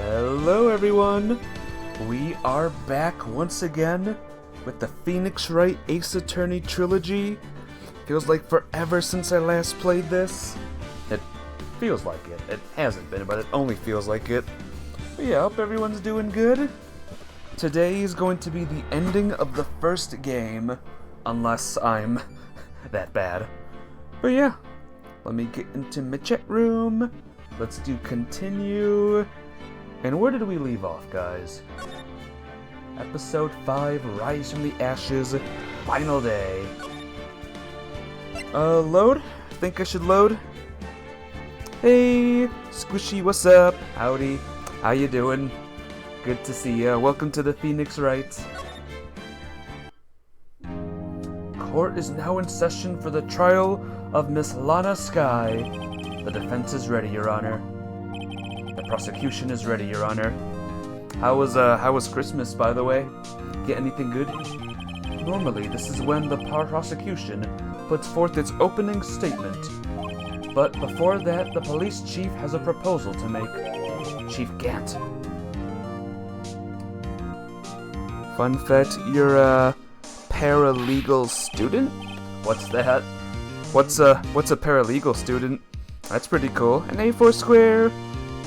Hello everyone! We are back once again with the Phoenix Wright Ace Attorney trilogy. Feels like forever since I last played this. It feels like it. It hasn't been, but it only feels like it. But yeah, hope everyone's doing good. Today is going to be the ending of the first game, unless I'm that bad. But yeah, let me get into my chat room. Let's do continue. And where did we leave off, guys? Episode 5, Rise from the Ashes, final day. Load? Think I should load? Hey, Squishy, what's up? Howdy. How you doing? Good to see ya. Welcome to the Phoenix Wright. Court is now in session for the trial of Miss Lana Skye. The defense is ready, Your Honor. The prosecution is ready, Your Honor. How was Christmas, by the way? Get anything good? Normally, this is when the prosecution puts forth its opening statement. But before that, the police chief has a proposal to make. Chief Gant. Fun fact, you're a paralegal student? What's that? What's a paralegal student? That's pretty cool. An A4 square.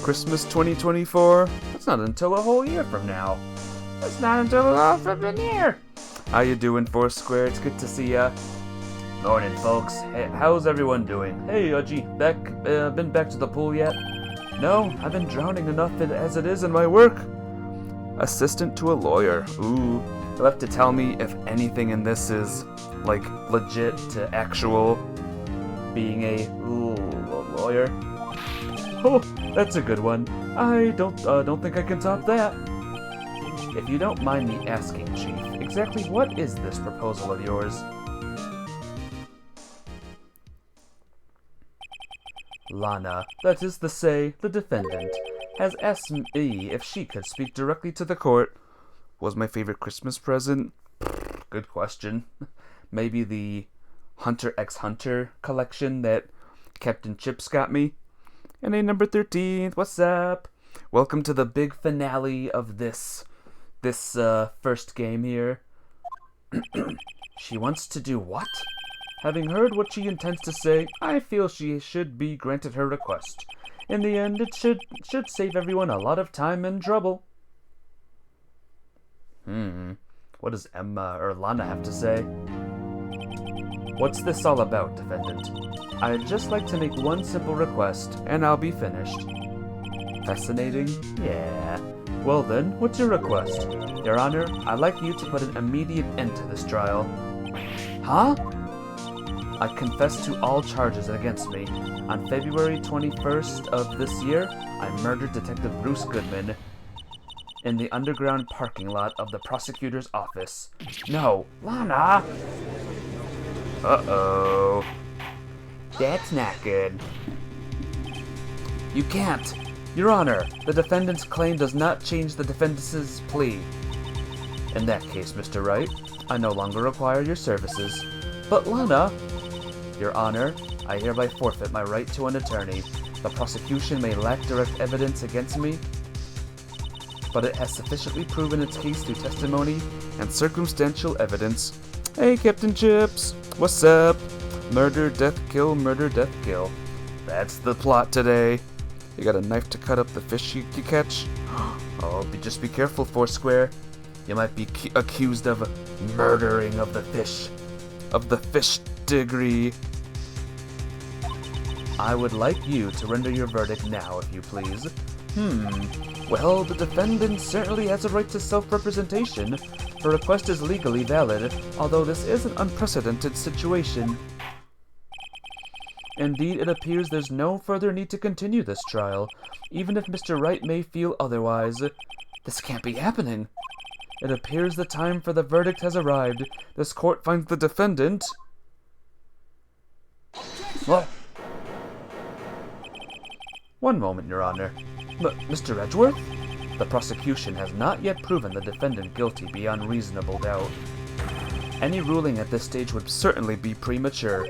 Christmas 2024? That's not until a whole year from now. That's not until a flippin' year. How you doing, Foursquare? It's good to see ya. Morning, folks. Hey, how's everyone doing? Hey, Udgy, been back to the pool yet? No, I've been drowning enough as it is in my work. Assistant to a lawyer. Ooh, you'll have to tell me if anything in this is, like, legit to actual being a lawyer. Oh, that's a good one. I don't think I can top that. If you don't mind me asking, Chief, exactly what is this proposal of yours? Lana, that is to say, the defendant, has asked me if she could speak directly to the court. Was my favorite Christmas present? Good question. Maybe the Hunter x Hunter collection that Captain Chips got me? And a number 13th, what's up? Welcome to the big finale of this first game here. She wants to do what? Having heard what she intends to say, I feel she should be granted her request. In the end, it should save everyone a lot of time and trouble. What does Emma or Lana have to say? What's this all about, defendant? I'd just like to make one simple request, and I'll be finished. Fascinating? Yeah. Well then, what's your request? Your Honor, I'd like you to put an immediate end to this trial. Huh? I confess to all charges against me. On February 21st of this year, I murdered Detective Bruce Goodman in the underground parking lot of the prosecutor's office. No, Lana! Uh-oh. That's not good. You can't. Your Honor, the defendant's claim does not change the defendant's plea. In that case, Mr. Wright, I no longer require your services. But Lana... Your Honor, I hereby forfeit my right to an attorney. The prosecution may lack direct evidence against me, but it has sufficiently proven its case through testimony and circumstantial evidence. Hey, Captain Chips. What's up? Murder, death, kill, murder, death, kill. That's the plot today. You got a knife to cut up the fish you catch? Oh, just be careful, Foursquare. You might be accused of murdering of the fish. Of the fish degree. I would like you to render your verdict now, if you please. Well, the defendant certainly has a right to self-representation. Her request is legally valid, although this is an unprecedented situation. Indeed, it appears there's no further need to continue this trial, even if Mr. Wright may feel otherwise. This can't be happening. It appears the time for the verdict has arrived. This court finds the defendant... What? One moment, Your Honor. Mr. Edgeworth? The prosecution has not yet proven the defendant guilty beyond reasonable doubt. Any ruling at this stage would certainly be premature.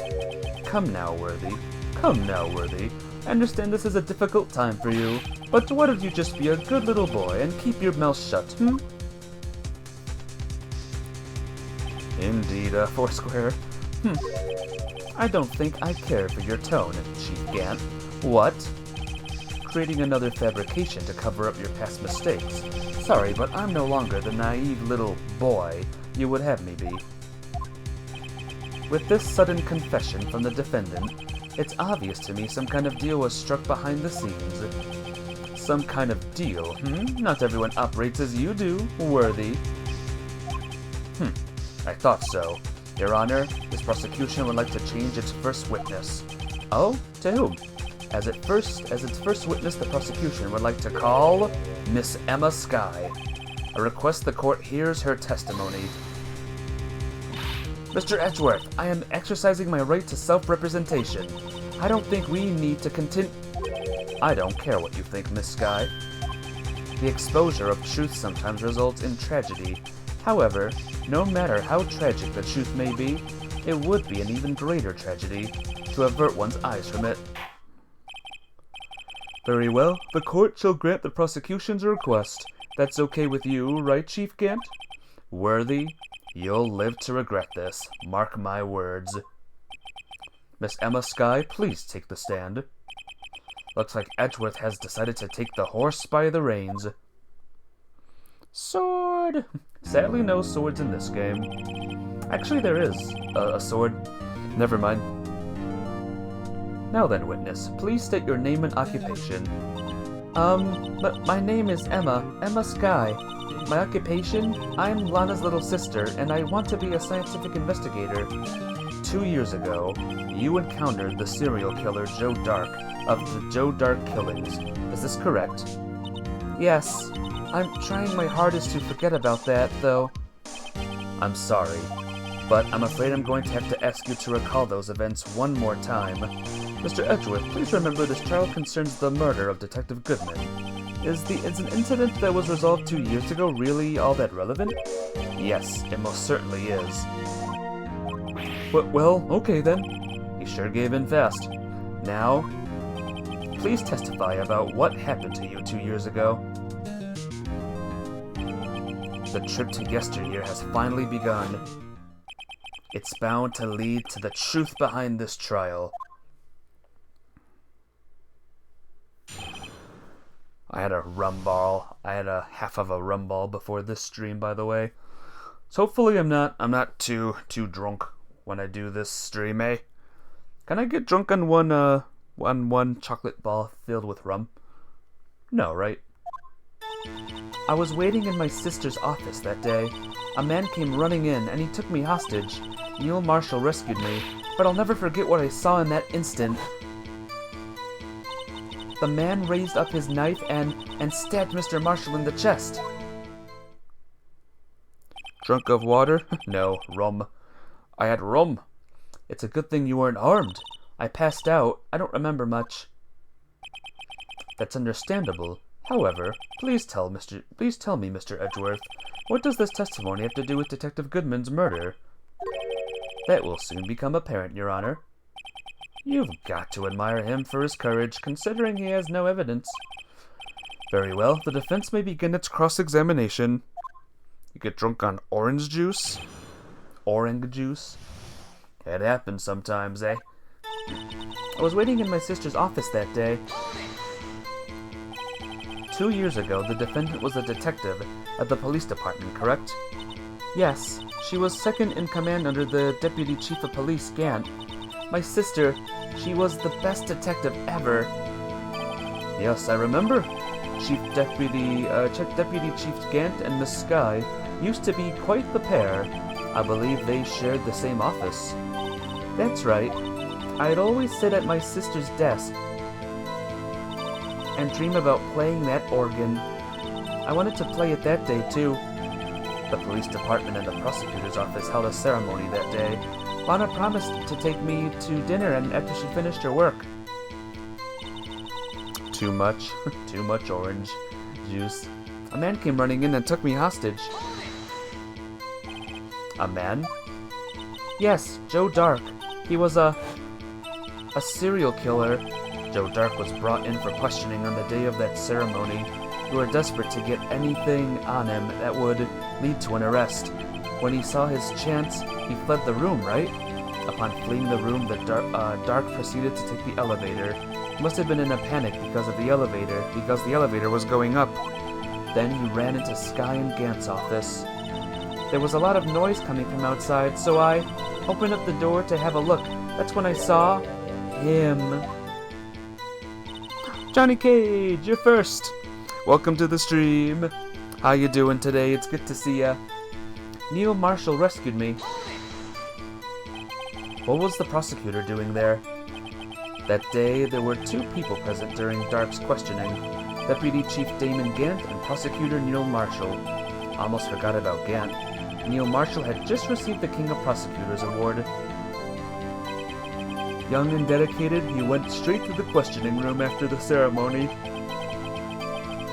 Come now, Worthy. Come now, Worthy. I understand this is a difficult time for you, but why don't you just be a good little boy and keep your mouth shut, Indeed, Foursquare. I don't think I care for your tone, Chief Gant. What? Creating another fabrication to cover up your past mistakes. Sorry, but I'm no longer the naive little boy you would have me be. With this sudden confession from the defendant, it's obvious to me some kind of deal was struck behind the scenes. Some kind of deal, Not everyone operates as you do, Worthy. I thought so. Your Honor, this prosecution would like to change its first witness. Oh? To whom? As its first witness, the prosecution would like to call Miss Emma Skye. I request the court hears her testimony. Mr. Edgeworth, I am exercising my right to self-representation. I don't think we need to continue. I don't care what you think, Miss Skye. The exposure of truth sometimes results in tragedy. However, no matter how tragic the truth may be, it would be an even greater tragedy to avert one's eyes from it. Very well, the court shall grant the prosecution's request. That's okay with you, right, Chief Gant? Worthy, you'll live to regret this. Mark my words. Miss Emma Skye, please take the stand. Looks like Edgeworth has decided to take the horse by the reins. Sword! Sadly, no swords in this game. Actually, there is a sword. Never mind. Now then, witness, please state your name and occupation. My name is Emma Skye. My occupation? I'm Lana's little sister, and I want to be a scientific investigator. 2 years ago, you encountered the serial killer Joe Dark of the Joe Dark killings. Is this correct? Yes. I'm trying my hardest to forget about that, though. I'm sorry, but I'm afraid I'm going to have to ask you to recall those events one more time. Mr. Edgeworth, please remember this trial concerns the murder of Detective Goodman. Is an incident that was resolved 2 years ago really all that relevant? Yes, it most certainly is. Well, okay then. He sure gave in fast. Now, please testify about what happened to you 2 years ago. The trip to yesteryear has finally begun. It's bound to lead to the truth behind this trial. I had a half of a rum ball before this stream, by the way. So hopefully I'm not too drunk when I do this stream, eh? Can I get drunk on one chocolate ball filled with rum? No, right? I was waiting in my sister's office that day. A man came running in and he took me hostage. Neil Marshall rescued me, but I'll never forget what I saw in that instant. The man raised up his knife and stabbed Mr. Marshall in the chest. Drunk of water? No, rum. I had rum. It's a good thing you weren't armed. I passed out. I don't remember much. That's understandable. However, please tell me, Mr. Edgeworth, what does this testimony have to do with Detective Goodman's murder? That will soon become apparent, Your Honor. You've got to admire him for his courage, considering he has no evidence. Very well, the defense may begin its cross-examination. You get drunk on orange juice? Orange juice? It happens sometimes, eh? I was waiting in my sister's office that day. 2 years ago, the defendant was a detective at the police department, correct? Yes, she was second in command under the Deputy Chief of Police, Gant. My sister, she was the best detective ever. Yes, I remember. Deputy Chief Gant and Miss Skye used to be quite the pair. I believe they shared the same office. That's right. I'd always sit at my sister's desk and dream about playing that organ. I wanted to play it that day, too. The police department and the prosecutor's office held a ceremony that day. Lana promised to take me to dinner and after she finished her work. Too much orange juice. A man came running in and took me hostage. A man? Yes, Joe Dark. He was a... A serial killer. Joe Dark was brought in for questioning on the day of that ceremony. We were desperate to get anything on him that would lead to an arrest. When he saw his chance, he fled the room, right? Upon fleeing the room, the Dark proceeded to take the elevator. He must have been in a panic because the elevator was going up. Then he ran into Sky and Gant's office. There was a lot of noise coming from outside, so I opened up the door to have a look. That's when I saw him. Johnny Cage, you're first. Welcome to the stream. How you doing today? It's good to see ya. Neil Marshall rescued me. What was the prosecutor doing there? That day, there were two people present during Dark's questioning. Deputy Chief Damon Gant and Prosecutor Neil Marshall. Almost forgot about Gant. Neil Marshall had just received the King of Prosecutors Award. Young and dedicated, he went straight to the questioning room after the ceremony.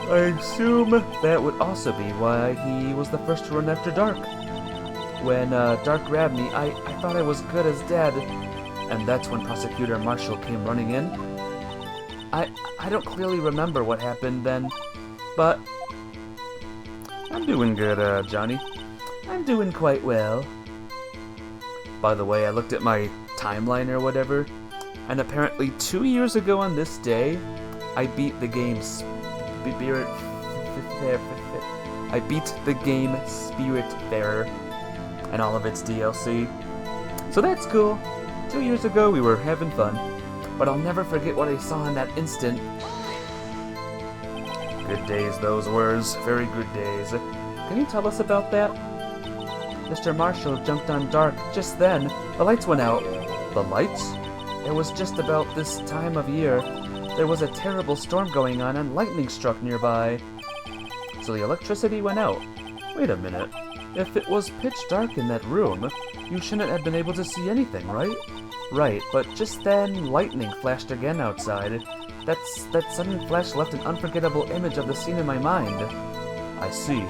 I assume that would also be why he was the first to run after Dark. When Dark grabbed me, I thought I was good as dead. And that's when Prosecutor Marshall came running in. I don't clearly remember what happened then, but I'm doing good, Johnny. I'm doing quite well. By the way, I looked at my timeline or whatever, and apparently 2 years ago on this day, I beat the game Spiritfarer and all of its DLC. So that's cool. 2 years ago, we were having fun. But I'll never forget what I saw in that instant. Good days those were, very good days. Can you tell us about that? Mr. Marshall jumped on Dark just then. The lights went out. The lights? It was just about this time of year. There was a terrible storm going on and lightning struck nearby. So the electricity went out. Wait a minute. If it was pitch dark in that room, you shouldn't have been able to see anything, right? Right, but just then, lightning flashed again outside. That sudden flash left an unforgettable image of the scene in my mind. I see.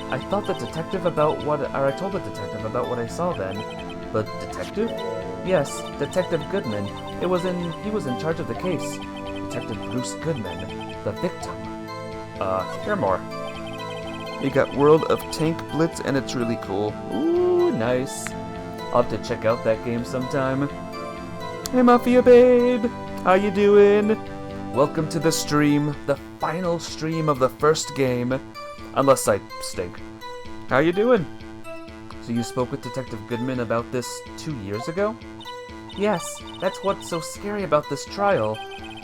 I told the detective about what I saw then. The detective? Yes, Detective Goodman. He was in charge of the case. Detective Bruce Goodman, the victim. Hear more. You got World of Tank Blitz, and it's really cool. Ooh, nice. I'll have to check out that game sometime. Hey, Mafia Babe! How you doing? Welcome to the stream, the final stream of the first game. Unless I stink. How you doing? So you spoke with Detective Goodman about this 2 years ago? Yes, that's what's so scary about this trial.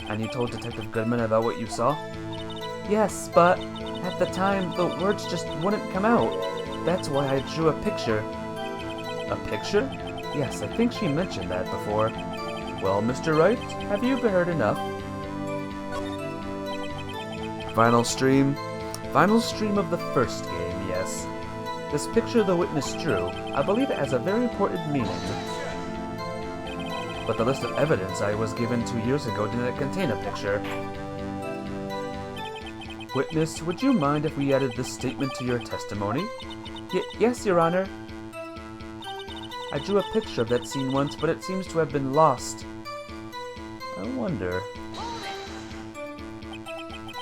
And you told Detective Goodman about what you saw? Yes, but at the time, the words just wouldn't come out. That's why I drew a picture. A picture? Yes, I think she mentioned that before. Well, Mr. Wright, have you heard enough? Final stream? Final stream of the first game, yes. This picture the witness drew, I believe it has a very important meaning. But the list of evidence I was given 2 years ago didn't contain a picture. Witness, would you mind if we added this statement to your testimony? Yes, Your Honor. I drew a picture of that scene once, but it seems to have been lost. I wonder...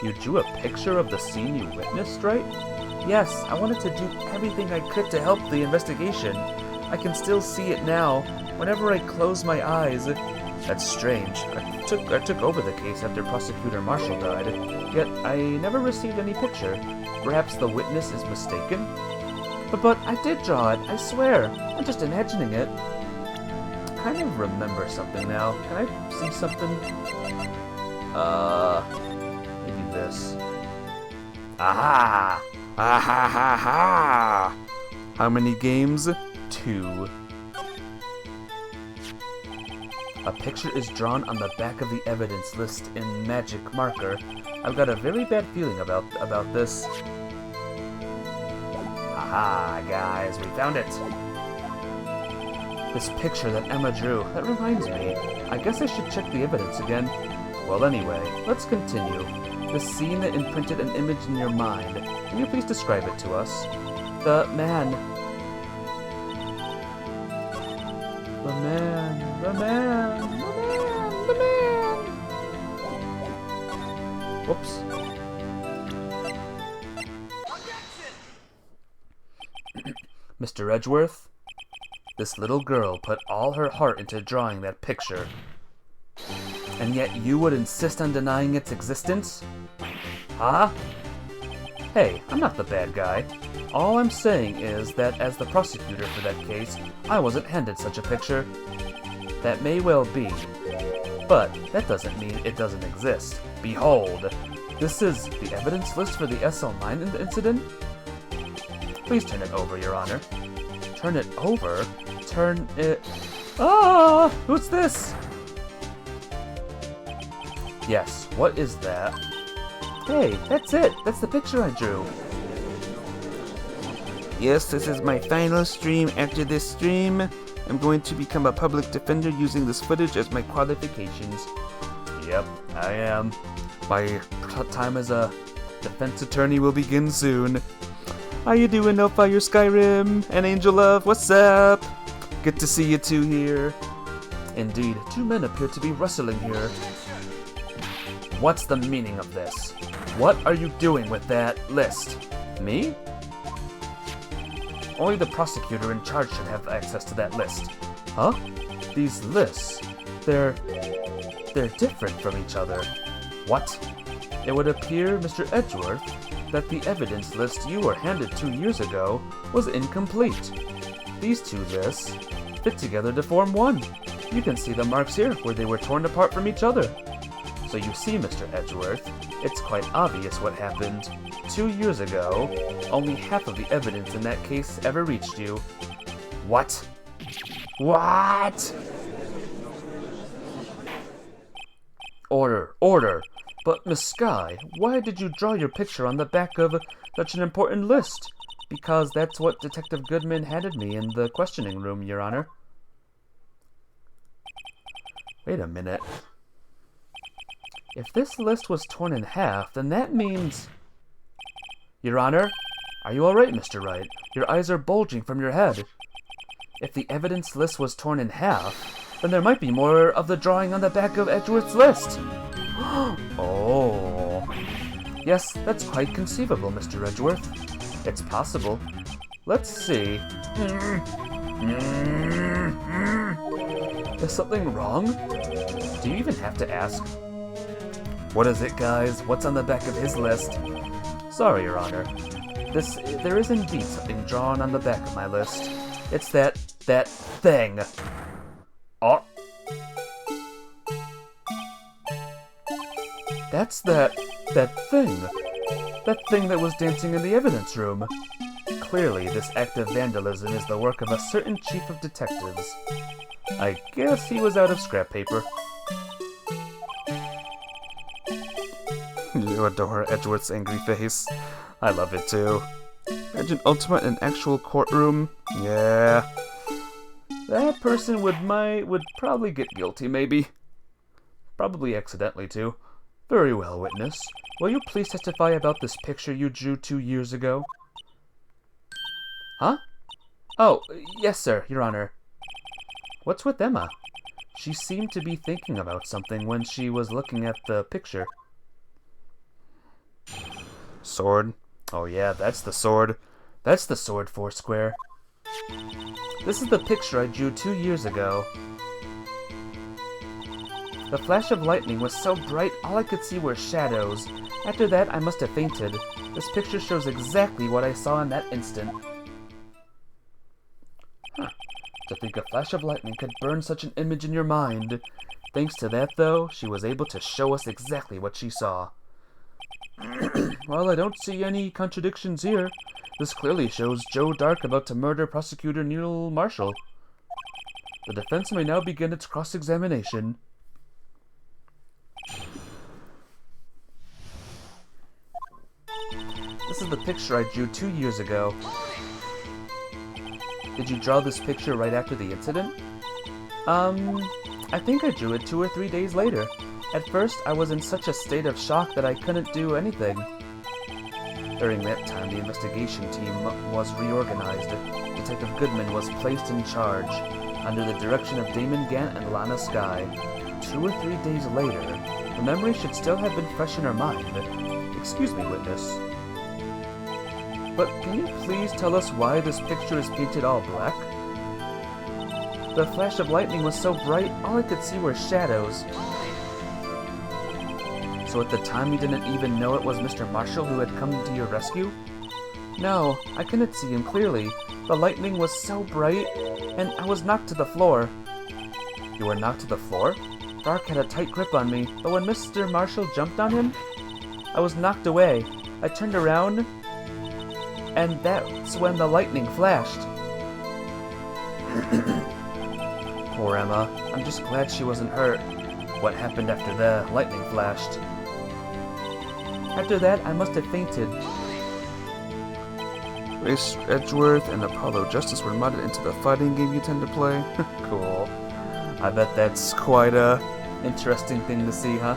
You drew a picture of the scene you witnessed, right? Yes, I wanted to do everything I could to help the investigation. I can still see it now, whenever I close my eyes. That's strange. I took over the case after Prosecutor Marshall died, yet I never received any picture. Perhaps the witness is mistaken? But I did draw it, I swear. I'm just imagining it. I kind of remember something now. Can I see something? Maybe this. Aha! Ah ha ha ha! How many games? 2. A picture is drawn on the back of the evidence list in magic marker. I've got a very bad feeling about this. Aha, guys, we found it! This picture that Emma drew, that reminds me. I guess I should check the evidence again. Well, anyway, let's continue. The scene that imprinted an image in your mind. Can you please describe it to us? The man. The man. The man. The man. I'm the man! Whoops. Mr. Edgeworth, this little girl put all her heart into drawing that picture. And yet you would insist on denying its existence? Huh? Hey, I'm not the bad guy. All I'm saying is that as the prosecutor for that case, I wasn't handed such a picture. That may well be, but that doesn't mean it doesn't exist. Behold, this is the evidence list for the SL9 incident. Please turn it over, Your Honor. Turn it over? Turn it... Ah! Who's this? Yes, what is that? Hey, that's it! That's the picture I drew! Yes, this is my final stream. After this stream, I'm going to become a public defender using this footage as my qualifications. Yep, I am. My time as a defense attorney will begin soon. How you doing, No Fire Skyrim? And Angel Love, what's up? Good to see you two here. Indeed, two men appear to be wrestling here. What's the meaning of this? What are you doing with that list? Me? Only the prosecutor in charge should have access to that list. Huh? These lists, they're different from each other. What? It would appear, Mr. Edgeworth, that the evidence list you were handed 2 years ago was incomplete. These two lists fit together to form one. You can see the marks here where they were torn apart from each other. So you see, Mr. Edgeworth, it's quite obvious what happened. 2 years ago, only half of the evidence in that case ever reached you. What? What? Order, order! But, Miss Skye, why did you draw your picture on the back of such an important list? Because that's what Detective Goodman handed me in the questioning room, Your Honor. Wait a minute. If this list was torn in half, then that means... Your Honor? Are you alright, Mr. Wright? Your eyes are bulging from your head. If the evidence list was torn in half, then there might be more of the drawing on the back of Edgeworth's list. Oh. Yes, that's quite conceivable, Mr. Edgeworth. It's possible. Let's see. Is something wrong? Do you even have to ask? What is it, guys? What's on the back of his list? Sorry, Your Honor. There is indeed something drawn on the back of my list. It's that thing. Oh. That's that thing. That thing that was dancing in the evidence room. Clearly, this act of vandalism is the work of a certain chief of detectives. I guess he was out of scrap paper. You adore Edgeworth's angry face. I love it too. Imagine Ultima in an actual courtroom. Yeah. That person would probably get guilty, maybe. Probably accidentally too. Very well, witness. Will you please testify about this picture you drew 2 years ago? Huh? Oh, yes, sir, Your Honor. What's with Emma? She seemed to be thinking about something when she was looking at the picture. Sword. Oh yeah, that's the sword. That's the sword, Foursquare. This is the picture I drew 2 years ago. The flash of lightning was so bright, all I could see were shadows. After that, I must have fainted. This picture shows exactly what I saw in that instant. Huh. To think a flash of lightning could burn such an image in your mind. Thanks to that, though, she was able to show us exactly what she saw. Well, I don't see any contradictions here. This clearly shows Joe Dark about to murder Prosecutor Neil Marshall. The defense may now begin its cross-examination. This is the picture I drew 2 years ago. Did you draw this picture right after the incident? I think I drew it 2 or 3 days later. At first, I was in such a state of shock that I couldn't do anything. During that time, the investigation team was reorganized. Detective Goodman was placed in charge, under the direction of Damon Gant and Lana Skye. 2 or 3 days later, the memory should still have been fresh in her mind. Excuse me, witness. But can you please tell us why this picture is painted all black? The flash of lightning was so bright, all I could see were shadows. So at the time you didn't even know it was Mr. Marshall who had come to your rescue? No, I couldn't see him clearly. The lightning was so bright, and I was knocked to the floor. You were knocked to the floor? Dark had a tight grip on me, but when Mr. Marshall jumped on him, I was knocked away. I turned around, and that's when the lightning flashed. Poor Emma. I'm just glad she wasn't hurt. What happened after the lightning flashed? After that, I must have fainted. Race Edgeworth and Apollo Justice were modded into the fighting game you tend to play. Cool. I bet that's quite a interesting thing to see, huh?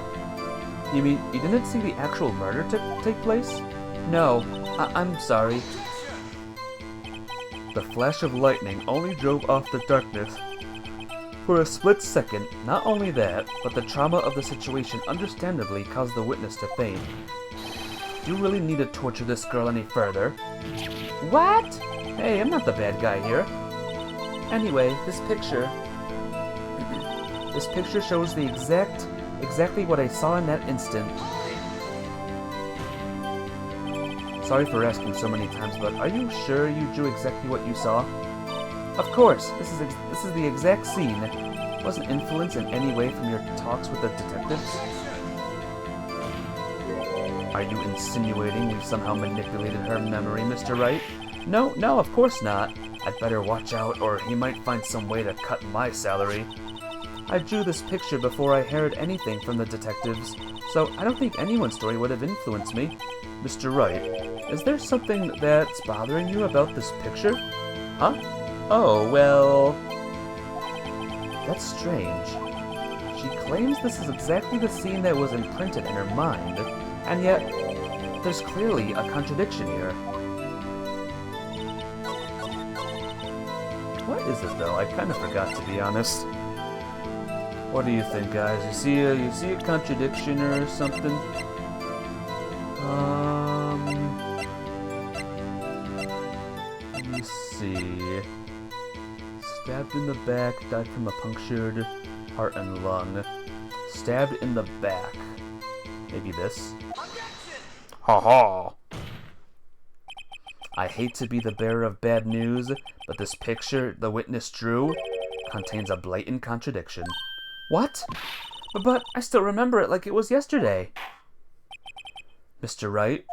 You mean you didn't see the actual murder take place? No, I'm sorry. The flash of lightning only drove off the darkness. For a split second, not only that, but the trauma of the situation understandably caused the witness to faint. Do you really need to torture this girl any further? What? Hey, I'm not the bad guy here. Anyway, this picture shows the exactly what I saw in that instant. Sorry for asking so many times, but are you sure you drew exactly what you saw? Of course, this is the exact scene. Wasn't influenced in any way from your talks with the detectives? Are you insinuating we somehow manipulated her memory, Mr. Wright? No, of course not. I'd better watch out, or he might find some way to cut my salary. I drew this picture before I heard anything from the detectives, so I don't think anyone's story would have influenced me. Mr. Wright, is there something that's bothering you about this picture? Huh? Oh, well... That's strange. She claims this is exactly the scene that was imprinted in her mind, and yet, there's clearly a contradiction here. What is it, though? I kind of forgot, to be honest. What do you think, guys? You see a contradiction or something? Let me see. Stabbed in the back, died from a punctured heart and lung. Stabbed in the back. Maybe this. Ha ha! I hate to be the bearer of bad news, but this picture the witness drew contains a blatant contradiction. What? But I still remember it like it was yesterday. Mr. Wright,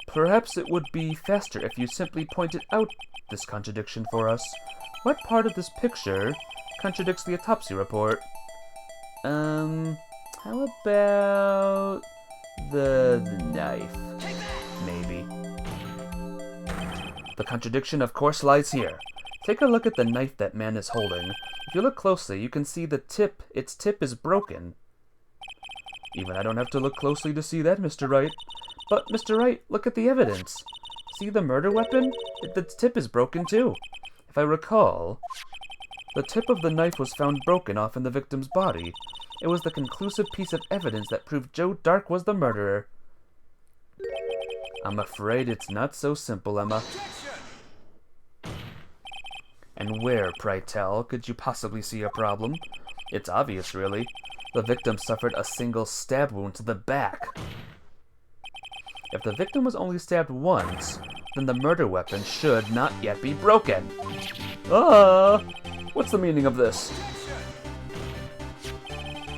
perhaps it would be faster if you simply pointed out this contradiction for us. What part of this picture contradicts the autopsy report? How about the knife? Maybe. The contradiction, of course, lies here. Take a look at the knife that man is holding. If you look closely, you can see its tip is broken. Even I don't have to look closely to see that, Mr. Wright. But, Mr. Wright, look at the evidence. See the murder weapon? The tip is broken too. If I recall, the tip of the knife was found broken off in the victim's body. It was the conclusive piece of evidence that proved Joe Dark was the murderer. I'm afraid it's not so simple, Emma. And where, pray tell, could you possibly see a problem? It's obvious, really. The victim suffered a single stab wound to the back. If the victim was only stabbed once, then the murder weapon should not yet be broken. What's the meaning of this?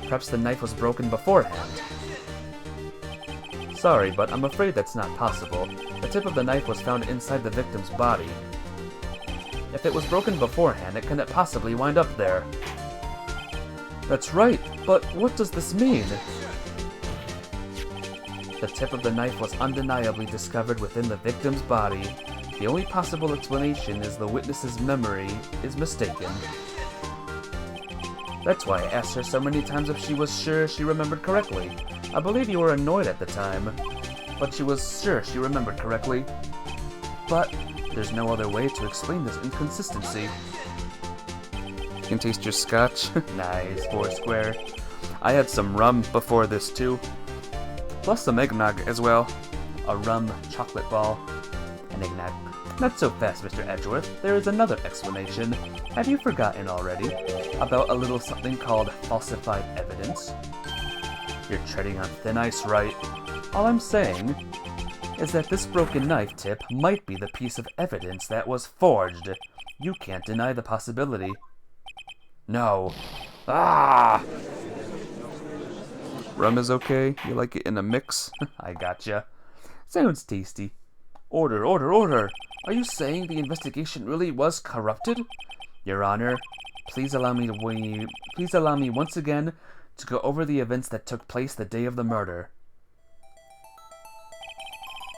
Perhaps the knife was broken beforehand. Sorry, but I'm afraid that's not possible. The tip of the knife was found inside the victim's body. If it was broken beforehand, it couldn't possibly wind up there. That's right, but what does this mean? The tip of the knife was undeniably discovered within the victim's body. The only possible explanation is the witness's memory is mistaken. That's why I asked her so many times if she was sure she remembered correctly. I believe you were annoyed at the time, but she was sure she remembered correctly. But there's no other way to explain this inconsistency. You can taste your scotch. Nice, Foursquare. I had some rum before this too. Plus some eggnog as well. A rum chocolate ball. An eggnog. Not so fast, Mr. Edgeworth. There is another explanation. Have you forgotten already? About a little something called falsified evidence? You're treading on thin ice, Wright. All I'm saying is that this broken knife tip might be the piece of evidence that was forged. You can't deny the possibility. No. Ah! Rum is okay? You like it in a mix? I gotcha. Sounds tasty. Order, order, order! Are you saying the investigation really was corrupted? Your Honor, please allow me once again to go over the events that took place the day of the murder.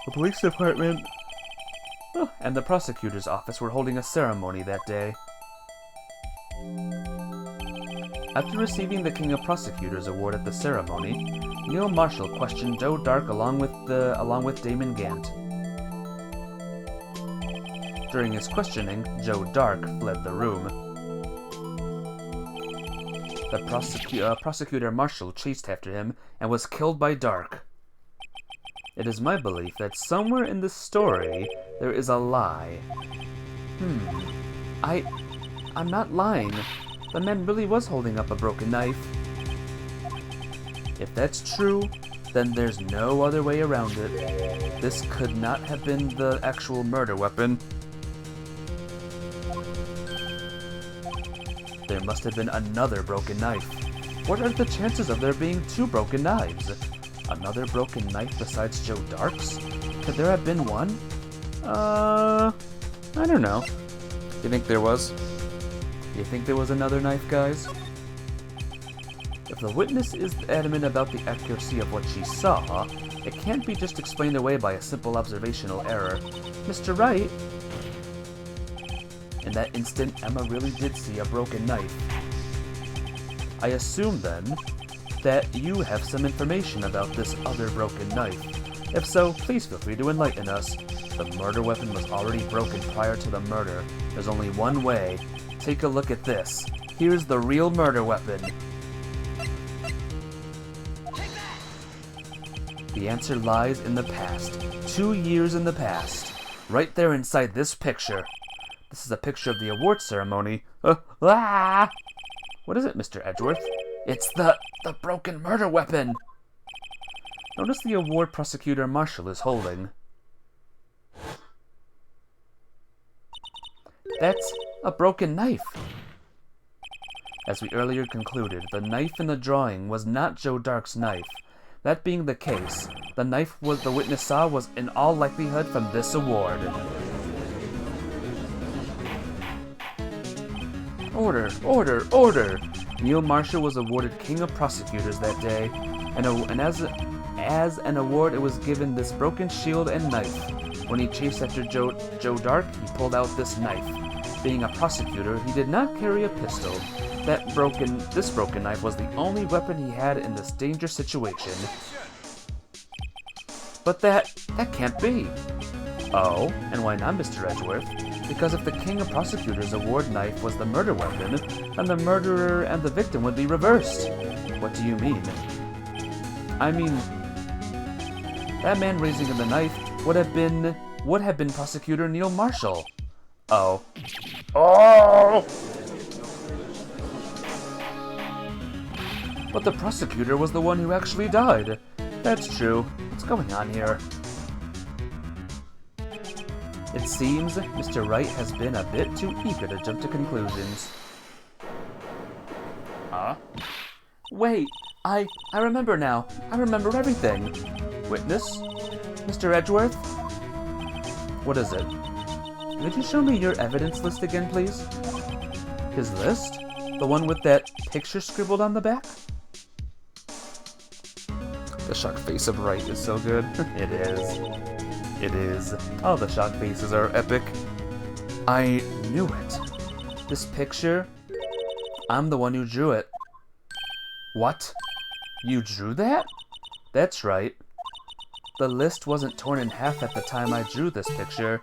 The police department and the prosecutor's office were holding a ceremony that day. After receiving the King of Prosecutors Award at the ceremony, Neil Marshall questioned Joe Dark along with Damon Gant. During his questioning, Joe Dark fled the room. The prosecutor Marshall chased after him and was killed by Dark. It is my belief that somewhere in this story there is a lie. I'm not lying. The man really was holding up a broken knife. If that's true, then there's no other way around it. This could not have been the actual murder weapon. There must have been another broken knife. What are the chances of there being two broken knives? Another broken knife besides Joe Dark's? Could there have been one? I don't know. You think there was? You think there was another knife, guys? If the witness is adamant about the accuracy of what she saw, it can't be just explained away by a simple observational error. Mr. Wright? In that instant, Emma really did see a broken knife. I assume, then, that you have some information about this other broken knife. If so, please feel free to enlighten us. The murder weapon was already broken prior to the murder. There's only one way. Take a look at this. Here's the real murder weapon. The answer lies in the past. 2 years in the past. Right there inside this picture. This is a picture of the award ceremony. What is it, Mr. Edgeworth? It's the broken murder weapon. Notice the award prosecutor Marshall is holding. That's a broken knife. As we earlier concluded, the knife in the drawing was not Joe Dark's knife. That being the case, the knife the witness saw was in all likelihood from this award. Order, order, order! Neil Marshall was awarded King of Prosecutors that day, and as an award it was given this broken shield and knife. When he chased after Joe Dark, he pulled out this knife. Being a prosecutor, he did not carry a pistol. This broken knife was the only weapon he had in this dangerous situation. But that can't be. Oh, and why not, Mr. Edgeworth? Because if the King of Prosecutors Award knife was the murder weapon, then the murderer and the victim would be reversed. What do you mean? I mean, that man raising the knife would have been Prosecutor Neil Marshall. Oh. Oh! But the prosecutor was the one who actually died. That's true. What's going on here? It seems Mr. Wright has been a bit too eager to jump to conclusions. Huh? Wait, I remember now. I remember everything. Witness? Mr. Edgeworth? What is it? Could you show me your evidence list again, please? His list? The one with that picture scribbled on the back? The shocked face of Wright is so good. It is. It is. All the shocked faces are epic. I knew it. This picture? I'm the one who drew it. What? You drew that? That's right. The list wasn't torn in half at the time I drew this picture.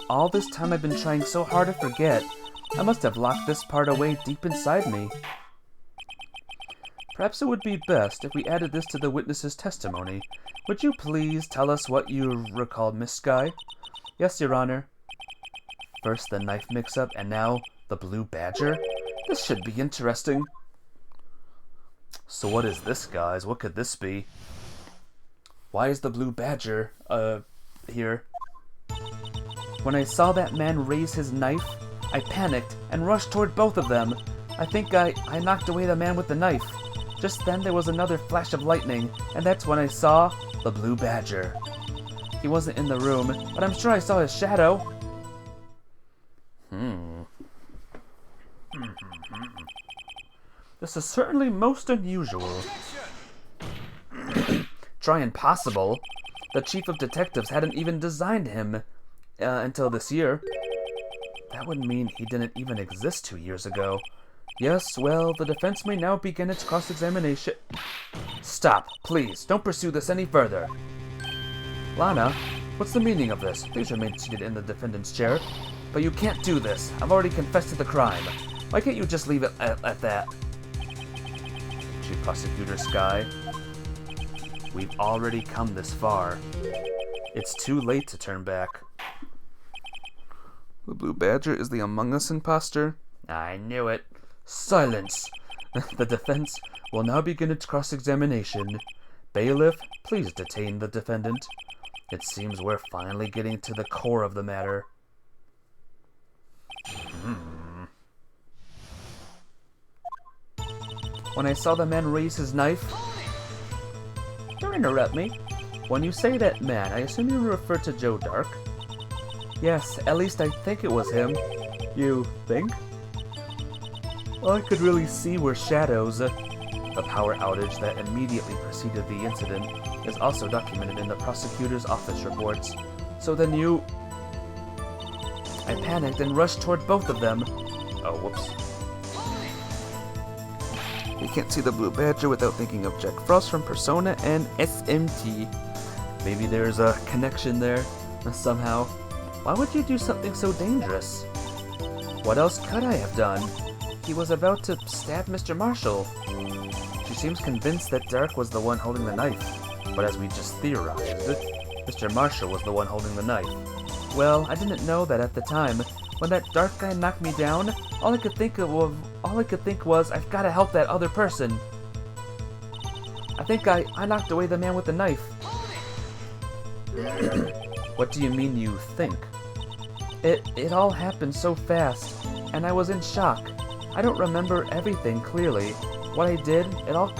All this time I've been trying so hard to forget. I must have locked this part away deep inside me. Perhaps it would be best if we added this to the witness's testimony. Would you please tell us what you recall, Miss Sky? Yes, Your Honor. First the knife mix-up, and now the blue badger? This should be interesting. So what is this, guys? What could this be? Why is the blue badger, here? When I saw that man raise his knife, I panicked and rushed toward both of them. I think I knocked away the man with the knife. Just then there was another flash of lightning, and that's when I saw the blue badger. He wasn't in the room, but I'm sure I saw his shadow. This is certainly most unusual. Try impossible. The chief of detectives hadn't even designed him until this year. That would mean he didn't even exist 2 years ago. Yes, well, the defense may now begin its cross-examination. Stop, please. Don't pursue this any further. Lana, what's the meaning of this? Please remain seated in the defendant's chair. But you can't do this. I've already confessed to the crime. Why can't you just leave it at that? Chief Prosecutor Sky, we've already come this far. It's too late to turn back. The Blue Badger is the Among Us imposter? I knew it. Silence! The defense will now begin its cross-examination. Bailiff, please detain the defendant. It seems we're finally getting to the core of the matter. When I saw the man raise his knife... Don't interrupt me. When you say that man, I assume you refer to Joe Dark? Yes, at least I think it was him. You think? All I could really see were shadows. The power outage that immediately preceded the incident is also documented in the prosecutor's office reports. So then you... I panicked and rushed toward both of them. Oh, whoops. You can't see the Blue Badger without thinking of Jack Frost from Persona and SMT. Maybe there's a connection there, somehow. Why would you do something so dangerous? What else could I have done? He was about to stab Mr. Marshall. She seems convinced that Dark was the one holding the knife, but as we just theorized, Mr. Marshall was the one holding the knife. Well, I didn't know that at the time. When that Dark guy knocked me down, all I could think was, I've got to help that other person. I think I knocked away the man with the knife. What do you mean you think? It all happened so fast, and I was in shock. I don't remember everything clearly. What I did, it's all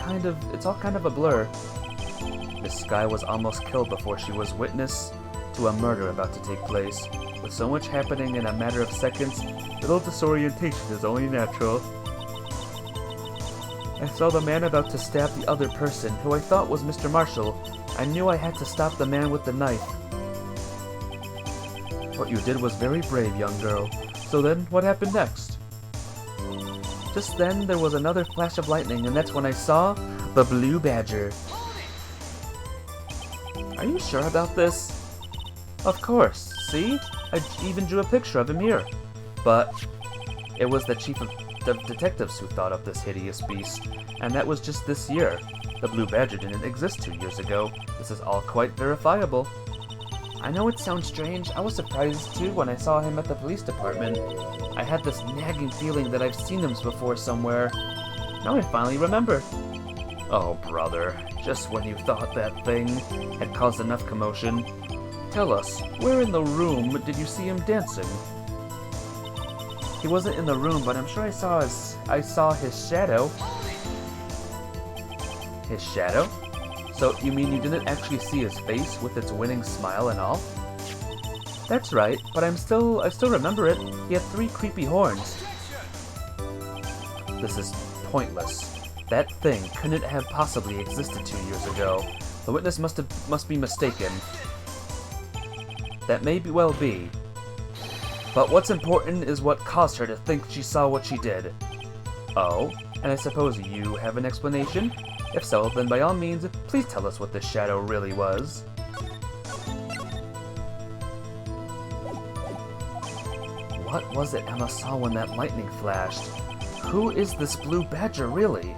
kind of a blur. Miss Sky was almost killed before she was witness to a murder about to take place. With so much happening in a matter of seconds, little disorientation is only natural. I saw the man about to stab the other person, who I thought was Mr. Marshall. I knew I had to stop the man with the knife. What you did was very brave, young girl. So then, what happened next? Just then, there was another flash of lightning, and that's when I saw the Blue Badger. Are you sure about this? Of course. See? I even drew a picture of him here. But it was the chief of detectives who thought of this hideous beast, and that was just this year. The Blue Badger didn't exist 2 years ago. This is all quite verifiable. I know it sounds strange. I was surprised too when I saw him at the police department. I had this nagging feeling that I've seen him before somewhere. Now I finally remember. Oh, brother. Just when you thought that thing had caused enough commotion. Tell us, where in the room did you see him dancing? He wasn't in the room, but I'm sure I saw his shadow. His shadow? So, you mean you didn't actually see his face with its winning smile and all? That's right, but I still remember it. He had 3 creepy horns. This is pointless. That thing couldn't have possibly existed 2 years ago. The witness must be mistaken. That may well be. But what's important is what caused her to think she saw what she did. Oh, and I suppose you have an explanation? If so, then by all means, please tell us what this shadow really was. What was it Emma saw when that lightning flashed? Who is this blue badger really?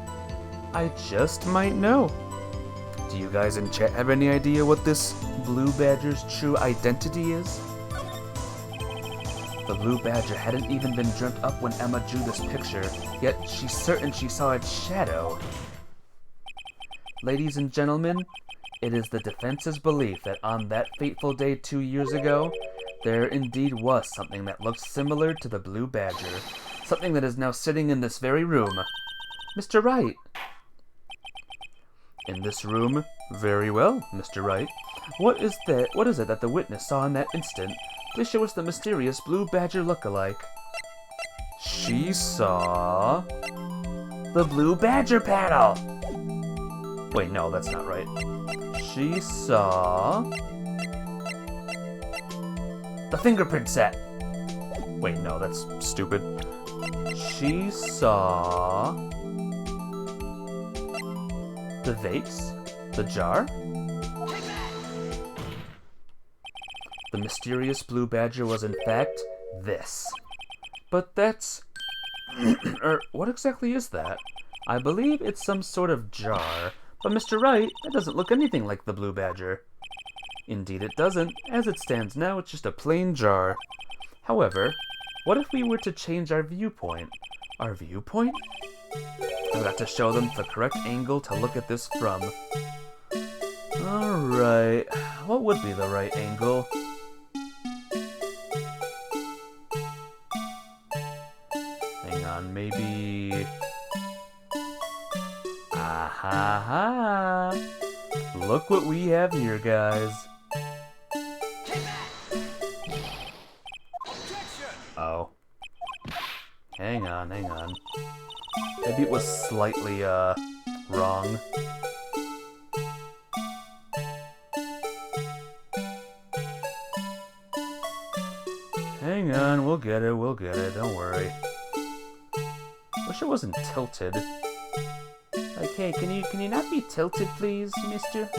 I just might know. Do you guys in chat have any idea what this blue badger's true identity is? The blue badger hadn't even been dreamt up when Emma drew this picture, yet she's certain she saw its shadow. Ladies and gentlemen, it is the defense's belief that on that fateful day 2 years ago, there indeed was something that looked similar to the blue badger. Something that is now sitting in this very room. Mr. Wright! In this room? Very well, Mr. Wright. What is it that the witness saw in that instant? Please show us the mysterious blue badger look-alike. She saw... the blue badger panel! Wait, no, that's not right. She saw... the fingerprint set! Wait, no, that's stupid. She saw... the vase? The jar? The mysterious blue badger was in fact this. But that's... what exactly is that? I believe it's some sort of jar. But Mr. Wright, that doesn't look anything like the blue badger. Indeed it doesn't. As it stands now, it's just a plain jar. However, what if we were to change our viewpoint? Our viewpoint? I've got to show them the correct angle to look at this from. Alright, what would be the right angle? Hang on, maybe... Aha! Look what we have here, guys. Oh. Hang on. Maybe it was slightly, wrong. Hang on, we'll get it, don't worry. Wish it wasn't tilted. Okay, can you not be tilted, please, mister?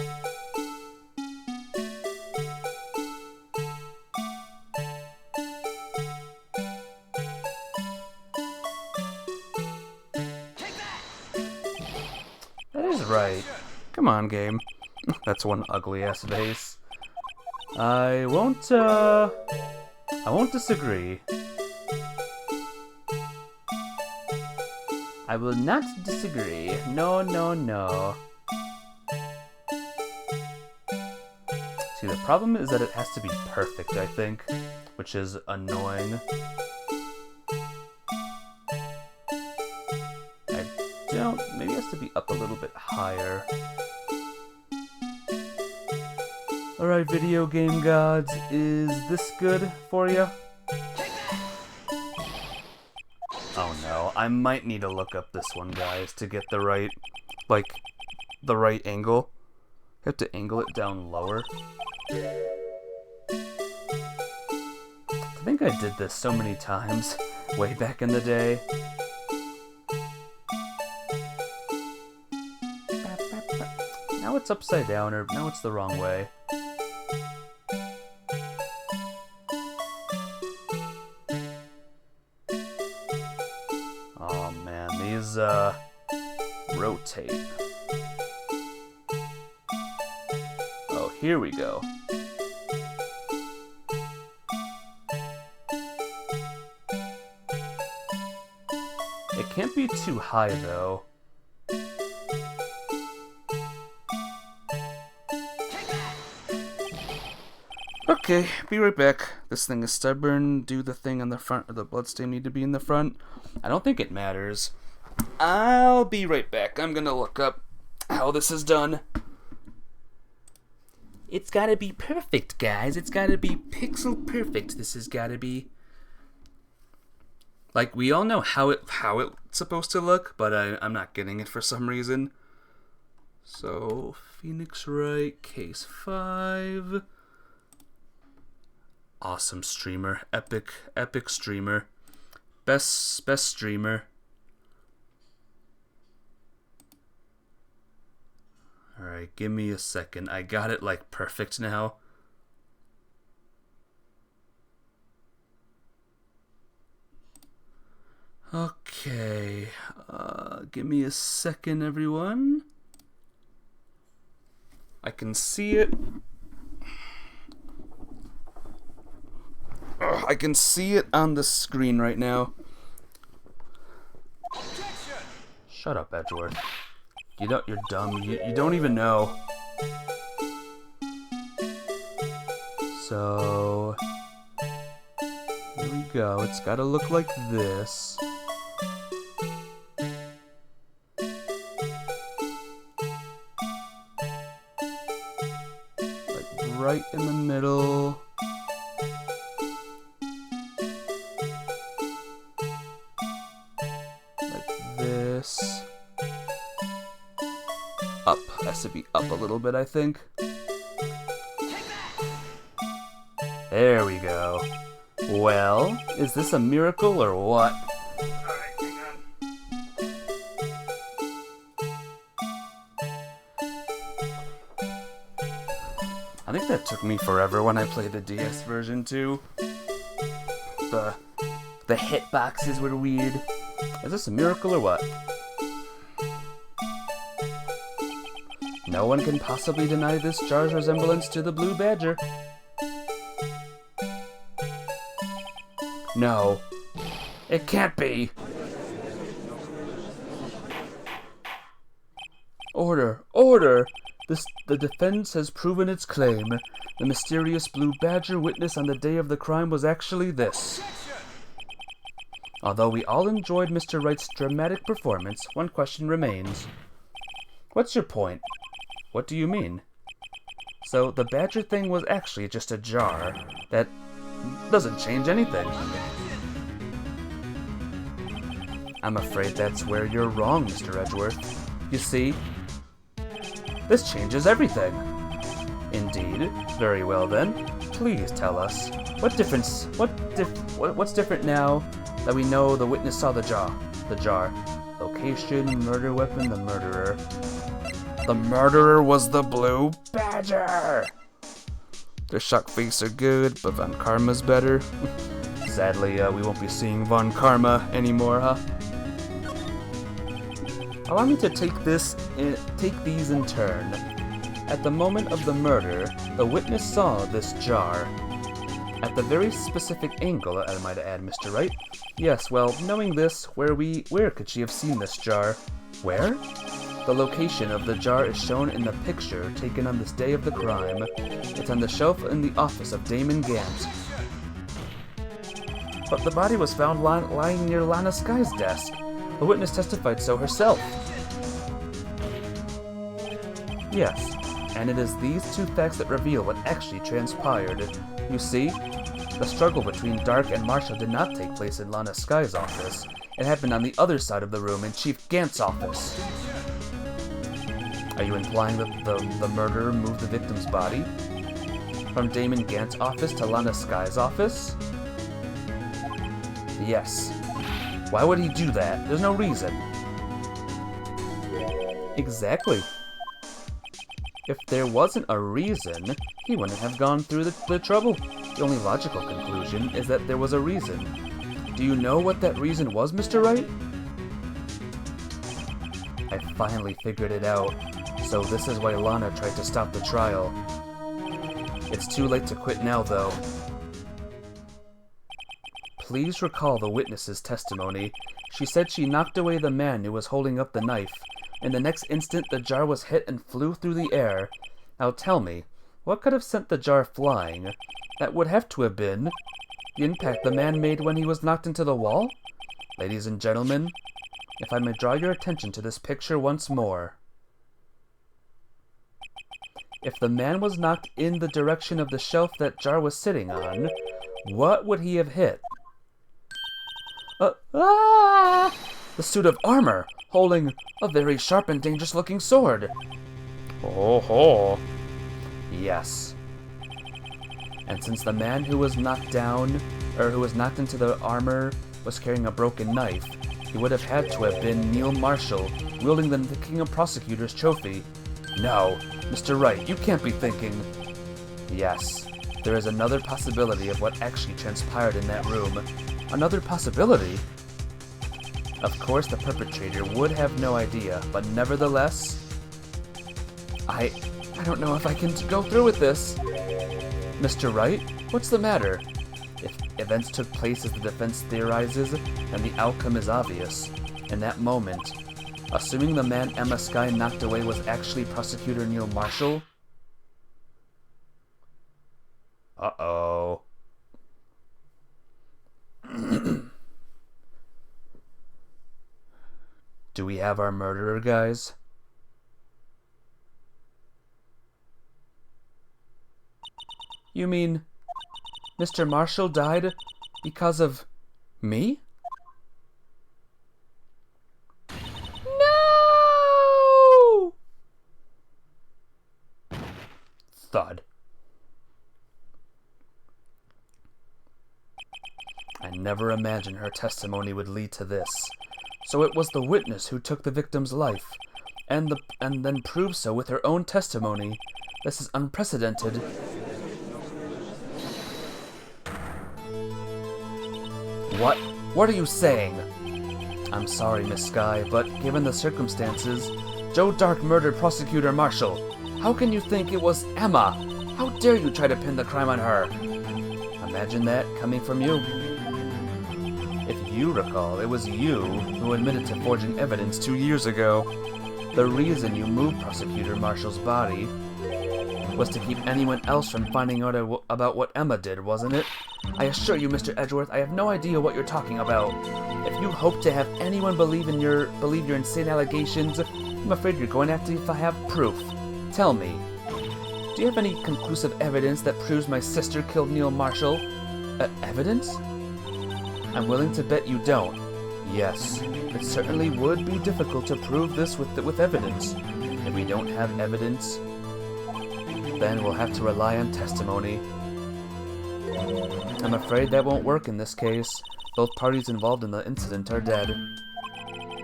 That is right. Come on, game. That's one ugly-ass vase. I won't disagree. I will not disagree. No. See, the problem is that it has to be perfect, I think, which is annoying. Maybe it has to be up a little bit higher. Alright, video game gods, is this good for you? Oh no, I might need to look up this one, guys, to get the right, the right angle. You have to angle it down lower. I think I did this so many times, way back in the day. Now it's upside down, or now it's the wrong way. Oh man, these, rotate. Oh, here we go. It can't be too high, though. Okay, be right back. This thing is stubborn. Do the thing on the front, or the bloodstain need to be in the front? I don't think it matters. I'll be right back. I'm gonna look up how this is done. It's gotta be perfect, guys. It's gotta be pixel perfect. This has gotta be... Like, we all know how it's supposed to look, but I'm not getting it for some reason. So, Phoenix Wright, case 5... Awesome streamer, epic streamer, best streamer. Alright, give me a second. I got it like perfect now. Okay, give me a second, everyone. I can see it. I can see it on the screen right now. Shut up, Edgeworth. You're dumb. You don't even know. So here we go. It's gotta look like this. Like right in the middle. Like this. Up. Has to be up a little bit, I think. There we go. Well, is this a miracle or what? Alright, hang on. I think that took me forever when I played the DS version too. The hitboxes were weird. Is this a miracle or what? No one can possibly deny this jar's resemblance to the Blue Badger. No. It can't be. Order! Order! The defense has proven its claim. The mysterious Blue Badger witness on the day of the crime was actually this. Although we all enjoyed Mr. Wright's dramatic performance, one question remains. What's your point? What do you mean? So, the Badger thing was actually just a jar that doesn't change anything. I'm afraid that's where you're wrong, Mr. Edgeworth. You see, this changes everything. Indeed. Very well then. Please tell us. What's different now that we know the witness saw the jar? Location, murder weapon, the murderer. The murderer was the Blue Badger! Their shock face are good, but Von Karma's better. Sadly, we won't be seeing Von Karma anymore, huh? Allow me to take these in turn. At the moment of the murder, the witness saw this jar. At the very specific angle, I might add, Mr. Wright. Yes, well, knowing this, where could she have seen this jar? Where? The location of the jar is shown in the picture taken on this day of the crime. It's on the shelf in the office of Damon Gant. But the body was found lying near Lana Sky's desk. The witness testified so herself. Yes, and it is these two facts that reveal what actually transpired. You see, the struggle between Dark and Marshall did not take place in Lana Sky's office. It happened on the other side of the room in Chief Gant's office. Are you implying that the murderer moved the victim's body from Damon Gant's office to Lana Sky's office? Yes. Why would he do that? There's no reason. Exactly. If there wasn't a reason, he wouldn't have gone through the trouble. The only logical conclusion is that there was a reason. Do you know what that reason was, Mr. Wright? I finally figured it out. So this is why Lana tried to stop the trial. It's too late to quit now, though. Please recall the witness's testimony. She said she knocked away the man who was holding up the knife. In the next instant, the jar was hit and flew through the air. Now tell me, what could have sent the jar flying? That would have to have been the impact the man made when he was knocked into the wall? Ladies and gentlemen, if I may draw your attention to this picture once more. If the man was knocked in the direction of the shelf that jar was sitting on, what would he have hit? The suit of armor, holding a very sharp and dangerous-looking sword. Oh ho! Yes. And since the man who was knocked down, or who was knocked into the armor, was carrying a broken knife, he would have had to have been Neil Marshall, wielding the King of Prosecutors trophy. No, Mr. Wright, you can't be thinking... Yes, there is another possibility of what actually transpired in that room. Another possibility? Of course the perpetrator would have no idea, but nevertheless... I don't know if I can go through with this. Mr. Wright, what's the matter? If events took place as the defense theorizes, then the outcome is obvious. In that moment, assuming the man Emma Skye knocked away was actually Prosecutor Neil Marshall... Uh-oh. Do we have our murderer, guys? You mean Mr. Marshall died because of me? No! Thud. I never imagined her testimony would lead to this. So it was the witness who took the victim's life, and then proved so with her own testimony. This is unprecedented. What? What are you saying? I'm sorry, Miss Skye, but given the circumstances, Joe Dark murdered Prosecutor Marshall. How can you think it was Emma? How dare you try to pin the crime on her? Imagine that coming from you. If you recall, it was you who admitted to forging evidence 2 years ago. The reason you moved Prosecutor Marshall's body was to keep anyone else from finding out about what Emma did, wasn't it? I assure you, Mr. Edgeworth, I have no idea what you're talking about. If you hope to have anyone believe your insane allegations, I'm afraid you're going to have to have proof. Tell me, do you have any conclusive evidence that proves my sister killed Neil Marshall? Evidence? I'm willing to bet you don't. Yes, it certainly would be difficult to prove this with evidence. If we don't have evidence, then we'll have to rely on testimony. I'm afraid that won't work in this case. Both parties involved in the incident are dead.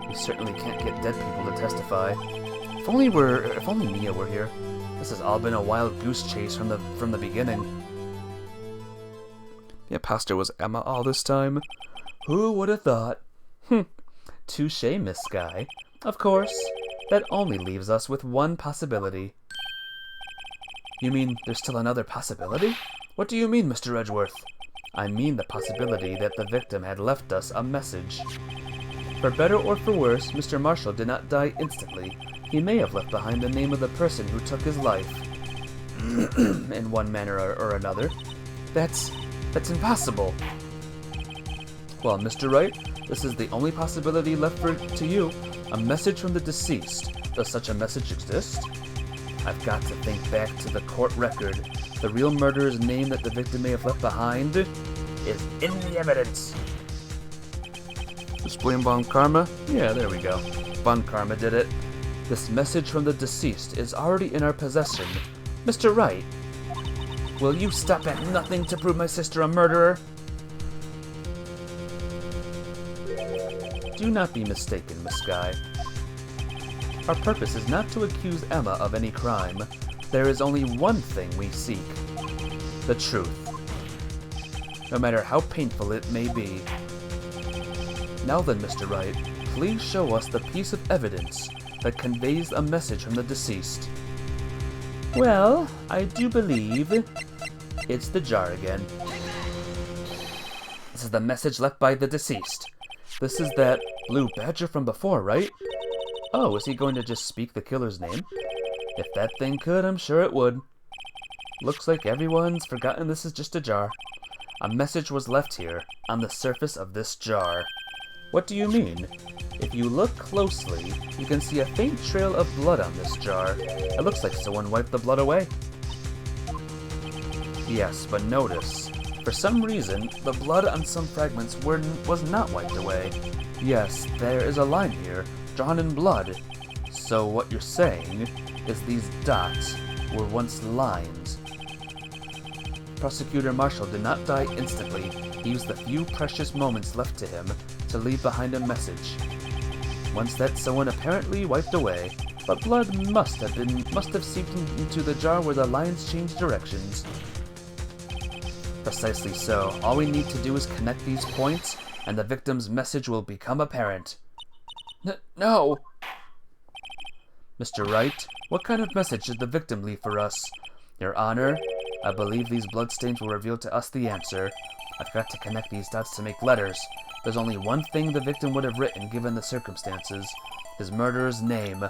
We certainly can't get dead people to testify. If only Mia were here. This has all been a wild goose chase from the beginning. The imposter was Emma all this time. Who would have thought? Touché, Miss Skye. Of course, that only leaves us with one possibility. You mean there's still another possibility? What do you mean, Mr. Edgeworth? I mean the possibility that the victim had left us a message. For better or for worse, Mr. Marshall did not die instantly. He may have left behind the name of the person who took his life. In one manner or another. That's impossible. Well, Mr. Wright, this is the only possibility left to you. A message from the deceased. Does such a message exist? I've got to think back to the court record. The real murderer's name that the victim may have left behind is in the evidence. Just blame Von Karma? Yeah, there we go. Von Karma did it. This message from the deceased is already in our possession. Mr. Wright, will you stop at nothing to prove my sister a murderer? Do not be mistaken, Miss Skye. Our purpose is not to accuse Emma of any crime. There is only one thing we seek. The truth. No matter how painful it may be. Now then, Mr. Wright, please show us the piece of evidence that conveys a message from the deceased. Well, I do believe it's the jar again. This is the message left by the deceased. This is that blue badger from before, right? Oh, is he going to just speak the killer's name? If that thing could, I'm sure it would. Looks like everyone's forgotten this is just a jar. A message was left here, on the surface of this jar. What do you mean? If you look closely, you can see a faint trail of blood on this jar. It looks like someone wiped the blood away. Yes, but notice, for some reason, the blood on some fragments was not wiped away. Yes, there is a line here, drawn in blood. So what you're saying is these dots were once lines. Prosecutor Marshall did not die instantly. He used the few precious moments left to him to leave behind a message. Once that someone apparently wiped away, but blood must have seeped into the jar where the lines changed directions. Precisely so. All we need to do is connect these points, and the victim's message will become apparent. No! Mr. Wright, what kind of message did the victim leave for us? Your Honor, I believe these bloodstains will reveal to us the answer. I've got to connect these dots to make letters. There's only one thing the victim would have written given the circumstances. His murderer's name.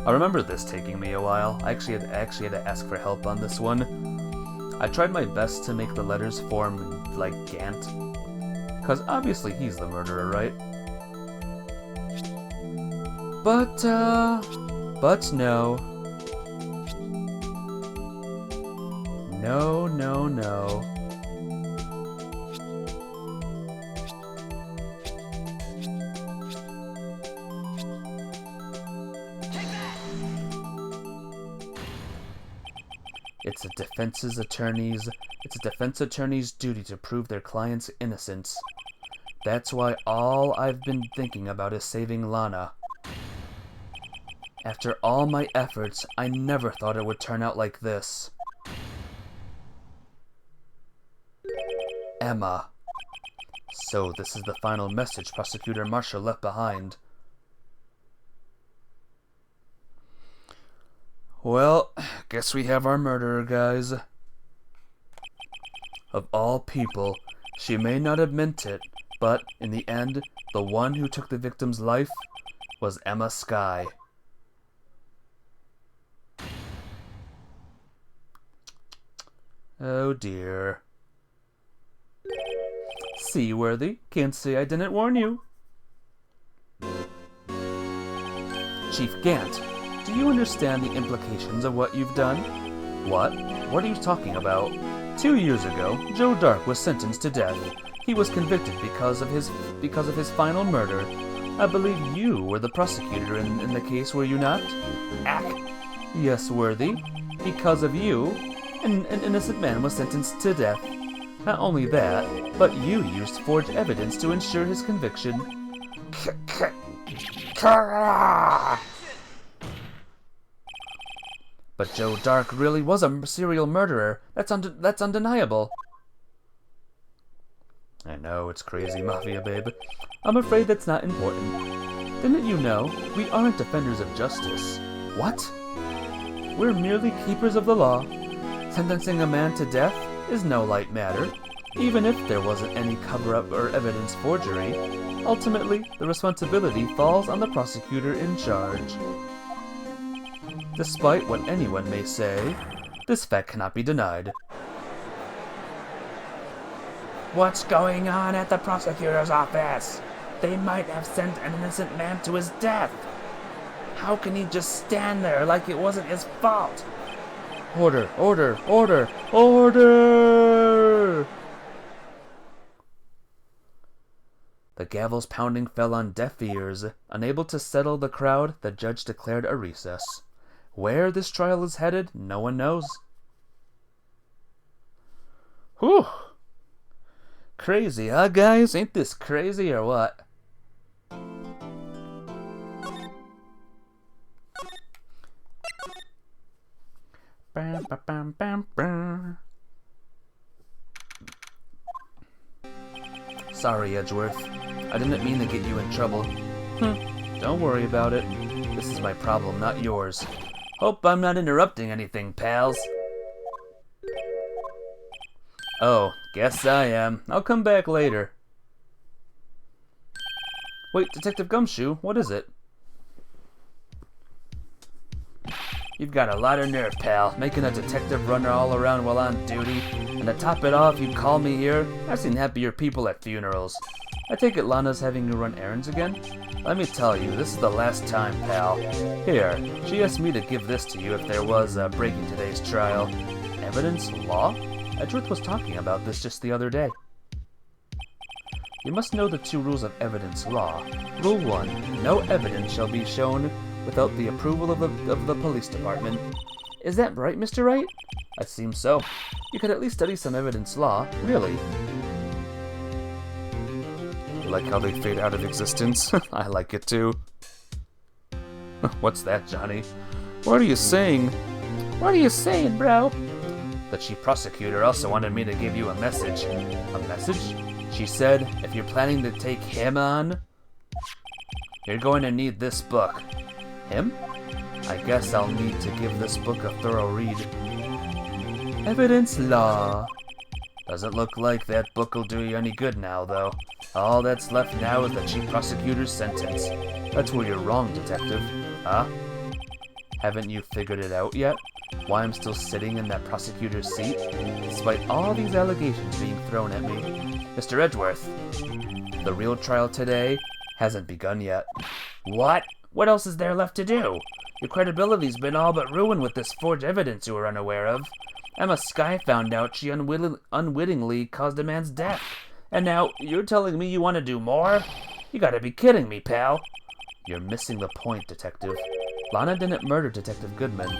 I remember this taking me a while. I actually had to ask for help on this one. I tried my best to make the letters form like Gant. Because obviously he's the murderer, right? But no. No, no, no. It's a defense attorney's duty to prove their client's innocence. That's why all I've been thinking about is saving Lana. After all my efforts, I never thought it would turn out like this. Emma. So this is the final message Prosecutor Marshall left behind. Well, guess we have our murderer, guys. Of all people, she may not have meant it, but in the end, the one who took the victim's life was Emma Skye. Oh dear. Seaworthy, can't say I didn't warn you. Chief Gant, do you understand the implications of what you've done? What? What are you talking about? 2 years ago, Joe Dark was sentenced to death. He was convicted because of his final murder. I believe you were the prosecutor in the case, were you not? Ack. Yes, Worthy. Because of you, an innocent man was sentenced to death. Not only that, but you used forged evidence to ensure his conviction. But Joe Dark really was a serial murderer. That's undeniable. I know, it's crazy, Mafia babe. I'm afraid that's not important. Didn't you know, we aren't defenders of justice? What? We're merely keepers of the law. Sentencing a man to death is no light matter. Even if there wasn't any cover-up or evidence forgery, ultimately, the responsibility falls on the prosecutor in charge. Despite what anyone may say, this fact cannot be denied. What's going on at the prosecutor's office? They might have sent an innocent man to his death. How can he just stand there like it wasn't his fault? Order, order, order, order! The gavel's pounding fell on deaf ears. Unable to settle the crowd, the judge declared a recess. Where this trial is headed, no one knows. Whew! Crazy, huh, guys? Ain't this crazy or what? Bam, bam, bam, bam, bam. Sorry, Edgeworth. I didn't mean to get you in trouble. Don't worry about it. This is my problem, not yours. Hope I'm not interrupting anything, pals. Oh, guess I am. I'll come back later. Wait, Detective Gumshoe, what is it? You've got a lot of nerve, pal, making a detective runner all around while on duty. And to top it off, you call me here? I've seen happier people at funerals. I take it Lana's having you run errands again? Let me tell you, this is the last time, pal. Here, she asked me to give this to you if there was a break in today's trial. Evidence law? Edgeworth was talking about this just the other day. You must know the 2 rules of evidence law. Rule 1, no evidence shall be shown without the approval of the police department. Is that right, Mr. Wright? It seems so. You could at least study some evidence law, really. You like how they fade out of existence? I like it too. What's that, Johnny? What are you saying? What are you saying, bro? The chief prosecutor also wanted me to give you a message. A message? She said, if you're planning to take him on... You're going to need this book. Him? I guess I'll need to give this book a thorough read. Evidence law. Doesn't look like that book will do you any good now, though. All that's left now is the chief prosecutor's sentence. That's where you're wrong, Detective. Huh? Haven't you figured it out yet? Why I'm still sitting in that prosecutor's seat? Despite all these allegations being thrown at me. Mr. Edgeworth, the real trial today hasn't begun yet. What? What else is there left to do? Your credibility's been all but ruined with this forged evidence you were unaware of. Emma Skye found out she unwittingly caused a man's death. And now, you're telling me you want to do more? You gotta be kidding me, pal. You're missing the point, Detective. Lana didn't murder Detective Goodman.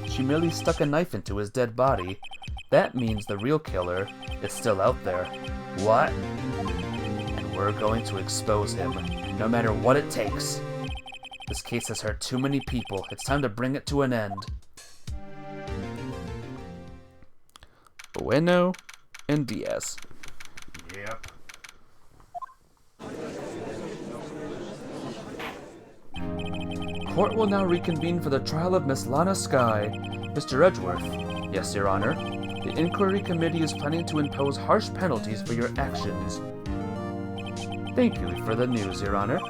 She merely stuck a knife into his dead body. That means the real killer is still out there. What? And we're going to expose him, no matter what it takes. This case has hurt too many people. It's time to bring it to an end. Bueno and Diaz. Yep. Court will now reconvene for the trial of Miss Lana Skye. Mr. Edgeworth. Yes, Your Honor. The inquiry committee is planning to impose harsh penalties for your actions. Thank you for the news, Your Honor.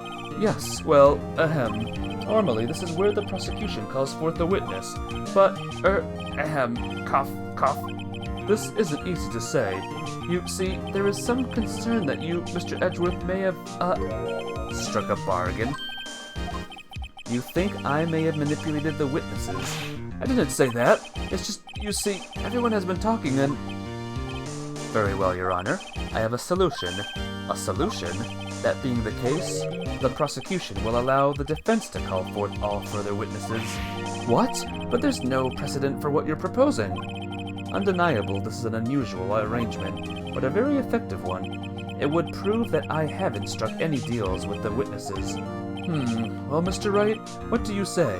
Yes, well, ahem. Normally, this is where the prosecution calls forth a witness. But, cough, cough. This isn't easy to say. You see, there is some concern that you, Mr. Edgeworth, may have, struck a bargain. You think I may have manipulated the witnesses? I didn't say that. It's just, you see, everyone has been talking and... Very well, Your Honor. I have a solution. A solution? That being the case, the prosecution will allow the defense to call forth all further witnesses. What? But there's no precedent for what you're proposing. Undeniable, this is an unusual arrangement, but a very effective one. It would prove that I haven't struck any deals with the witnesses. Well, Mr. Wright, what do you say?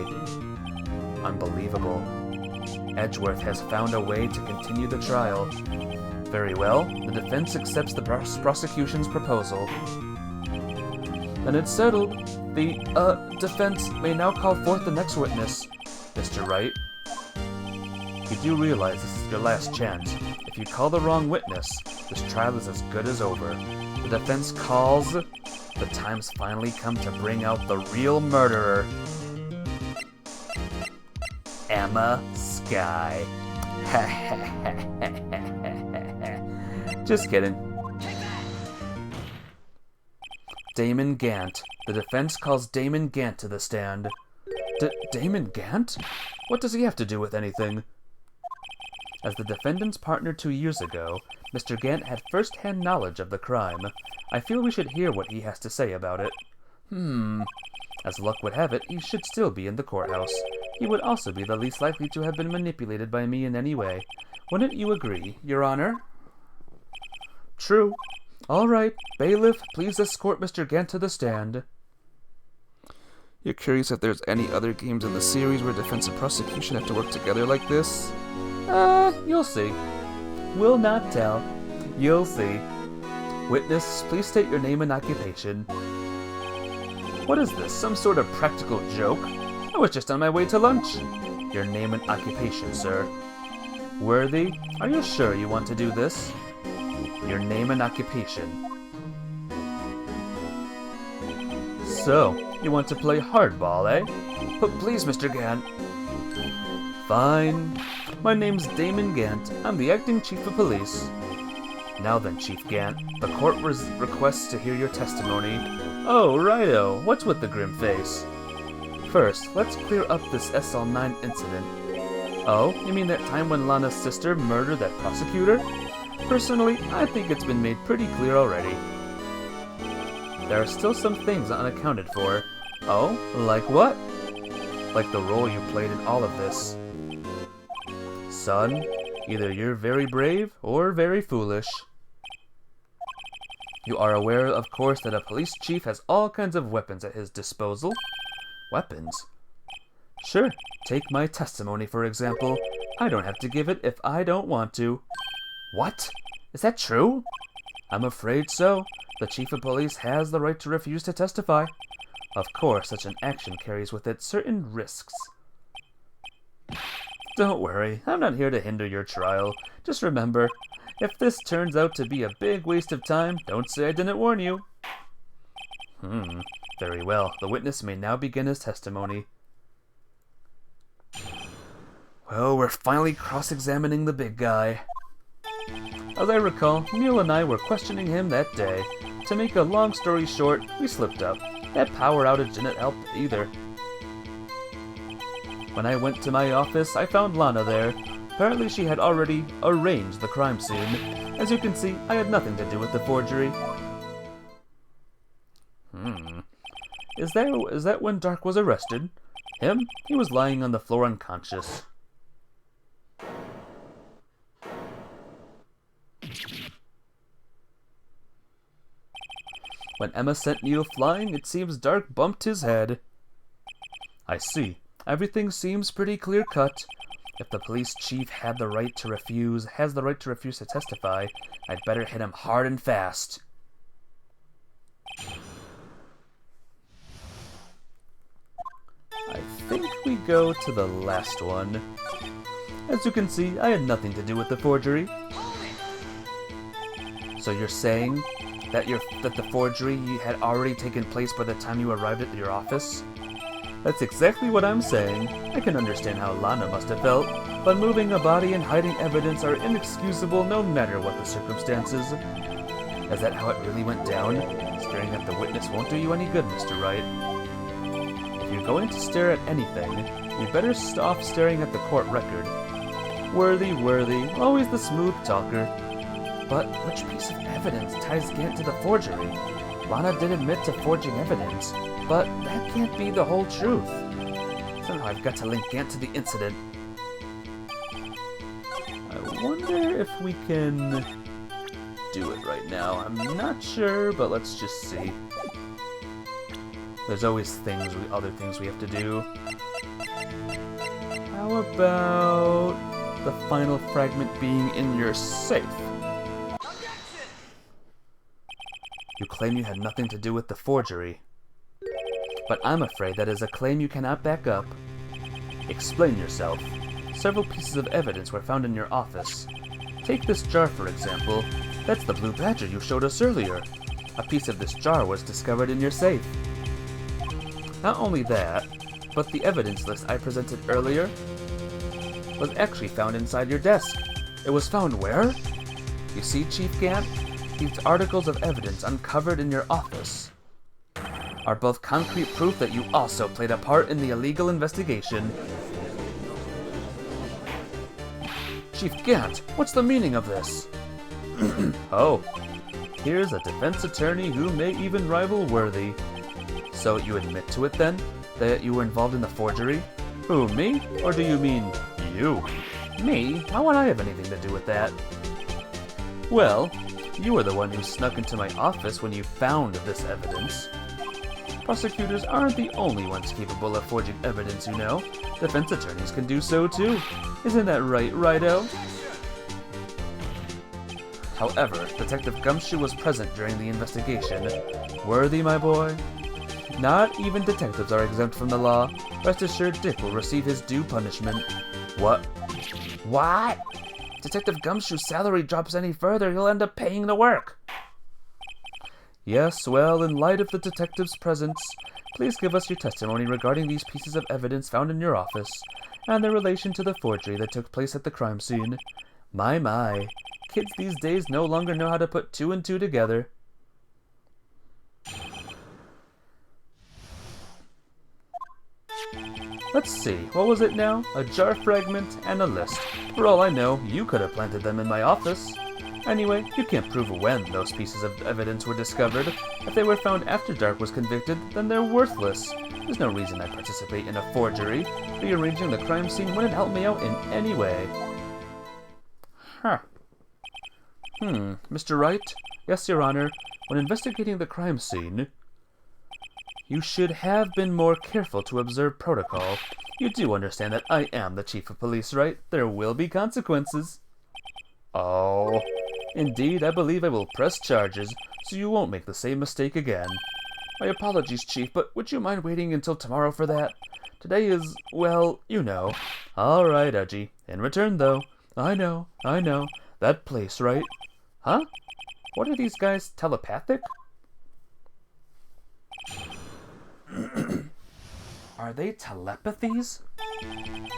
Unbelievable. Edgeworth has found a way to continue the trial. Very well, the defense accepts the prosecution's proposal. Then it's settled. The, defense may now call forth the next witness. Mr. Wright, you do realize this is your last chance. If you call the wrong witness, this trial is as good as over. The defense calls... The time's finally come to bring out the real murderer. Emma Skye. Just kidding. Damon Gant. The defense calls Damon Gant to the stand. Damon Gant? What does he have to do with anything? As the defendant's partner 2 years ago, Mr. Gant had first-hand knowledge of the crime. I feel we should hear what he has to say about it. As luck would have it, he should still be in the courthouse. He would also be the least likely to have been manipulated by me in any way. Wouldn't you agree, Your Honor? True. All right, bailiff, please escort Mr. Gant to the stand. You're curious if there's any other games in the series where defense and prosecution have to work together like this? You'll see. Will not tell. You'll see. Witness, please state your name and occupation. What is this, some sort of practical joke? I was just on my way to lunch. Your name and occupation, sir. Worthy, are you sure you want to do this? Your name and occupation. So, you want to play hardball, eh? But please, Mr. Gant. Fine. My name's Damon Gant. I'm the acting chief of police. Now then, Chief Gant, the court requests to hear your testimony. Oh, righto. What's with the grim face? First, let's clear up this SL9 incident. Oh, you mean that time when Lana's sister murdered that prosecutor? Personally, I think it's been made pretty clear already. There are still some things unaccounted for. Oh, like what? Like the role you played in all of this. Son, either you're very brave or very foolish. You are aware, of course, that a police chief has all kinds of weapons at his disposal. Weapons? Sure, take my testimony, for example. I don't have to give it if I don't want to. What? Is that true? I'm afraid so. The chief of police has the right to refuse to testify. Of course, such an action carries with it certain risks. Don't worry, I'm not here to hinder your trial. Just remember, if this turns out to be a big waste of time, don't say I didn't warn you. Very well. The witness may now begin his testimony. Well, we're finally cross-examining the big guy. As I recall, Neil and I were questioning him that day. To make a long story short, we slipped up. That power outage didn't help either. When I went to my office, I found Lana there. Apparently she had already arranged the crime scene. As you can see, I had nothing to do with the forgery. Is that when Dark was arrested? Him? He was lying on the floor unconscious. When Emma sent Neil flying, it seems Dark bumped his head. I see. Everything seems pretty clear-cut. If the police chief has the right to refuse to testify, I'd better hit him hard and fast. I think we go to the last one. As you can see, I had nothing to do with the forgery. So you're saying that the forgery had already taken place by the time you arrived at your office? That's exactly what I'm saying. I can understand how Lana must have felt, but moving a body and hiding evidence are inexcusable no matter what the circumstances. Is that how it really went down? Staring at the witness won't do you any good, Mr. Wright. If you're going to stare at anything, you better stop staring at the court record. Worthy, always the smooth talker. But which piece of evidence ties Gant to the forgery? Lana did admit to forging evidence, but that can't be the whole truth. Somehow I've got to link Gant to the incident. I wonder if we can do it right now. I'm not sure, but let's just see. There's always other things we have to do. How about the final fragment being in your safe? You claim you had nothing to do with the forgery. But I'm afraid that is a claim you cannot back up. Explain yourself. Several pieces of evidence were found in your office. Take this jar, for example. That's the blue badger you showed us earlier. A piece of this jar was discovered in your safe. Not only that, but the evidence list I presented earlier was actually found inside your desk. It was found where? You see, Chief Gant? These articles of evidence uncovered in your office are both concrete proof that you also played a part in the illegal investigation. Chief Gant, what's the meaning of this? Oh, here's a defense attorney who may even rival Worthy. So you admit to it then? That you were involved in the forgery? Who, me? Or do you mean you? Me? How would I have anything to do with that? Well, you were the one who snuck into my office when you found this evidence. Prosecutors aren't the only ones capable of forging evidence, you know. Defense attorneys can do so too. Isn't that right, Righto? However, Detective Gumshoe was present during the investigation. Worthy, my boy? Not even detectives are exempt from the law. Rest assured Dick will receive his due punishment. What? What? Detective Gumshoe's salary drops any further, he'll end up paying the work. Yes, well, in light of the detective's presence, please give us your testimony regarding these pieces of evidence found in your office, and their relation to the forgery that took place at the crime scene. My, kids these days no longer know how to put two and two together. Let's see, what was it now? A jar fragment and a list. For all I know, you could have planted them in my office. Anyway, you can't prove when those pieces of evidence were discovered. If they were found after Dark was convicted, then they're worthless. There's no reason I participate in a forgery. Rearranging the crime scene wouldn't help me out in any way. Huh. Mr. Wright? Yes, Your Honor. When investigating the crime scene, you should have been more careful to observe protocol. You do understand that I am the chief of police, right? There will be consequences. Oh, indeed, I believe I will press charges, so you won't make the same mistake again. My apologies, Chief, but would you mind waiting until tomorrow for that? Today is, well, you know. All right, Edgy. In return, though. I know. That place, right? Huh? What are these guys, telepathic? Are they telepathies?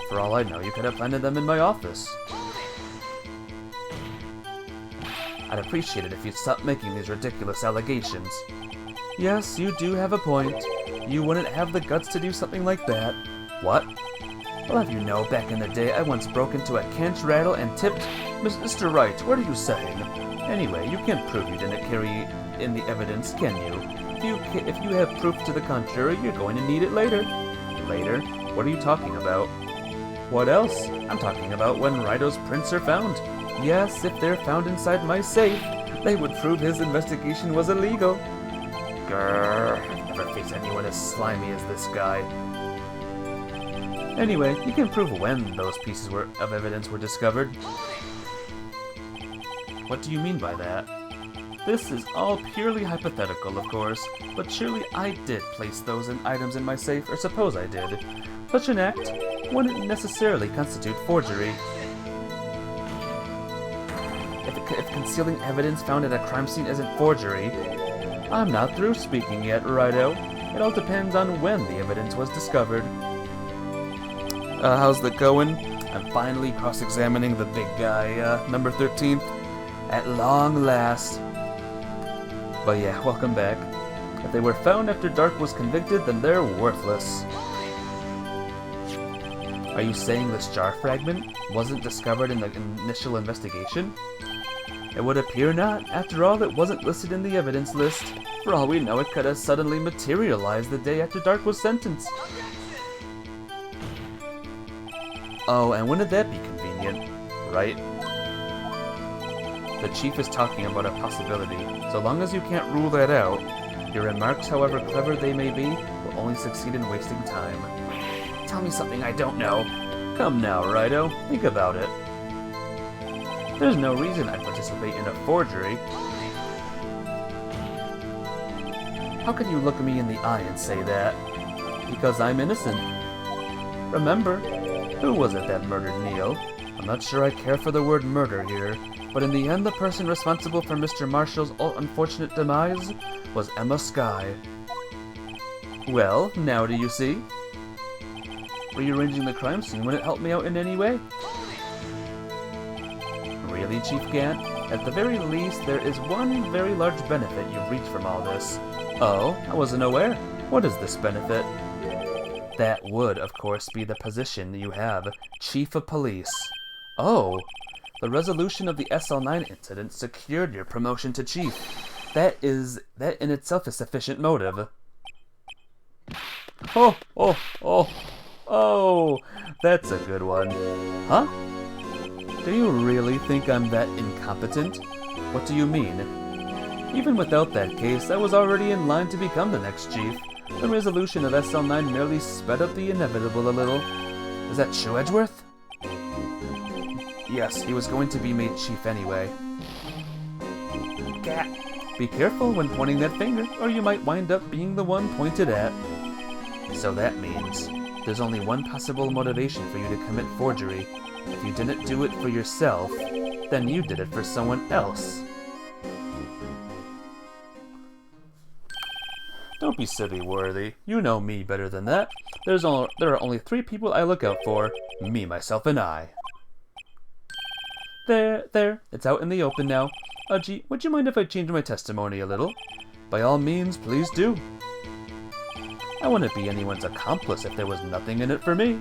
For all I know, you could have planted them in my office. I'd appreciate it if you'd stop making these ridiculous allegations. Yes, you do have a point. You wouldn't have the guts to do something like that. What? I'll have you know, back in the day, I once broke into a canch rattle and tipped... Mr. Wright, what are you saying? Anyway, you can't prove you didn't carry in the evidence, can you? If you have proof to the contrary, you're going to need it later. Later? What are you talking about? What else? I'm talking about when Righto's prints are found. Yes, if they're found inside my safe, they would prove his investigation was illegal. Grrr, I've never faced anyone as slimy as this guy. Anyway, you can prove when those pieces of evidence were discovered. What do you mean by that? This is all purely hypothetical, of course, but surely I did place those items in my safe, or suppose I did. Such an act wouldn't necessarily constitute forgery. If concealing evidence found at a crime scene isn't forgery, I'm not through speaking yet, Righto. It all depends on when the evidence was discovered. How's that going? I'm finally cross-examining the big guy, number 13th. At long last. But yeah, welcome back. If they were found after Dark was convicted, then they're worthless. Are you saying this jar fragment wasn't discovered in the initial investigation? It would appear not. After all, it wasn't listed in the evidence list. For all we know, it could have suddenly materialized the day after Dark was sentenced. Oh, and wouldn't that be convenient, right? The Chief is talking about a possibility. So long as you can't rule that out, your remarks, however clever they may be, will only succeed in wasting time. Tell me something I don't know. Come now, Righto. Think about it. There's no reason I'd participate in a forgery. How can you look me in the eye and say that? Because I'm innocent. Remember, who was it that murdered Neil? I'm not sure I care for the word murder here, but in the end the person responsible for Mr. Marshall's unfortunate demise was Emma Skye. Well, now do you see? Rearranging the crime scene wouldn't help me out in any way. Really, Chief Gant? At the very least, there is one very large benefit you've reached from all this. Oh, I wasn't aware. What is this benefit? That would, of course, be the position you have, Chief of Police. Oh, the resolution of the SL9 incident secured your promotion to Chief. That in itself is sufficient motive. Oh, that's a good one. Huh? Do you really think I'm that incompetent? What do you mean? Even without that case, I was already in line to become the next chief. The resolution of SL9 merely sped up the inevitable a little. Is that true, Edgeworth? Yes, he was going to be made chief anyway. Gat! Be careful when pointing that finger, or you might wind up being the one pointed at. So that means there's only one possible motivation for you to commit forgery. If you didn't do it for yourself, then you did it for someone else. Don't be silly, Worthy. You know me better than that. There are only 3 people I look out for. Me, myself, and I. There. It's out in the open now. Gee, would you mind if I change my testimony a little? By all means, please do. I wouldn't be anyone's accomplice if there was nothing in it for me.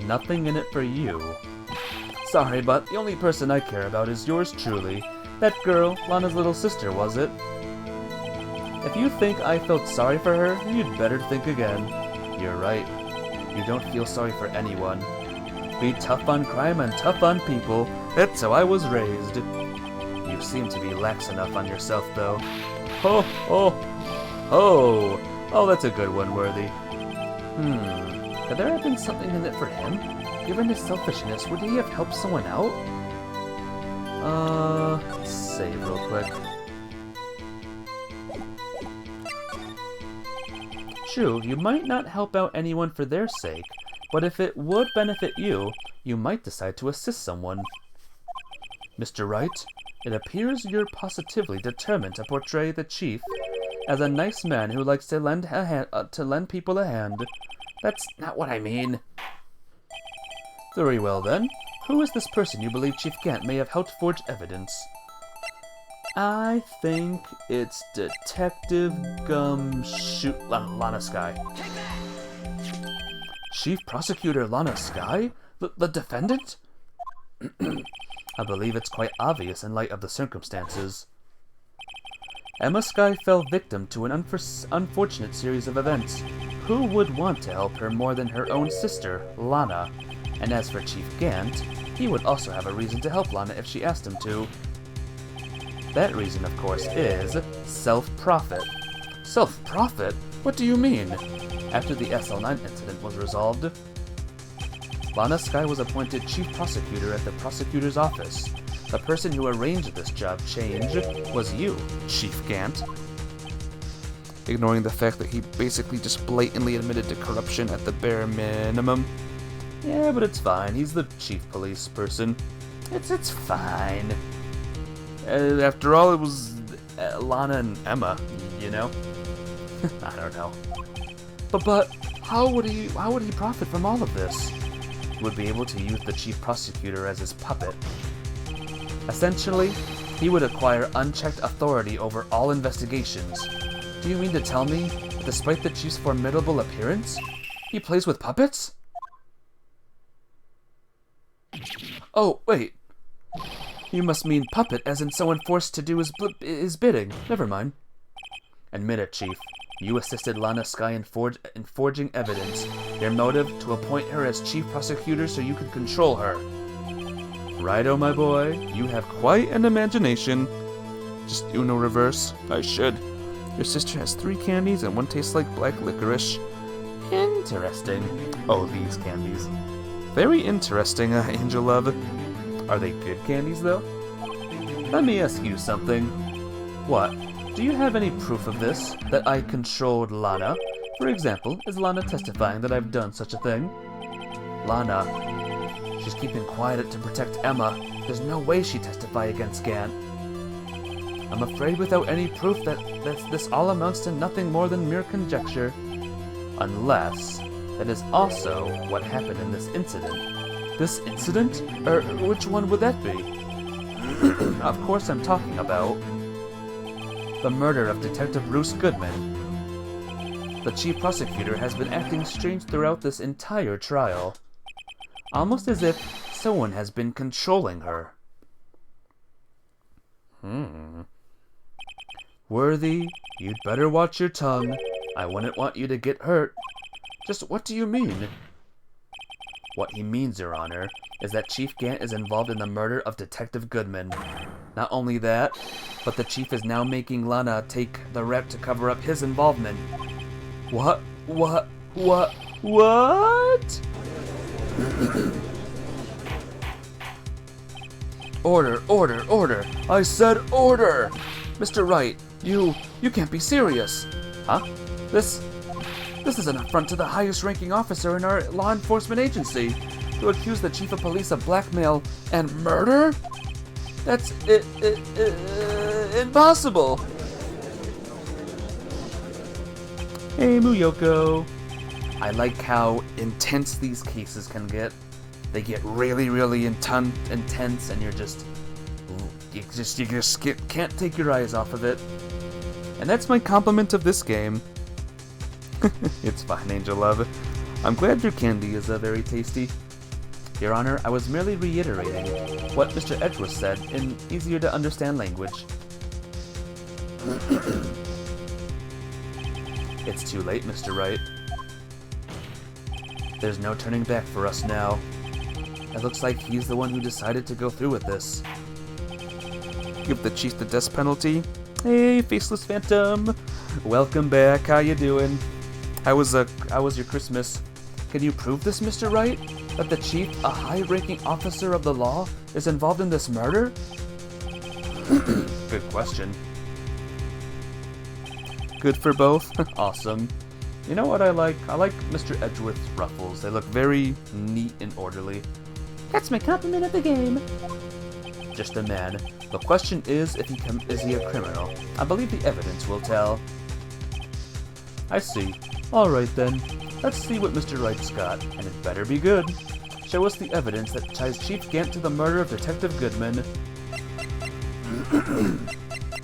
Nothing in it for you. Sorry, but the only person I care about is yours truly. That girl, Lana's little sister, was it? If you think I felt sorry for her, you'd better think again. You're right. You don't feel sorry for anyone. Be tough on crime and tough on people. That's how I was raised. You seem to be lax enough on yourself, though. Oh, that's a good one, Worthy. Could there have been something in it for him? Given his selfishness, would he have helped someone out? Let's save real quick. true, you might not help out anyone for their sake, but if it would benefit you, you might decide to assist someone. Mr. Wright, it appears you're positively determined to portray the chief as a nice man who likes to lend people a hand. That's not what I mean. Very well then. Who is this person you believe Chief Gant may have helped forge evidence? I think it's Detective Lana Sky. Chief Prosecutor Lana Sky? The defendant? I believe it's quite obvious in light of the circumstances. Emma Sky fell victim to an unfortunate series of events. Who would want to help her more than her own sister, Lana? And as for Chief Gant, he would also have a reason to help Lana if she asked him to. That reason, of course, is self-profit. Self-profit? What do you mean? After the SL9 incident was resolved, Lana Sky was appointed Chief Prosecutor at the Prosecutor's Office. The person who arranged this job change was you, Chief Gant. Ignoring the fact that he basically just blatantly admitted to corruption at the bare minimum. Yeah, but it's fine. He's the chief police person. It's fine. After all, it was Lana and Emma, you know? I don't know. But how would he profit from all of this? He would be able to use the chief prosecutor as his puppet. Essentially, he would acquire unchecked authority over all investigations. Do you mean to tell me, despite the chief's formidable appearance, he plays with puppets? Oh, wait. You must mean puppet as in someone forced to do his bidding. Never mind. Admit it, Chief. You assisted Lana Sky in forging evidence. Your motive, to appoint her as chief prosecutor so you could control her. Righto, my boy. You have quite an imagination. Just Uno reverse. I should. Your sister has 3 candies and one tastes like black licorice. Interesting. Oh, these candies. Very interesting, Angel Love. Are they good candies, though? Let me ask you something. What? Do you have any proof of this? That I controlled Lana? For example, is Lana testifying that I've done such a thing? Lana. She's keeping quiet to protect Emma. There's no way she'd testify against Gant. I'm afraid without any proof that this all amounts to nothing more than mere conjecture. Unless that is also what happened in this incident. This incident? Which one would that be? Of course I'm talking about the murder of Detective Bruce Goodman. The chief prosecutor has been acting strange throughout this entire trial. Almost as if someone has been controlling her. Worthy, you'd better watch your tongue. I wouldn't want you to get hurt. Just what do you mean? What he means, Your Honor, is that Chief Gant is involved in the murder of Detective Goodman. Not only that, but the Chief is now making Lana take the rap to cover up his involvement. What? Order! I said order! Mr. Wright, you can't be serious. Huh? This is an affront to the highest-ranking officer in our law enforcement agency. To accuse the chief of police of blackmail and murder? That's impossible. Hey, Muyoko. I like how intense these cases can get. They get really, really intense, and you just can't take your eyes off of it. And that's my compliment of this game. It's fine, Angel Love. I'm glad your candy is very tasty. Your Honor, I was merely reiterating what Mr. Edgeworth said in easier-to-understand language. It's too late, Mr. Wright. There's no turning back for us now. It looks like he's the one who decided to go through with this. Give the chief the death penalty? Hey, Faceless Phantom! Welcome back, how you doing? How was your Christmas? Can you prove this, Mr. Wright? That the chief, a high-ranking officer of the law, is involved in this murder? Good question. Good for both? Awesome. You know what I like? I like Mr. Edgeworth's ruffles. They look very neat and orderly. That's my compliment of the game. Just a man. The question is is he a criminal? I believe the evidence will tell. I see. Alright then. Let's see what Mr. Wright's got, and it better be good. Show us the evidence that ties Chief Gant to the murder of Detective Goodman.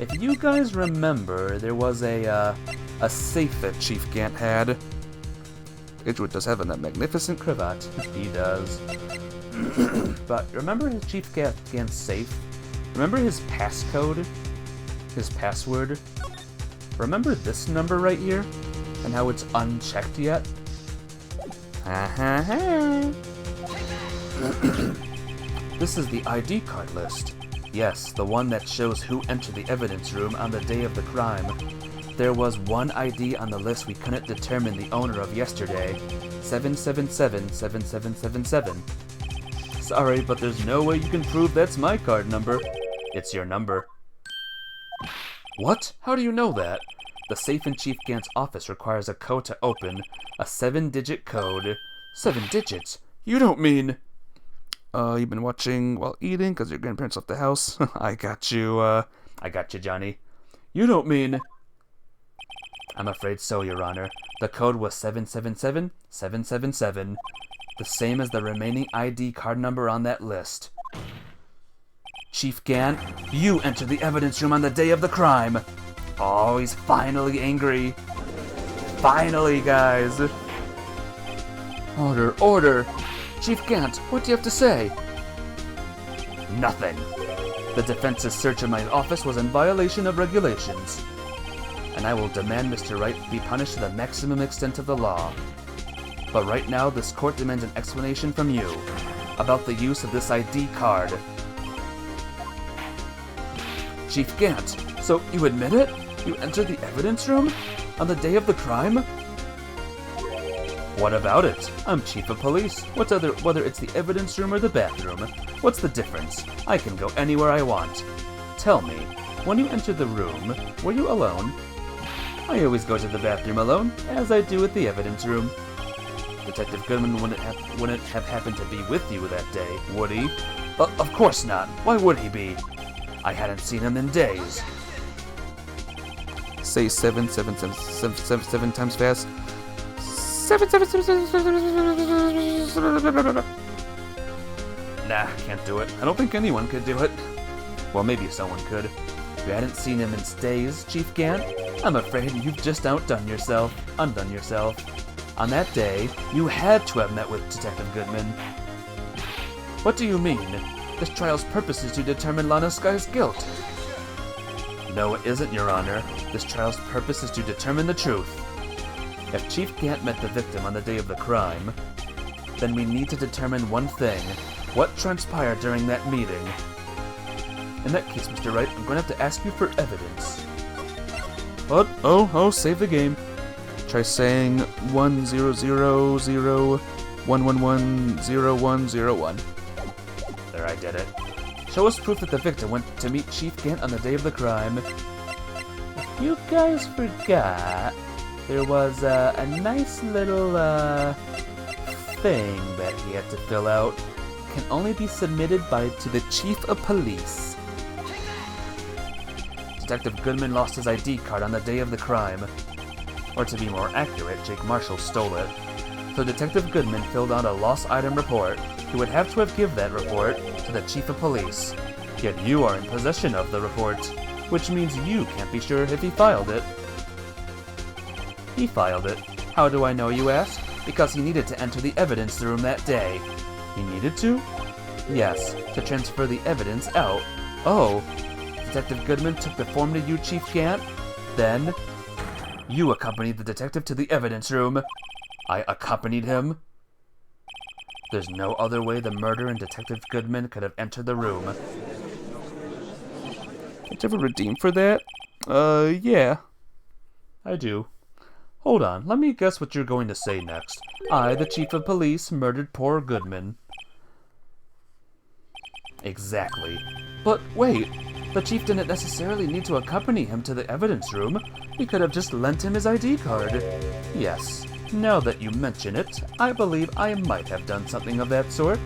If you guys remember, there was a safe that Chief Gant had. Edgeworth does have a magnificent cravat. He does. But remember his Chief Gant's safe? Remember his passcode? His password? Remember this number right here? And how it's unchecked yet? This is the ID card list. Yes, the one that shows who entered the evidence room on the day of the crime. There was one ID on the list we couldn't determine the owner of yesterday. 7777777. Sorry, but there's no way you can prove that's my card number. It's your number. What? How do you know that? The safe in Chief Gant's office requires a code to open. A 7-digit code. 7 digits? You don't mean... you've been watching while eating because your grandparents left the house. I got you, Johnny. You don't mean... I'm afraid so, Your Honor. The code was 777777. The same as the remaining ID card number on that list. Chief Gant, you entered the evidence room on the day of the crime. Oh, he's finally angry. Finally, guys. Order, order. Chief Gant, what do you have to say? Nothing. The defense's search of my office was in violation of regulations. And I will demand Mr. Wright be punished to the maximum extent of the law. But right now, this court demands an explanation from you about the use of this ID card. Chief Gant, so you admit it? You entered the evidence room on the day of the crime? What about it? I'm chief of police. Whether it's the evidence room or the bathroom, what's the difference? I can go anywhere I want. Tell me, when you entered the room, were you alone? I always go to the bathroom alone, as I do at the evidence room. Detective Goodman wouldn't have happened to be with you that day, would he? Of course not. Why would he be? I hadn't seen him in days. Say 7 times fast. 7. Nah, can't do it. I don't think anyone could do it. Well, maybe someone could. You hadn't seen him in days, Chief Gant? I'm afraid you've just undone yourself. On that day, you had to have met with Detective Goodman. What do you mean? This trial's purpose is to determine Lana Sky's guilt. No, it isn't, Your Honor. This trial's purpose is to determine the truth. If Chief Gant met the victim on the day of the crime, then we need to determine one thing. What transpired during that meeting? In that case, Mr. Wright, I'm going to have to ask you for evidence. What? Oh, save the game. Try saying 10001110101. There, I did it. Show us proof that the victim went to meet Chief Gant on the day of the crime. If you guys forgot, there was a nice little thing that he had to fill out. Can only be submitted to the Chief of Police. Detective Goodman lost his ID card on the day of the crime. Or to be more accurate, Jake Marshall stole it. So Detective Goodman filled out a lost item report. He would have to have given that report to the Chief of Police. Yet you are in possession of the report, which means you can't be sure if he filed it. He filed it. How do I know, you ask? Because he needed to enter the evidence room that day. He needed to? Yes, to transfer the evidence out. Oh, Detective Goodman took the form to you, Chief Gant? Then, you accompanied the detective to the evidence room. I accompanied him? There's no other way the murderer and Detective Goodman could have entered the room. Did you ever redeem for that? Yeah. I do. Hold on, let me guess what you're going to say next. I, the Chief of Police, murdered poor Goodman. Exactly. But wait, The chief didn't necessarily need to accompany him to the evidence room. He could have just lent him his ID card. Yes, now that you mention it, I believe I might have done something of that sort.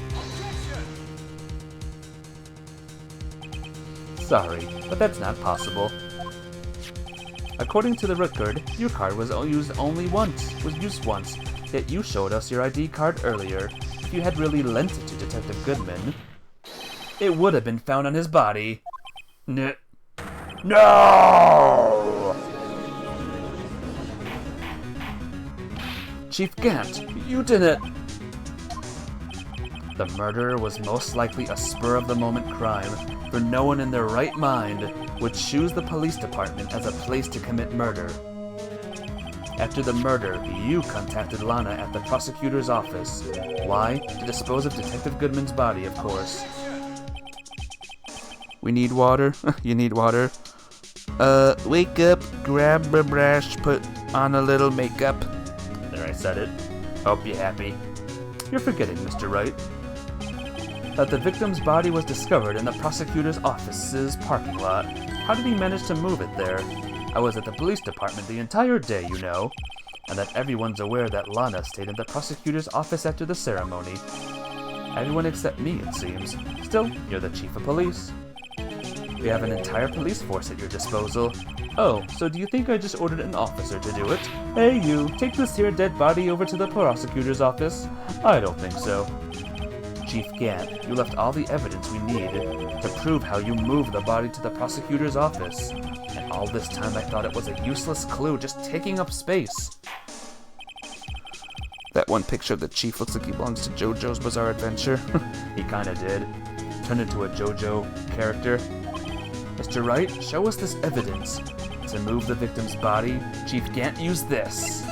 Sorry, but that's not possible. According to the record, your card was used once, yet you showed us your ID card earlier. If you had really lent it to Detective Goodman, it would have been found on his body. No! Chief Gant, you did it! The murder was most likely a spur-of-the-moment crime, for no one in their right mind would choose the police department as a place to commit murder. After the murder, you contacted Lana at the prosecutor's office. Why? To dispose of Detective Goodman's body, of course. We need water. You need water. Wake up, grab a brush, put on a little makeup. There, I said it. Hope you're happy. You're forgetting, Mr. Wright, that the victim's body was discovered in the prosecutor's office's parking lot. How did he manage to move it there? I was at the police department the entire day, you know, and that everyone's aware that Lana stayed in the prosecutor's office after the ceremony. Everyone except me, it seems. Still, you're the chief of police. We have an entire police force at your disposal. Oh, so do you think I just ordered an officer to do it? Hey you, take this here dead body over to the prosecutor's office? I don't think so. Chief Gant, you left all the evidence we need to prove how you moved the body to the prosecutor's office. And all this time I thought it was a useless clue just taking up space. That one picture of the chief looks like he belongs to JoJo's Bizarre Adventure. He kinda did. Turned into a JoJo character. Mr. Wright, show us this evidence. To move the victim's body, Chief Gant used this.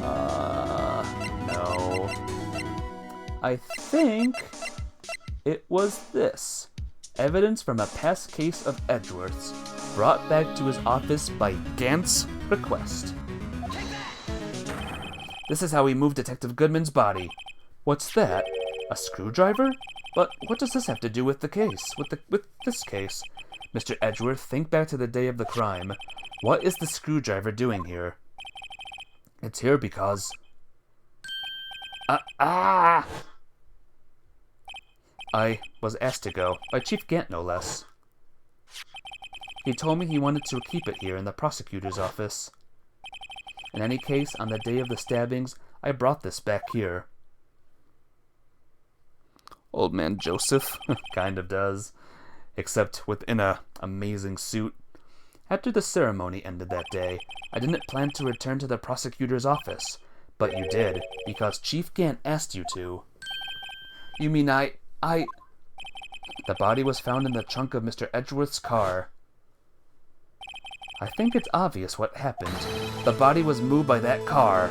No. I think it was this. Evidence from a past case of Edgeworth's, brought back to his office by Gant's request. This is how he moved Detective Goodman's body. What's that? A screwdriver? But what does this have to do with the case? With this case? Mr. Edgeworth, think back to the day of the crime. What is the screwdriver doing here? It's here because... I was asked to go, by Chief Gant no less. He told me he wanted to keep it here in the prosecutor's office. In any case, on the day of the stabbings, I brought this back here. Old man Joseph kind of does, except within a amazing suit. After the ceremony ended that day, I didn't plan to return to the prosecutor's office, but you did, because Chief Gant asked you to. You mean I... The body was found in the trunk of Mr. Edgeworth's car. I think it's obvious what happened. The body was moved by that car.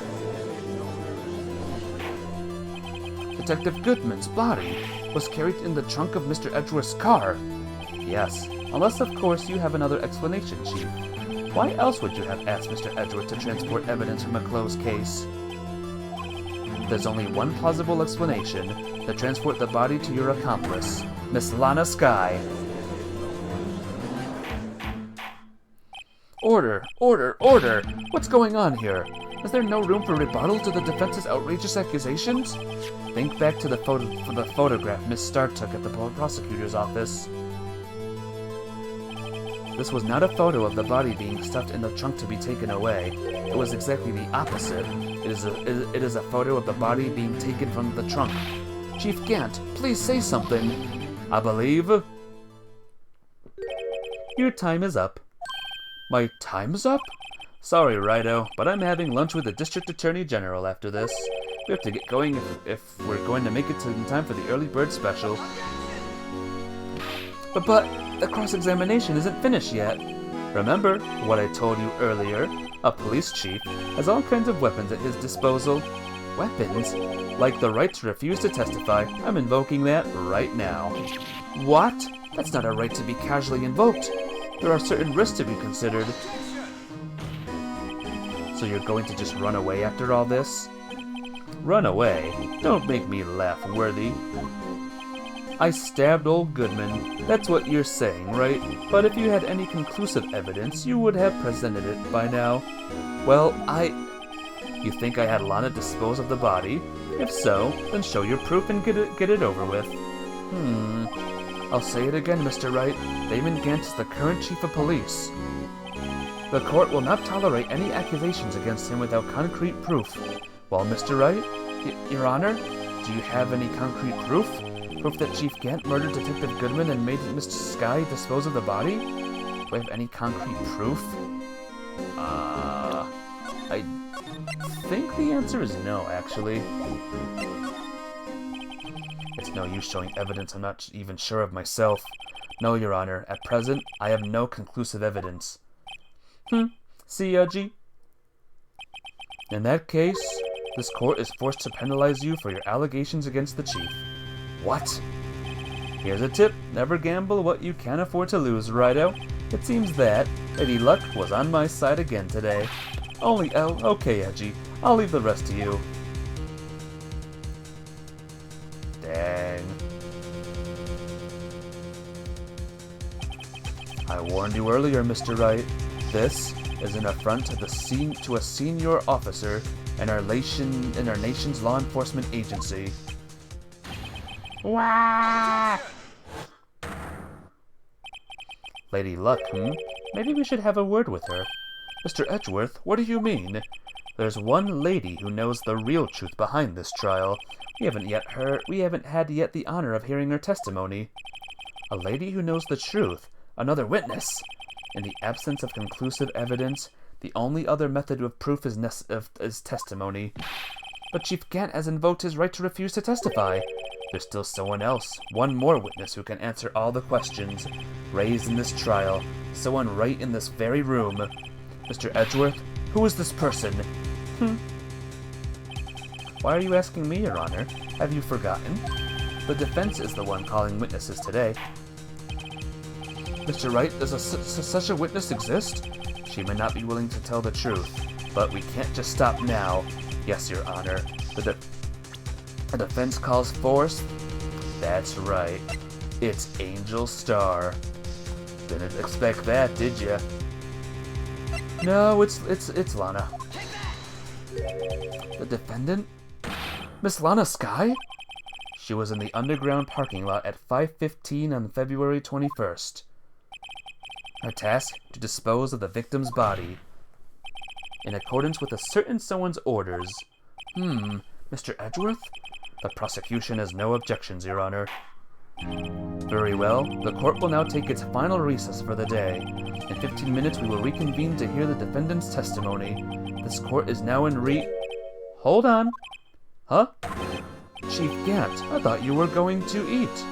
Detective Goodman's body was carried in the trunk of Mr. Edgeworth's car. Yes, unless of course you have another explanation, Chief. Why else would you have asked Mr. Edgeworth to transport evidence from a closed case? There's only one plausible explanation: to transport the body to your accomplice, Miss Lana Skye. Order! Order! Order! What's going on here? Is there no room for rebuttal to the defense's outrageous accusations? Think back to the photograph Miss Starr took at the prosecutor's office. This was not a photo of the body being stuffed in the trunk to be taken away. It was exactly the opposite. It is a photo of the body being taken from the trunk. Chief Gant, please say something. I believe... Your time is up. My time's up? Sorry, Righto, but I'm having lunch with the District Attorney General after this. We have to get going if we're going to make it in time for the early bird special. But the cross-examination isn't finished yet. Remember what I told you earlier? A police chief has all kinds of weapons at his disposal. Weapons? Like the right to refuse to testify. I'm invoking that right now. What? That's not a right to be casually invoked. There are certain risks to be considered. So you're going to just run away after all this? Run away? Don't make me laugh, Worthy. I stabbed old Goodman. That's what you're saying, right? But if you had any conclusive evidence, you would have presented it by now. Well, You think I had Lana dispose of the body? If so, then show your proof and get it over with. I'll say it again, Mr. Wright. Damon Gant is the current chief of police. The court will not tolerate any accusations against him without concrete proof. Well, Mr. Wright, Your Honor, do you have any concrete proof? Proof that Chief Gant murdered Detective Goodman and made Mr. Sky dispose of the body? Do I have any concrete proof? I think the answer is no, actually. It's no use showing evidence I'm not even sure of myself. No, Your Honor, at present, I have no conclusive evidence. See, G? In that case, this court is forced to penalize you for your allegations against the chief. What? Here's a tip. Never gamble what you can't afford to lose, Righto. It seems that Lady Luck was on my side again today. Okay, Edgy. I'll leave the rest to you. Dang. I warned you earlier, Mr. Wright. This is an affront to a senior officer in our nation's law enforcement agency. Wah! Lady Luck, Maybe we should have a word with her. Mr. Edgeworth, what do you mean? There's one lady who knows the real truth behind this trial. We haven't had yet the honor of hearing her testimony. A lady who knows the truth. Another witness. In the absence of conclusive evidence, the only other method of proof is testimony. But Chief Gant has invoked his right to refuse to testify. There's still someone else, one more witness who can answer all the questions raised in this trial. Someone right in this very room. Mr. Edgeworth, who is this person? Why are you asking me, Your Honor? Have you forgotten? The defense is the one calling witnesses today. Mr. Wright, does such a witness exist? She may not be willing to tell the truth, but we can't just stop now. Yes, Your Honor. The defense calls force? That's right. It's Angel Star. Didn't expect that, did ya? No, it's Lana. The defendant? Miss Lana Sky? She was in the underground parking lot at 5:15 on February 21st. Her task, to dispose of the victim's body. In accordance with a certain someone's orders. Mr. Edgeworth? The prosecution has no objections, Your Honor. Very well. The court will now take its final recess for the day. In 15 minutes we will reconvene to hear the defendant's testimony. This court is now in Hold on. Huh? Chief Gant, I thought you were going to eat.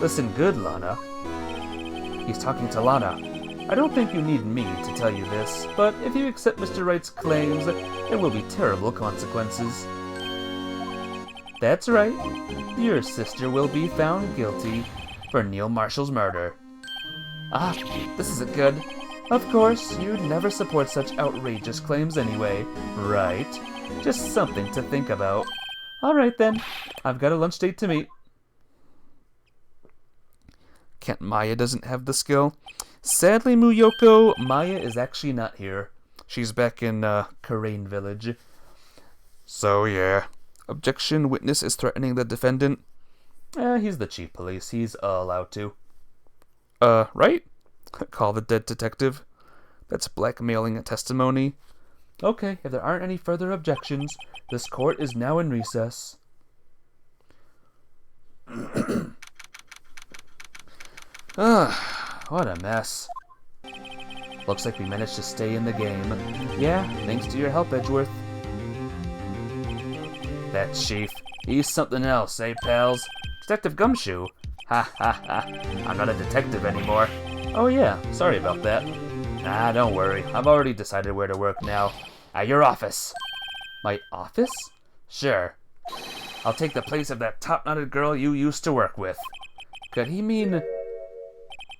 Listen good, Lana. He's talking to Lana. I don't think you need me to tell you this, but if you accept Mr. Wright's claims, there will be terrible consequences. That's right. Your sister will be found guilty for Neil Marshall's murder. Ah, this isn't good. Of course, you'd never support such outrageous claims anyway, right? Just something to think about. Alright then, I've got a lunch date to meet. Can't Maya doesn't have the skill? Sadly, Muyoko, Maya is actually not here. She's back in Karain Village. So yeah. Objection, witness is threatening the defendant. He's the chief police. He's allowed to. Right? Call the dead detective. That's blackmailing a testimony. Okay, if there aren't any further objections, this court is now in recess. What a mess. Looks like we managed to stay in the game. Yeah, thanks to your help, Edgeworth. That chief, he's something else, eh, pals? Detective Gumshoe? Ha ha ha, I'm not a detective anymore. Oh yeah, sorry about that. Ah, don't worry, I've already decided where to work now. At your office. My office? Sure. I'll take the place of that top-knotted girl you used to work with. Could he mean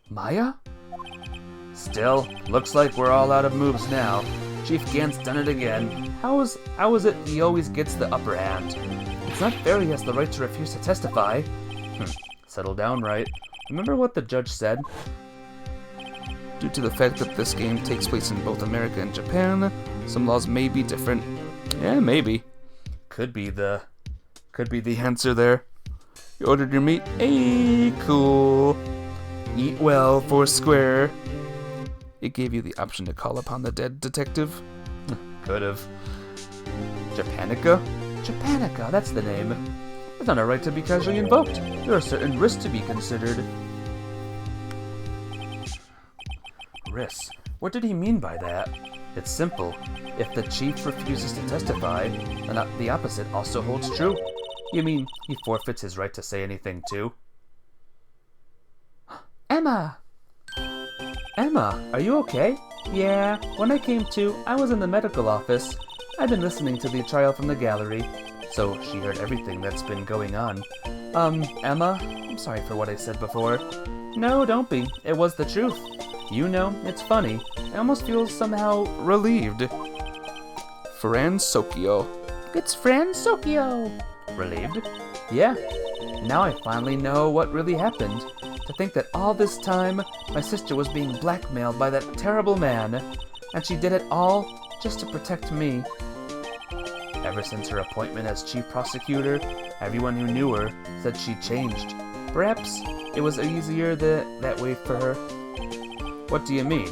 Maya? Still, looks like we're all out of moves now. Chief Gant's done it again. How is it he always gets the upper hand? It's not fair he has the right to refuse to testify. Settle down, Wright. Remember what the judge said? Due to the fact that this game takes place in both America and Japan, some laws may be different. Yeah, maybe. Could be the answer there. You ordered your meat? Hey, cool. Eat well, Foursquare. It gave you the option to call upon the dead detective. Could've. Japanica? Japanica, that's the name. It's not a right to be casually invoked. There are certain risks to be considered. Risks? What did he mean by that? It's simple. If the chief refuses to testify, then the opposite also holds true. You mean he forfeits his right to say anything too? Emma! Emma, are you okay? Yeah, when I came to, I was in the medical office. I've been listening to the trial from the gallery, so she heard everything that's been going on. Emma, I'm sorry for what I said before. No, don't be. It was the truth. You know, it's funny. I almost feel somehow relieved. Fran Sokio. It's Fran Sokio. Relieved? Yeah. Now I finally know what really happened. To think that all this time, my sister was being blackmailed by that terrible man, and she did it all just to protect me. Ever since her appointment as chief prosecutor, everyone who knew her said she changed. Perhaps it was easier that way for her. What do you mean?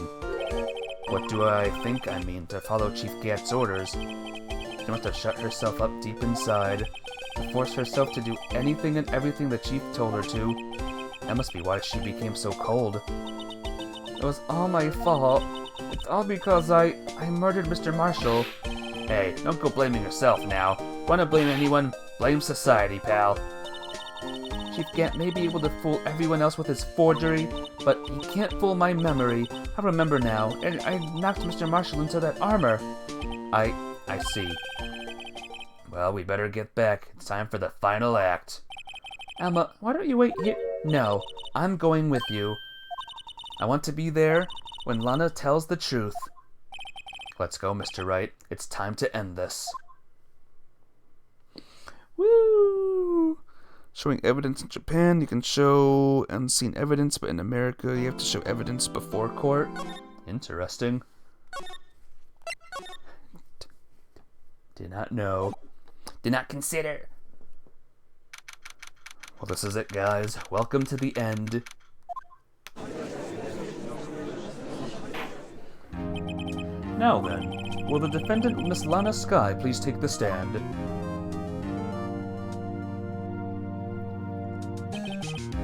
What do I think I mean? To follow Chief Gant's orders. She must have shut herself up deep inside, to force herself to do anything and everything the chief told her to. That must be why she became so cold. It was all my fault. It's all because I murdered Mr. Marshall. Hey, don't go blaming yourself now. Wanna blame anyone? Blame society, pal. Chief Gant may be able to fool everyone else with his forgery, but he can't fool my memory. I remember now, and I knocked Mr. Marshall into that armor. I see. Well, we better get back. It's time for the final act. Alma, why don't you wait here? No, I'm going with you. I want to be there when Lana tells the truth. Let's go, Mr. Wright. It's time to end this. Woo! Showing evidence in Japan, you can show unseen evidence, but in America, you have to show evidence before court. Interesting. Did not know. Did not consider. Well, this is it, guys. Welcome to the end. Now then, will the defendant, Miss Lana Skye, please take the stand?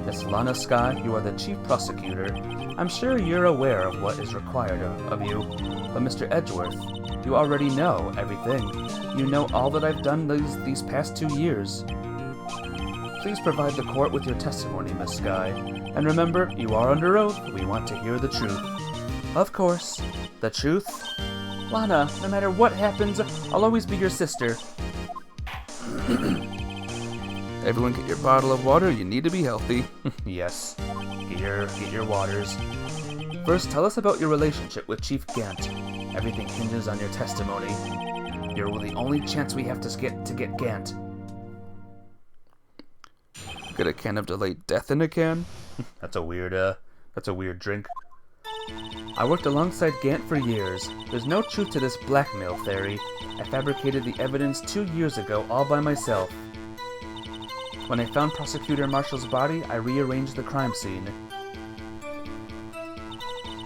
Miss Lana Skye, you are the chief prosecutor. I'm sure you're aware of what is required of you, but Mr. Edgeworth, you already know everything. You know all that I've done these past 2 years. Please provide the court with your testimony, Miss Skye. And remember, you are under oath. We want to hear the truth. Of course. The truth? Lana, no matter what happens, I'll always be your sister. Everyone get your bottle of water. You need to be healthy. Yes. Get your waters. First, tell us about your relationship with Chief Gant. Everything hinges on your testimony. You're the only chance we have to get Gant. Get a can of delayed death in a can? That's a weird drink. I worked alongside Gant for years. There's no truth to this blackmail theory. I fabricated the evidence 2 years ago all by myself. When I found Prosecutor Marshall's body, I rearranged the crime scene.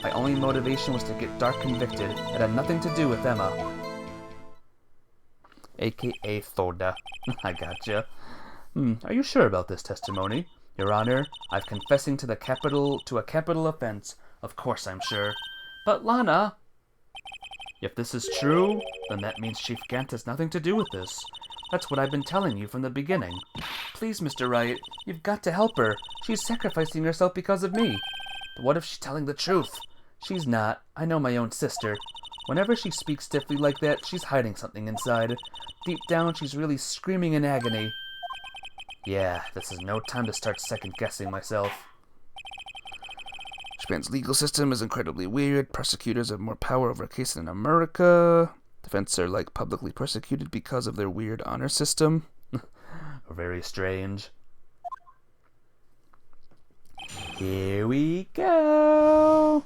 My only motivation was to get Dark convicted. It had nothing to do with Emma. AKA Thoda. I gotcha. Are you sure about this testimony? Your Honor, I'm confessing to a capital offense. Of course I'm sure. But Lana! If this is true, then that means Chief Gant has nothing to do with this. That's what I've been telling you from the beginning. Please, Mr. Wright, you've got to help her. She's sacrificing herself because of me. But what if she's telling the truth? She's not. I know my own sister. Whenever she speaks stiffly like that, she's hiding something inside. Deep down, she's really screaming in agony. Yeah, this is no time to start second-guessing myself. Japan's legal system is incredibly weird. Prosecutors have more power over a case than in America. Defense are like publicly persecuted because of their weird honor system. Very strange. Here we go!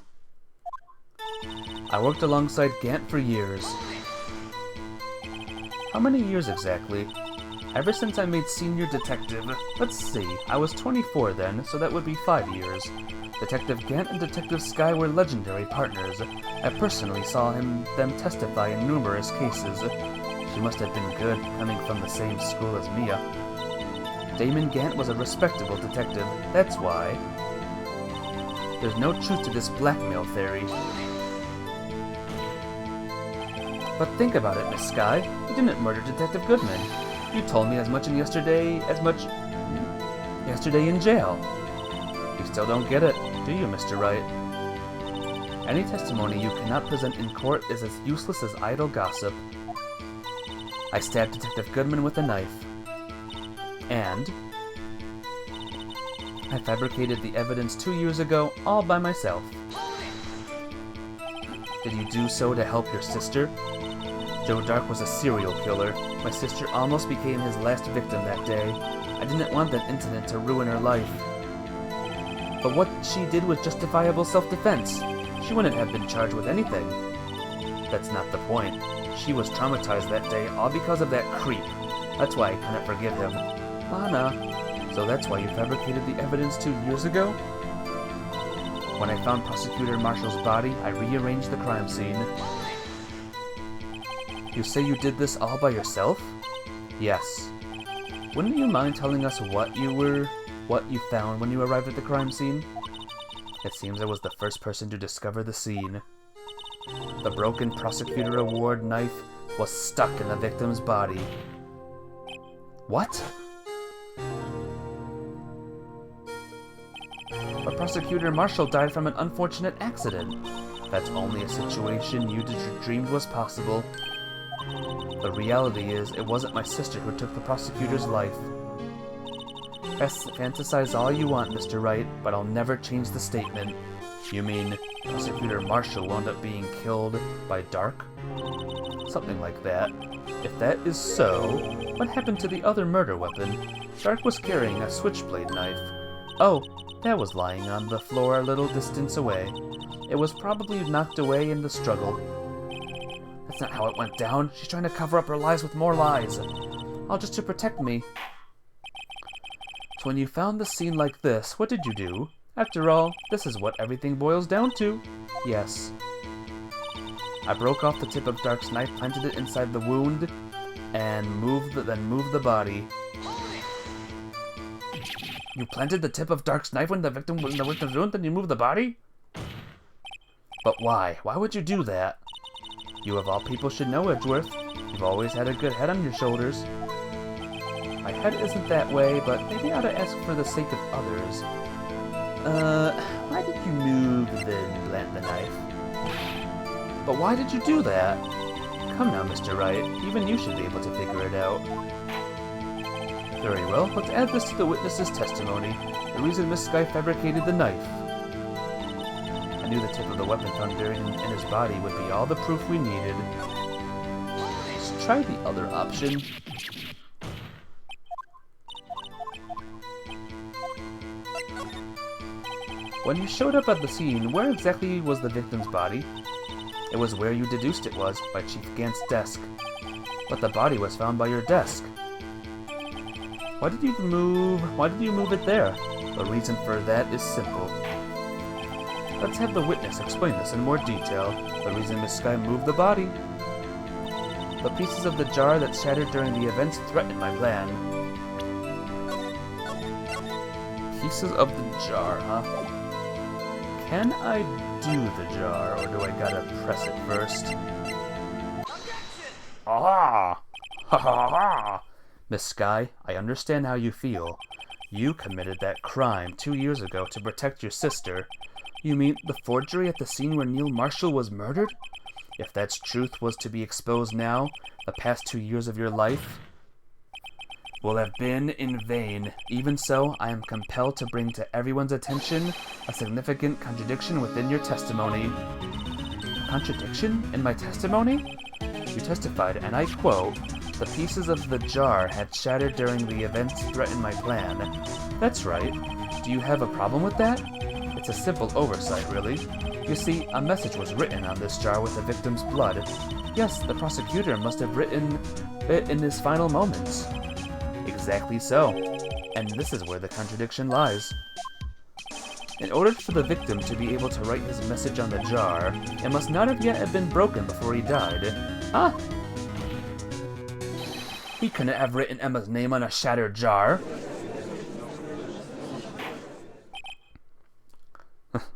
I worked alongside Gant for years. How many years exactly? Ever since I made senior detective. Let's see, I was 24 then, so that would be 5 years. Detective Gant and Detective Sky were legendary partners. I personally saw them testify in numerous cases. She must have been good, coming from the same school as Mia. Damon Gant was a respectable detective, that's why. There's no truth to this blackmail theory. But think about it, Miss Sky. You didn't murder Detective Goodman. You told me as much yesterday in jail. You still don't get it, do you, Mr. Wright? Any testimony you cannot present in court is as useless as idle gossip. I stabbed Detective Goodman with a knife. And I fabricated the evidence 2 years ago all by myself. Did you do so to help your sister? Joe Dark was a serial killer. My sister almost became his last victim that day. I didn't want that incident to ruin her life. But what she did was justifiable self-defense. She wouldn't have been charged with anything. That's not the point. She was traumatized that day all because of that creep. That's why I couldn't forgive him. Lana, so that's why you fabricated the evidence 2 years ago? When I found Prosecutor Marshall's body, I rearranged the crime scene. You say you did this all by yourself? Yes. Wouldn't you mind telling us what you found when you arrived at the crime scene? It seems I was the first person to discover the scene. The broken Prosecutor Award knife was stuck in the victim's body. What? But Prosecutor Marshall died from an unfortunate accident. That's only a situation you dreamed was possible. The reality is, it wasn't my sister who took the prosecutor's life. Fantasize all you want, Mr. Wright, but I'll never change the statement. You mean, Prosecutor Marshall wound up being killed by Dark? Something like that. If that is so, what happened to the other murder weapon? Dark was carrying a switchblade knife. Oh, that was lying on the floor a little distance away. It was probably knocked away in the struggle. That's not how it went down. She's trying to cover up her lies with more lies. All just to protect me. So when you found the scene like this, what did you do? After all, this is what everything boils down to. Yes. I broke off the tip of Dark's knife, planted it inside the wound, and moved the body. You planted the tip of Dark's knife when the victim's wound, then you moved the body? But why? Why would you do that? You of all people should know, Edgeworth. You've always had a good head on your shoulders. My head isn't that way, but maybe I ought to ask for the sake of others. Why did you move then plant the knife? But why did you do that? Come now, Mr. Wright. Even you should be able to figure it out. Very well, let's add this to the witness's testimony. The reason Miss Sky fabricated the knife. I knew the tip of the weapon found buried in his body would be all the proof we needed. Let's try the other option. When you showed up at the scene, where exactly was the victim's body? It was where you deduced it was, by Chief Gant's desk. But the body was found by your desk. Why did you move it there? The reason for that is simple. Let's have the witness explain this in more detail. The reason Miss Sky moved the body. The pieces of the jar that shattered during the events threatened my plan. Pieces of the jar, huh? Can I do the jar, or do I gotta press it first? Aha! Ha ha ha! Miss Sky, I understand how you feel. You committed that crime 2 years ago to protect your sister. You mean the forgery at the scene where Neil Marshall was murdered? If that truth was to be exposed now, the past 2 years of your life will have been in vain. Even so, I am compelled to bring to everyone's attention a significant contradiction within your testimony. A contradiction in my testimony? You testified, and I quote, "The pieces of the jar had shattered during the events threatened my plan." That's right. Do you have a problem with that? It's a simple oversight, really. You see, a message was written on this jar with the victim's blood. Yes, the prosecutor must have written it in his final moments. Exactly so. And this is where the contradiction lies. In order for the victim to be able to write his message on the jar, it must not have yet have been broken before he died. Huh? He couldn't have written Emma's name on a shattered jar.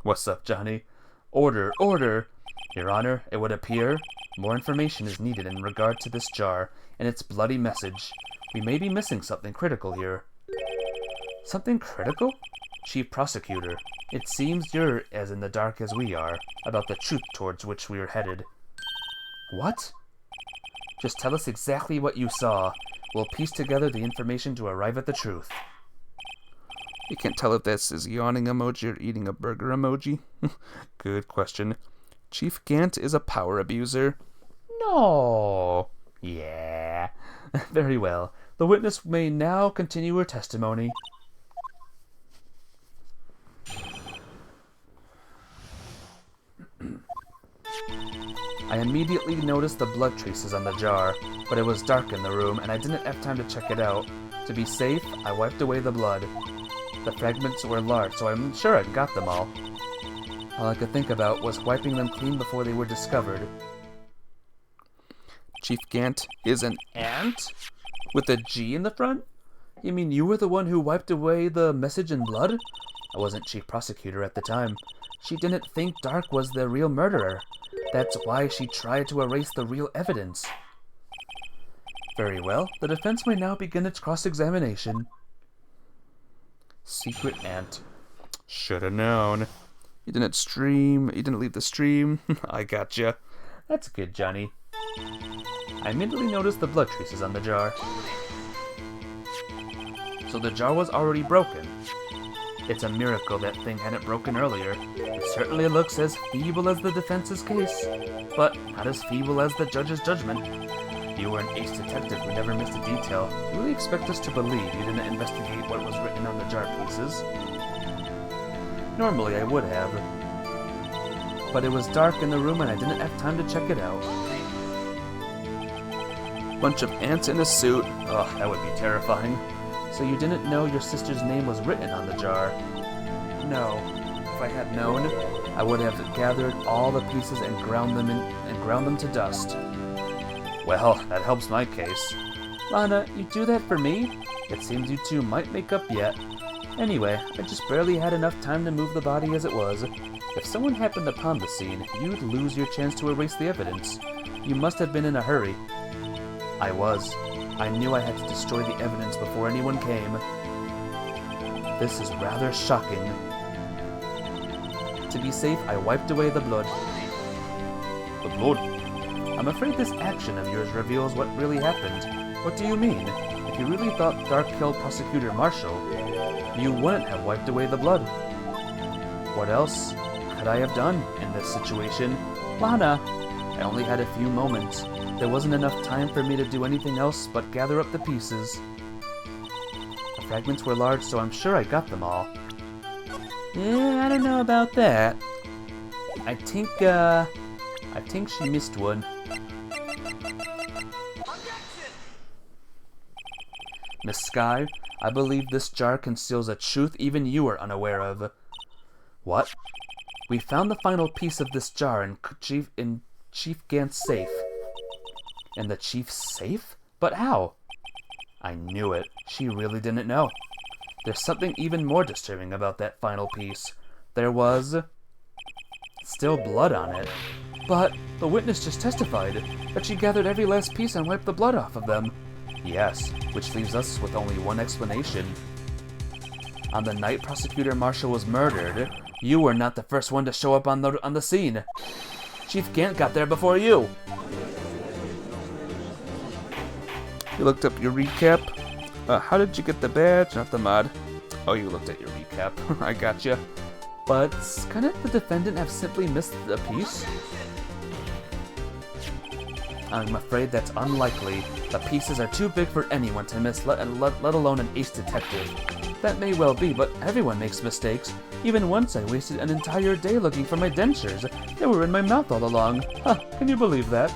What's up, Johnny? Order, order! Your Honor, it would appear more information is needed in regard to this jar and its bloody message. We may be missing something critical here. Something critical? Chief Prosecutor, it seems you're as in the dark as we are about the truth towards which we are headed. What? Just tell us exactly what you saw. We'll piece together the information to arrive at the truth. You can't tell if this is yawning emoji or eating a burger emoji? Good question. Chief Gant is a power abuser. No. Yeah. Very well. The witness may now continue her testimony. I immediately noticed the blood traces on the jar, but it was dark in the room and I didn't have time to check it out. To be safe, I wiped away the blood. The fragments were large, so I'm sure I got them all. All I could think about was wiping them clean before they were discovered. Chief Gant is an ant? With a G in the front? You mean you were the one who wiped away the message in blood? I wasn't Chief Prosecutor at the time. She didn't think Dark was the real murderer. That's why she tried to erase the real evidence. Very well, the defense may now begin its cross-examination. Secret ant. Shoulda known. You didn't leave the stream. I gotcha. That's good, Johnny. I immediately noticed the blood traces on the jar. So the jar was already broken. It's a miracle that thing hadn't broken earlier. It certainly looks as feeble as the defense's case, but not as feeble as the judge's judgment. You were an ace detective who never missed a detail. You really expect us to believe you didn't investigate what was written on the jar pieces? Normally I would have. But it was dark in the room and I didn't have time to check it out. Bunch of ants in a suit. Ugh, that would be terrifying. So you didn't know your sister's name was written on the jar? No. If I had known, I would have gathered all the pieces and ground them to dust. Well, that helps my case. Lana, you do that for me? It seems you two might make up yet. Anyway, I just barely had enough time to move the body as it was. If someone happened upon the scene, you'd lose your chance to erase the evidence. You must have been in a hurry. I was. I knew I had to destroy the evidence before anyone came. This is rather shocking. To be safe, I wiped away the blood. The blood? I'm afraid this action of yours reveals what really happened. What do you mean? If you really thought Dark killed Prosecutor Marshall, you wouldn't have wiped away the blood. What else could I have done in this situation? Lana! I only had a few moments. There wasn't enough time for me to do anything else but gather up the pieces. The fragments were large, so I'm sure I got them all. Yeah, I don't know about that. I think she missed one. Miss Sky, I believe this jar conceals a truth even you are unaware of. What? We found the final piece of this jar in Chief Gant's safe. In the chief's safe? But how? I knew it. She really didn't know. There's something even more disturbing about that final piece. There was still blood on it. But the witness just testified that she gathered every last piece and wiped the blood off of them. Yes, which leaves us with only one explanation. On the night Prosecutor Marshall was murdered, you were not the first one to show up on the scene. Chief Gant got there before you. You looked up your recap. How did you get the badge, not the mod? Oh, you looked at your recap. I gotcha. But couldn't the defendant have simply missed a piece? I'm afraid that's unlikely. The pieces are too big for anyone to miss, let alone an ace detective. That may well be, but everyone makes mistakes. Even once I wasted an entire day looking for my dentures. They were in my mouth all along. Huh, can you believe that?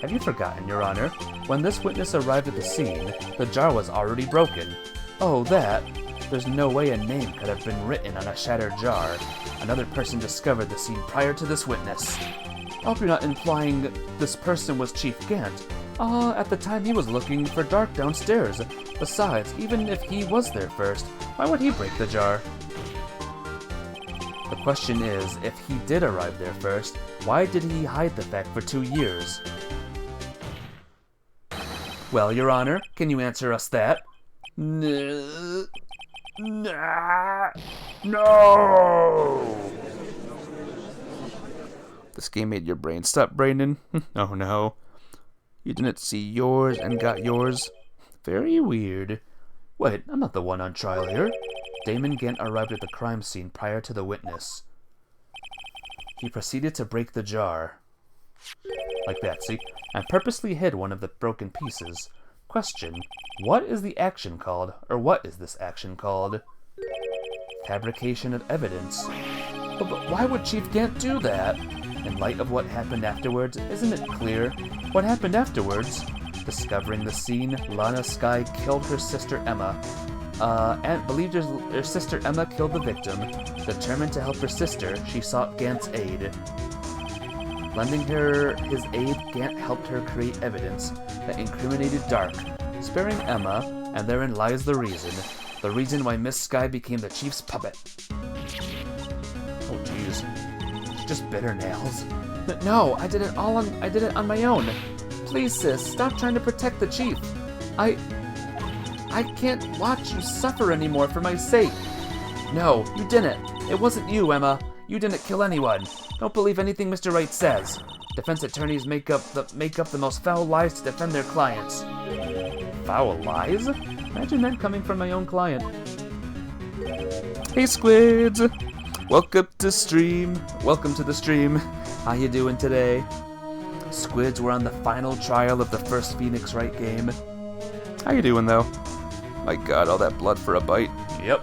Have you forgotten, Your Honor? When this witness arrived at the scene, the jar was already broken. Oh, that? There's no way a name could have been written on a shattered jar. Another person discovered the scene prior to this witness. I hope you're not implying this person was Chief Gant. At the time he was looking for Dark downstairs. Besides, even if he was there first, why would he break the jar? The question is, if he did arrive there first, why did he hide the fact for 2 years? Well, Your Honor, can you answer us that? No! This game made your brain stop braining? Oh no. You didn't see yours and got yours? Very weird. Wait, I'm not the one on trial here. Damon Gant arrived at the crime scene prior to the witness. He proceeded to break the jar. Like that, see? And purposely hid one of the broken pieces. Question, what is the action called? Or what is this action called? Fabrication of evidence. But why would Chief Gant do that? In light of what happened afterwards, isn't it clear? What happened afterwards? Discovering the scene, Lana Skye killed her sister Emma. And believed her sister Emma killed the victim. Determined to help her sister, she sought Gant's aid. Lending her his aid, Gant helped her create evidence that incriminated Dark, sparing Emma, and therein lies the reason why Miss Skye became the Chief's puppet. Oh jeez, just bitter nails. No, I did it on my own. Please, sis, stop trying to protect the Chief. I can't watch you suffer anymore for my sake. No, you didn't. It wasn't you, Emma. You didn't kill anyone. Don't believe anything Mr. Wright says. Defense attorneys make up the most foul lies to defend their clients. Foul lies? Imagine that coming from my own client. Hey Squids! Welcome to the stream. How you doing today? Squids, we're on the final trial of the first Phoenix Wright game. How you doing though? My god, all that blood for a bite. Yep.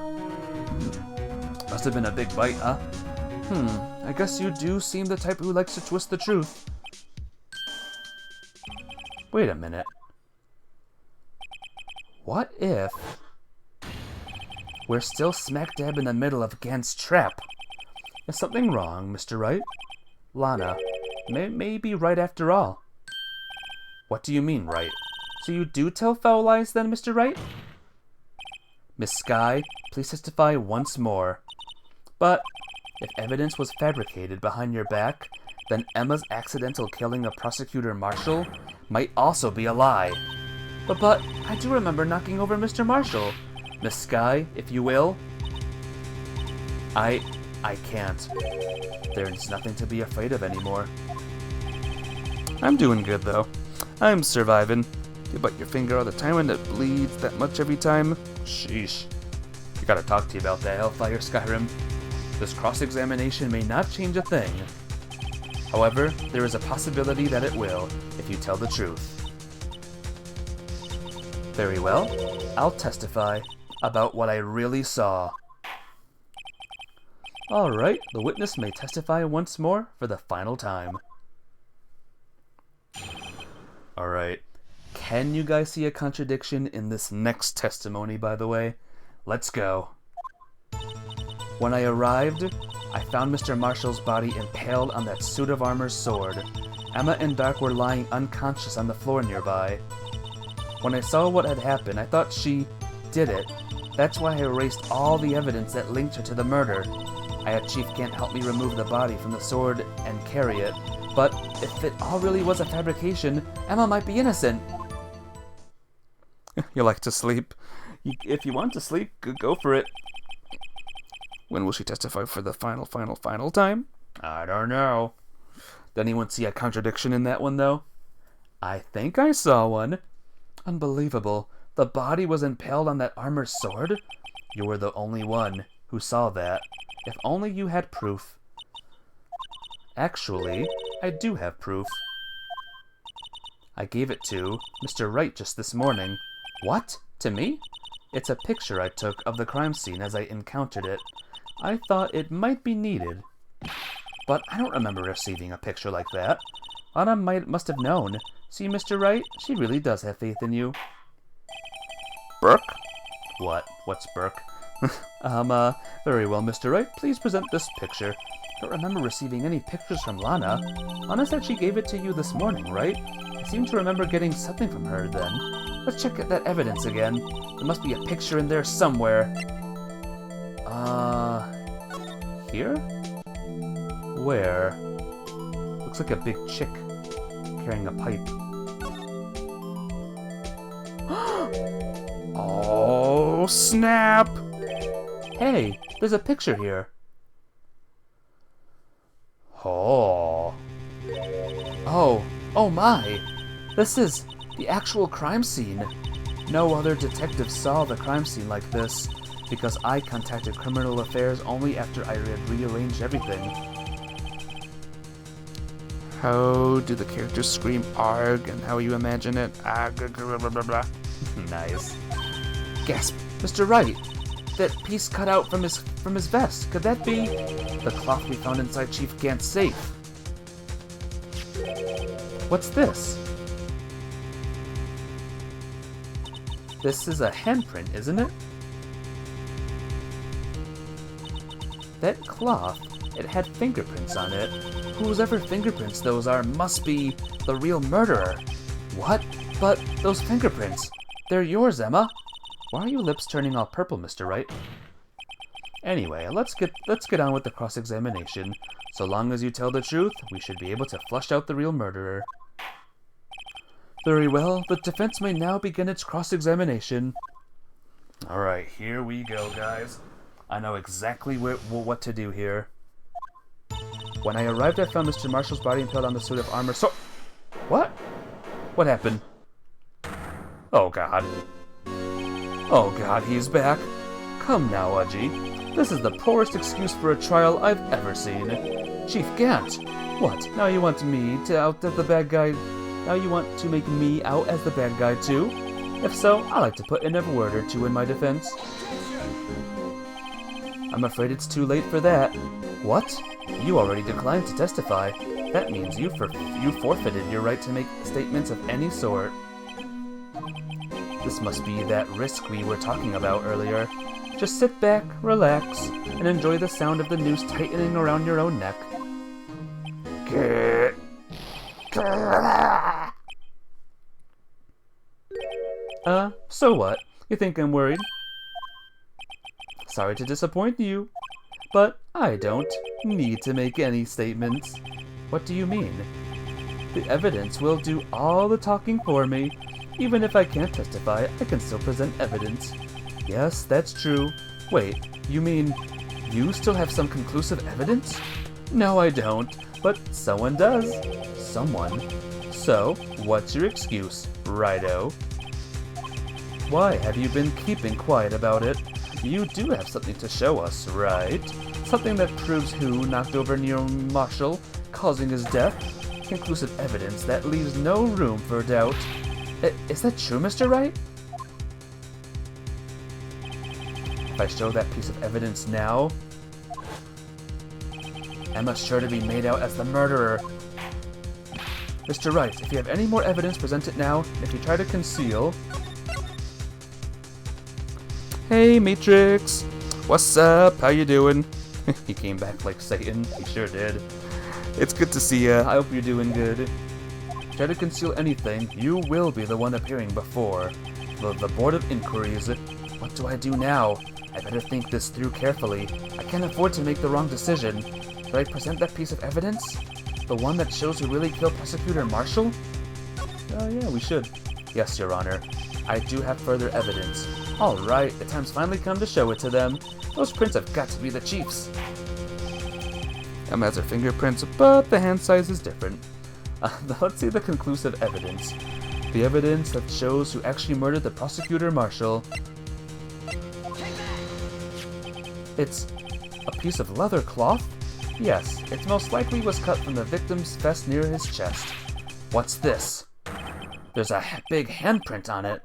Must have been a big bite, huh? I guess you do seem the type who likes to twist the truth. Wait a minute. What if we're still smack dab in the middle of Gant's trap? Is something wrong, Mr. Wright? Lana, may be right after all. What do you mean, right? So you do tell foul lies then, Mr. Wright? Miss Skye, please testify once more. But if evidence was fabricated behind your back, then Emma's accidental killing of Prosecutor Marshall might also be a lie. But I do remember knocking over Mr. Marshall. Miss Skye, if you will. I can't. There's nothing to be afraid of anymore. I'm doing good though. I'm surviving. You bite your finger all the time and it bleeds that much every time. Sheesh. I gotta talk to you about that, Hellfire Skyrim. This cross-examination may not change a thing. However, there is a possibility that it will, if you tell the truth. Very well, I'll testify about what I really saw. Alright, the witness may testify once more for the final time. Alright, can you guys see a contradiction in this next testimony, by the way? Let's go. When I arrived, I found Mr. Marshall's body impaled on that suit of armor's sword. Emma and Dark were lying unconscious on the floor nearby. When I saw what had happened, I thought she did it. That's why I erased all the evidence that linked her to the murder. I had Chief Gant help me remove the body from the sword and carry it. But if it all really was a fabrication, Emma might be innocent. You like to sleep. If you want to sleep, go for it. When will she testify for the final time? I don't know. Did anyone see a contradiction in that one, though? I think I saw one. Unbelievable. The body was impaled on that armored sword? You were the only one who saw that. If only you had proof. Actually, I do have proof. I gave it to Mr. Wright just this morning. What? To me? It's a picture I took of the crime scene as I encountered it. I thought it might be needed. But I don't remember receiving a picture like that. Anna must have known. See, Mr. Wright, she really does have faith in you. Burke? What? What's Burke? Very well, Mr. Wright. Please present this picture. Don't remember receiving any pictures from Lana. Anna said she gave it to you this morning, right? I seem to remember getting something from her then. Let's check that evidence again. There must be a picture in there somewhere. Here? Where? Looks like a big chick carrying a pipe. Oh, snap! Hey, there's a picture here. Oh. Oh my! This is the actual crime scene. No other detective saw the crime scene like this, because I contacted Criminal Affairs only after I had rearranged everything. How do the characters scream ARG and how you imagine it? Blah, blah, blah, blah. Nice. Gasp! Mr. Wright! That piece cut out from his vest. Could that be the cloth we found inside Chief Gant's safe? What's this? This is a handprint, isn't it? That cloth, it had fingerprints on it. Whosever fingerprints those are must be the real murderer. What? But those fingerprints, they're yours, Emma. Why are your lips turning all purple, Mr. Wright? Anyway, let's get on with the cross-examination. So long as you tell the truth, we should be able to flush out the real murderer. Very well, the defense may now begin its cross-examination. Alright, here we go, guys. I know exactly what to do here. When I arrived, I found Mr. Marshall's body impaled on the suit of armor, so... What? What happened? Oh, God. Oh, God, he's back. Come now, Udgy. This is the poorest excuse for a trial I've ever seen. Chief Gant! What, now you want me to out as the bad guy? Now you want to make me out as the bad guy, too? If so, I'd like to put in a word or two in my defense. I'm afraid it's too late for that. What? You already declined to testify. That means you forfeited your right to make statements of any sort. This must be that risk we were talking about earlier. Just sit back, relax, and enjoy the sound of the noose tightening around your own neck. So what? You think I'm worried? Sorry to disappoint you, but I don't need to make any statements. What do you mean? The evidence will do all the talking for me. Even if I can't testify, I can still present evidence. Yes, that's true. Wait, you mean you still have some conclusive evidence? No, I don't, but someone does. Someone. So, what's your excuse, Righto? Why have you been keeping quiet about it? You do have something to show us, right? Something that proves who knocked over Neil Marshall, causing his death? Conclusive evidence that leaves no room for doubt. Is that true, Mr. Wright? If I show that piece of evidence now, Emma's sure to be made out as the murderer. Mr. Wright, if you have any more evidence, present it now. If you try to conceal... Hey, Matrix! What's up? How you doing? He came back like Satan. He sure did. It's good to see ya. I hope you're doing good. Try to conceal anything, you will be the one appearing before the Board of Inquiries. What do I do now? I better think this through carefully. I can't afford to make the wrong decision. Should I present that piece of evidence? The one that shows who really killed Prosecutor Marshall? Yeah, we should. Yes, Your Honor. I do have further evidence. Alright, the time's finally come to show it to them. Those prints have got to be the Chief's. Emma has her fingerprints, but the hand size is different. Let's see the conclusive evidence. The evidence that shows who actually murdered the Prosecutor Marshall. It's a piece of leather cloth? Yes, it most likely was cut from the victim's vest near his chest. What's this? There's a big handprint on it.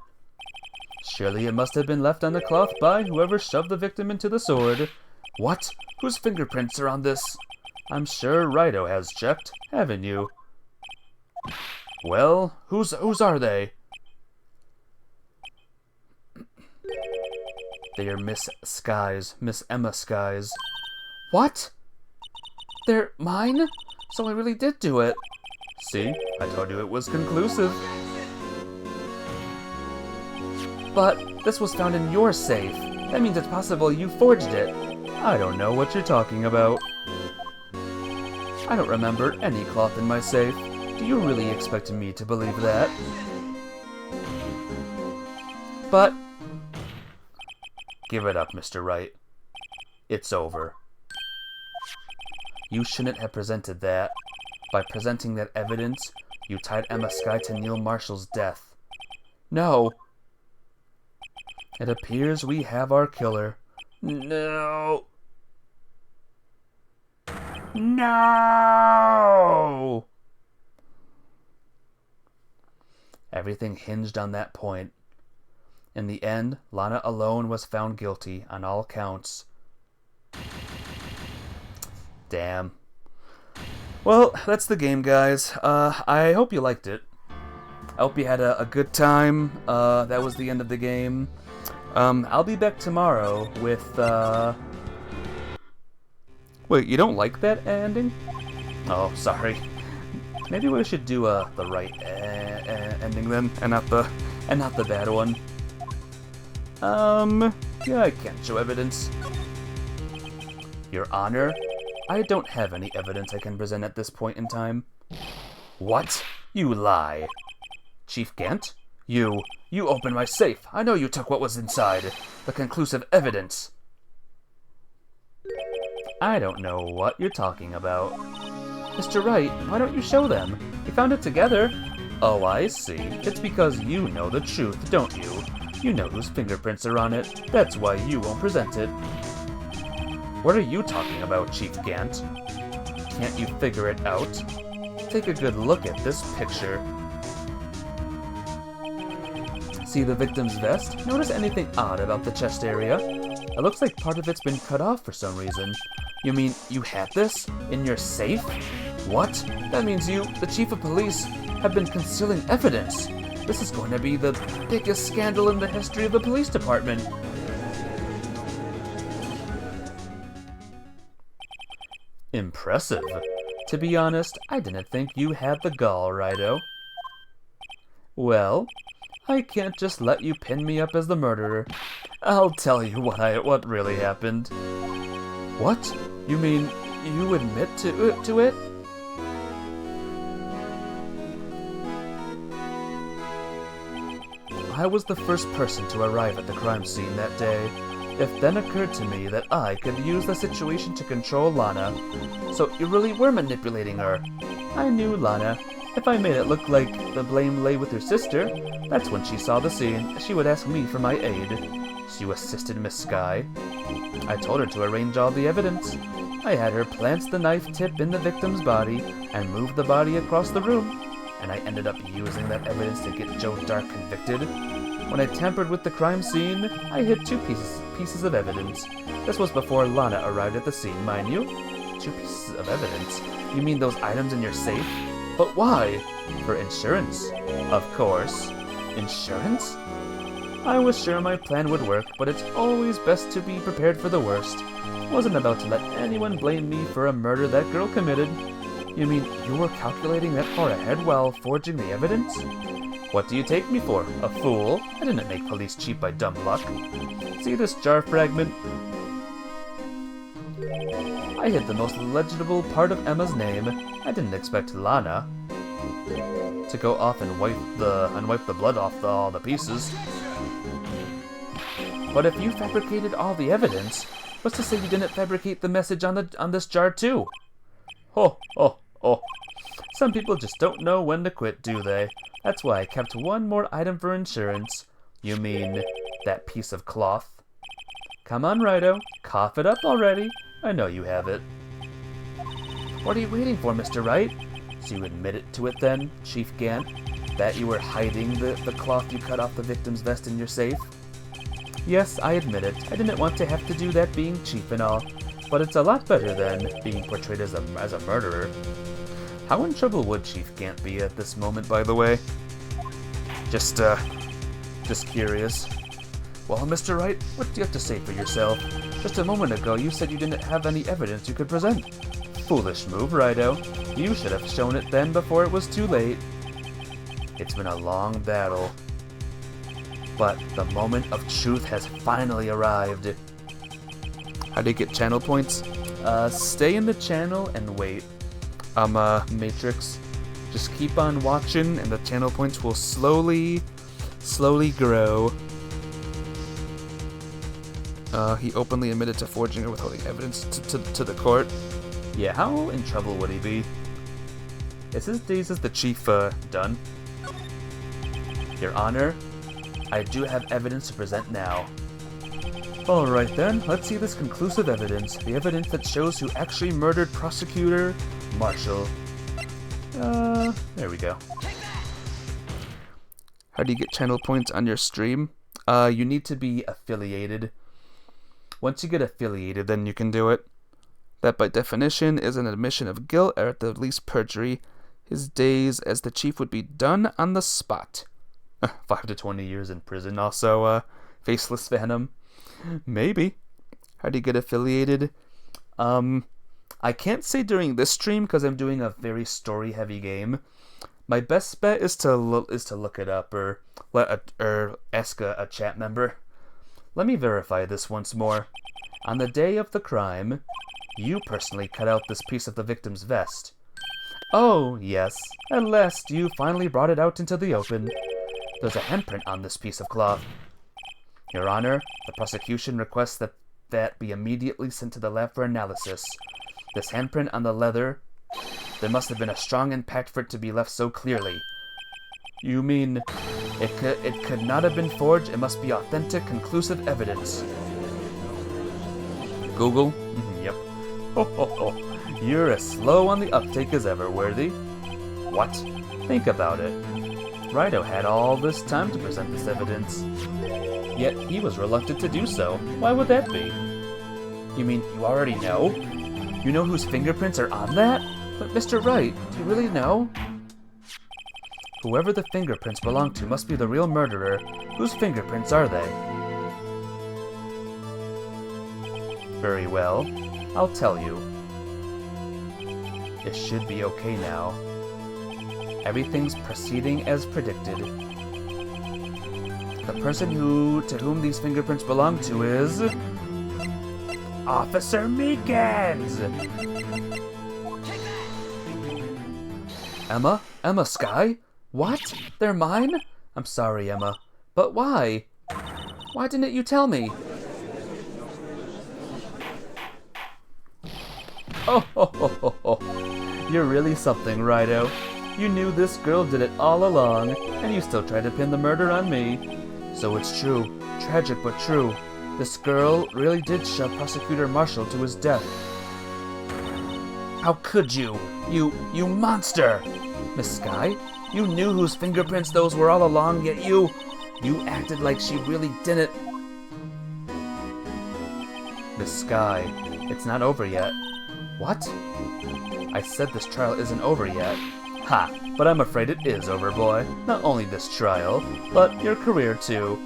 Surely it must have been left on the cloth by whoever shoved the victim into the sword. What? Whose fingerprints are on this? I'm sure Righto has checked, haven't you? Well, whose are they? They are Miss Emma Sky's. What? They're mine? So I really did do it. See, I told you it was conclusive. But this was found in your safe. That means it's possible you forged it. I don't know what you're talking about. I don't remember any cloth in my safe. Do you really expect me to believe that? But give it up, Mr. Wright. It's over. You shouldn't have presented that. By presenting that evidence, you tied Emma Sky to Neil Marshall's death. No. It appears we have our killer. No. No! Everything hinged on that point. In the end, Lana alone was found guilty on all counts. Damn. Well, that's the game, guys. I hope you liked it. I hope you had a good time. That was the end of the game. I'll be back tomorrow with, Wait, you don't like that ending? Oh, sorry. Maybe we should do the right ending then, and not the bad one. Yeah, I can't show evidence. Your Honor, I don't have any evidence I can present at this point in time. What? You lie. Chief Gant? You opened my safe. I know you took what was inside. The conclusive evidence. I don't know what you're talking about. Mr. Wright, why don't you show them? We found it together. Oh, I see. It's because you know the truth, don't you? You know whose fingerprints are on it. That's why you won't present it. What are you talking about, Chief Gant? Can't you figure it out? Take a good look at this picture. See the victim's vest? Notice anything odd about the chest area? It looks like part of it's been cut off for some reason. You mean you had this? In your safe? What? That means you, the Chief of Police, have been concealing evidence. This is going to be the biggest scandal in the history of the police department. Impressive. To be honest, I didn't think you had the gall, Righto. Well, I can't just let you pin me up as the murderer. I'll tell you what really happened. What? You mean you admit to it? I was the first person to arrive at the crime scene that day. It then occurred to me that I could use the situation to control Lana. So you really were manipulating her. I knew Lana. If I made it look like the blame lay with her sister, that's when she saw the scene, she would ask me for my aid. She assisted Miss Sky. I told her to arrange all the evidence. I had her plant the knife tip in the victim's body and move the body across the room. And I ended up using that evidence to get Joe Dark convicted. When I tampered with the crime scene, I hid two pieces of evidence. This was before Lana arrived at the scene, mind you. 2 pieces of evidence? You mean those items in your safe? But why? For insurance. Of course. Insurance? I was sure my plan would work, but it's always best to be prepared for the worst. Wasn't about to let anyone blame me for a murder that girl committed. You mean you were calculating that far ahead while forging the evidence? What do you take me for? A fool? I didn't make police cheap by dumb luck. See this jar fragment? I hid the most legible part of Emma's name. I didn't expect Lana to go off and wipe the blood off all the pieces. But if you fabricated all the evidence, what's to say you didn't fabricate the message on this jar too? Oh. Some people just don't know when to quit, do they? That's why I kept one more item for insurance. You mean that piece of cloth? Come on, Righto. Cough it up already. I know you have it. What are you waiting for, Mr. Wright? So you admitted to it then, Chief Gant, that you were hiding the cloth you cut off the victim's vest in your safe? Yes, I admit it. I didn't want to have to do that being chief and all, but it's a lot better than being portrayed as a murderer. How in trouble would Chief Gant be at this moment, by the way? Just curious. Well, Mr. Wright, what do you have to say for yourself? Just a moment ago, you said you didn't have any evidence you could present. Foolish move, Righto. You should have shown it then before it was too late. It's been a long battle, but the moment of truth has finally arrived. How do you get channel points? Stay in the channel and wait. Matrix. Just keep on watching and the channel points will slowly grow. He openly admitted to forging or withholding evidence to the court. Yeah, how in trouble would he be? Is his days as the chief, done? Your Honor, I do have evidence to present now. Alright then, let's see this conclusive evidence. The evidence that shows who actually murdered Prosecutor Marshall. There we go. How do you get channel points on your stream? You need to be affiliated. Once you get affiliated, then you can do it. That by definition is an admission of guilt or at the least perjury. His days as the chief would be done on the spot. 5 to 20 years in prison. Also, Faceless Phantom. Maybe. How do you get affiliated? I can't say during this stream because I'm doing a very story-heavy game. My best bet is to look it up or ask a chat member. Let me verify this once more. On the day of the crime, you personally cut out this piece of the victim's vest. Oh, yes. At last, you finally brought it out into the open. There's a handprint on this piece of cloth. Your Honor, the prosecution requests that be immediately sent to the lab for analysis. This handprint on the leather, there must have been a strong impact for it to be left so clearly. You mean it could not have been forged? It must be authentic, conclusive evidence. Google? Yep. Ho ho ho. You're as slow on the uptake as ever, Worthy. What? Think about it. Righto had all this time to present this evidence. Yet he was reluctant to do so. Why would that be? You mean you already know? You know whose fingerprints are on that? But Mr. Wright, do you really know? Whoever the fingerprints belong to must be the real murderer. Whose fingerprints are they? Very well. I'll tell you. It should be okay now. Everything's proceeding as predicted. The person to whom these fingerprints belong to is... Officer Meekins! Emma? Emma Skye? What? They're mine? I'm sorry, Emma. But why? Why didn't you tell me? Oh, ho, ho, ho, ho. You're really something, Righto. You knew this girl did it all along, and you still tried to pin the murder on me. So it's true. Tragic but true. This girl really did shove Prosecutor Marshall to his death. How could you? You monster! Miss Skye, you knew whose fingerprints those were all along, yet you acted like she really didn't. Miss Skye, it's not over yet. What? I said this trial isn't over yet. Ha! But I'm afraid it is over, boy. Not only this trial, but your career too.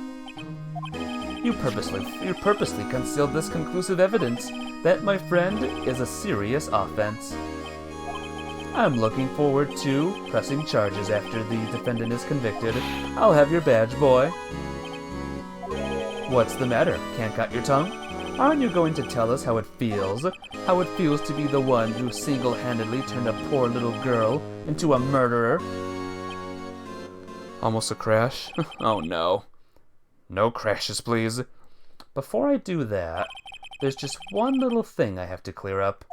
You purposely concealed this conclusive evidence. That, my friend, is a serious offense. I'm looking forward to pressing charges after the defendant is convicted. I'll have your badge, boy. What's the matter? Can't got your tongue? Aren't you going to tell us how it feels? How it feels to be the one who single-handedly turned a poor little girl into a murderer? Almost a crash. Oh no. No crashes, please. Before I do that, there's just one little thing I have to clear up.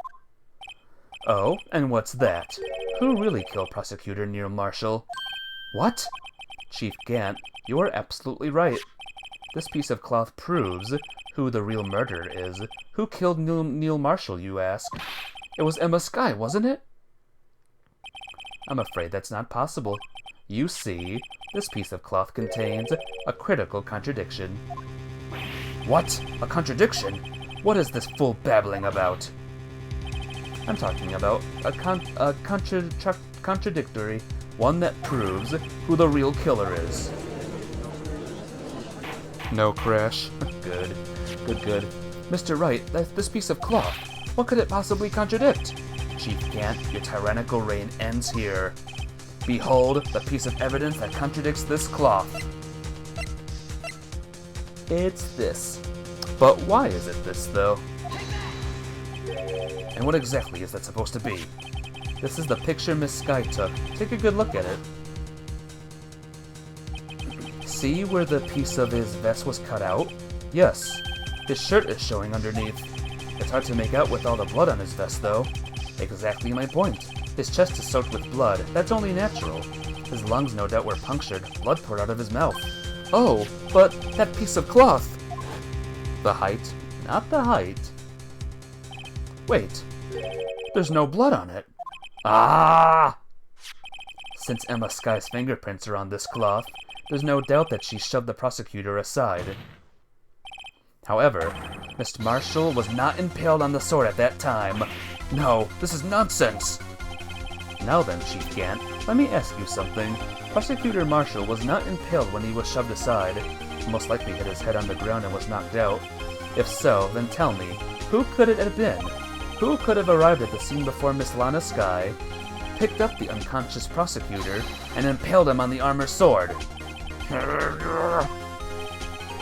Oh, and what's that? Who really killed Prosecutor Neil Marshall? What? Chief Gant, you are absolutely right. This piece of cloth proves who the real murderer is. Who killed Neil Marshall, you ask? It was Emma Skye, wasn't it? I'm afraid that's not possible. You see, this piece of cloth contains a critical contradiction. What? A contradiction? What is this fool babbling about? I'm talking about a contradictory, one that proves who the real killer is. No crash. Good. Good. Mr. Wright, this piece of cloth, what could it possibly contradict? Chief Gant, your tyrannical reign ends here. Behold the piece of evidence that contradicts this cloth. It's this. But why is it this, though? And what exactly is that supposed to be? This is the picture Miss Skye took. Take a good look at it. See where the piece of his vest was cut out? Yes. His shirt is showing underneath. It's hard to make out with all the blood on his vest, though. Exactly my point. His chest is soaked with blood. That's only natural. His lungs no doubt were punctured. Blood poured out of his mouth. Oh, but that piece of cloth! The height? Not the height. Wait. There's no blood on it. Ah! Since Emma Skye's fingerprints are on this cloth, there's no doubt that she shoved the prosecutor aside. However, Mr. Marshall was not impaled on the sword at that time. No, this is nonsense! Now then, Chief Gant, let me ask you something. Prosecutor Marshall was not impaled when he was shoved aside. He most likely hit his head on the ground and was knocked out. If so, then tell me, who could it have been? Who could have arrived at the scene before Miss Lana Skye, picked up the unconscious prosecutor, and impaled him on the armor sword?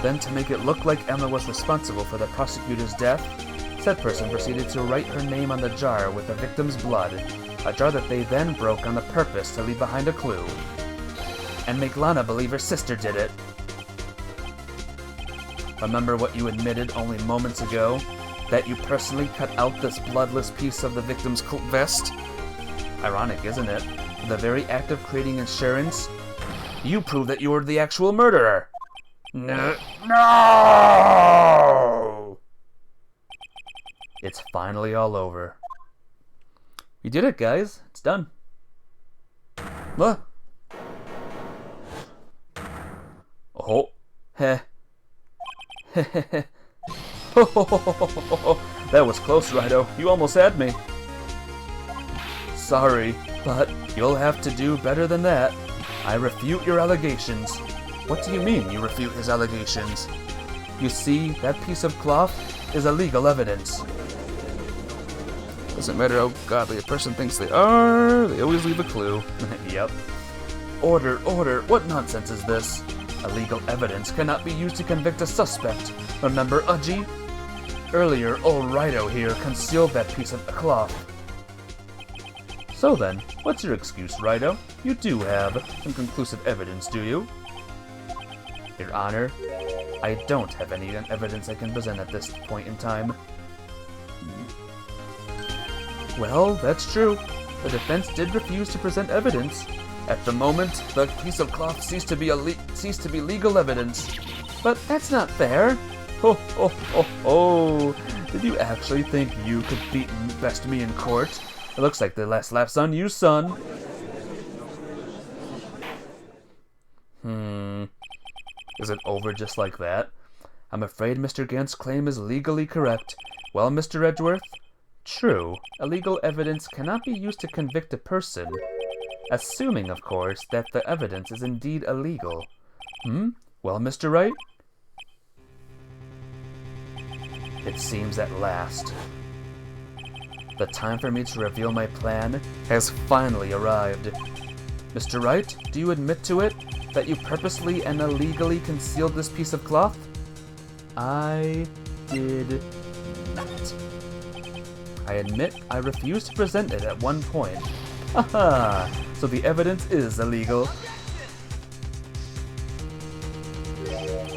Then, to make it look like Emma was responsible for the prosecutor's death, said person proceeded to write her name on the jar with the victim's blood, a jar that they then broke on the purpose to leave behind a clue, and make Lana believe her sister did it. Remember what you admitted only moments ago? That you personally cut out this bloodless piece of the victim's vest? Ironic, isn't it? The very act of creating insurance, you prove that you were the actual murderer. No! It's finally all over. We did it, guys. It's done. What? Oh. Heh. Heh. That was close, Rido. You almost had me. Sorry, but you'll have to do better than that. I refute your allegations. What do you mean, you refute his allegations? You see, that piece of cloth is illegal evidence. Doesn't matter how godly a person thinks they are, they always leave a clue. Yep. Order, what nonsense is this? Illegal evidence cannot be used to convict a suspect. Remember Udgy? Earlier, old Rido here concealed that piece of cloth. So then, what's your excuse, Rido? You do have some conclusive evidence, do you? Your Honor, I don't have any evidence I can present at this point in time. Well, that's true. The defense did refuse to present evidence. At the moment, the piece of cloth ceased to be legal evidence. But that's not fair. Oh. Did you actually think you could best me in court? It looks like the last laugh's on you, son. Is it over just like that? I'm afraid Mr. Gant's claim is legally correct. Well, Mr. Edgeworth? True. Illegal evidence cannot be used to convict a person. Assuming, of course, that the evidence is indeed illegal. Well, Mr. Wright? It seems at last. The time for me to reveal my plan has finally arrived. Mr. Wright, do you admit to it? That you purposely and illegally concealed this piece of cloth? I did not. I admit I refused to present it at one point. Haha! So the evidence is illegal.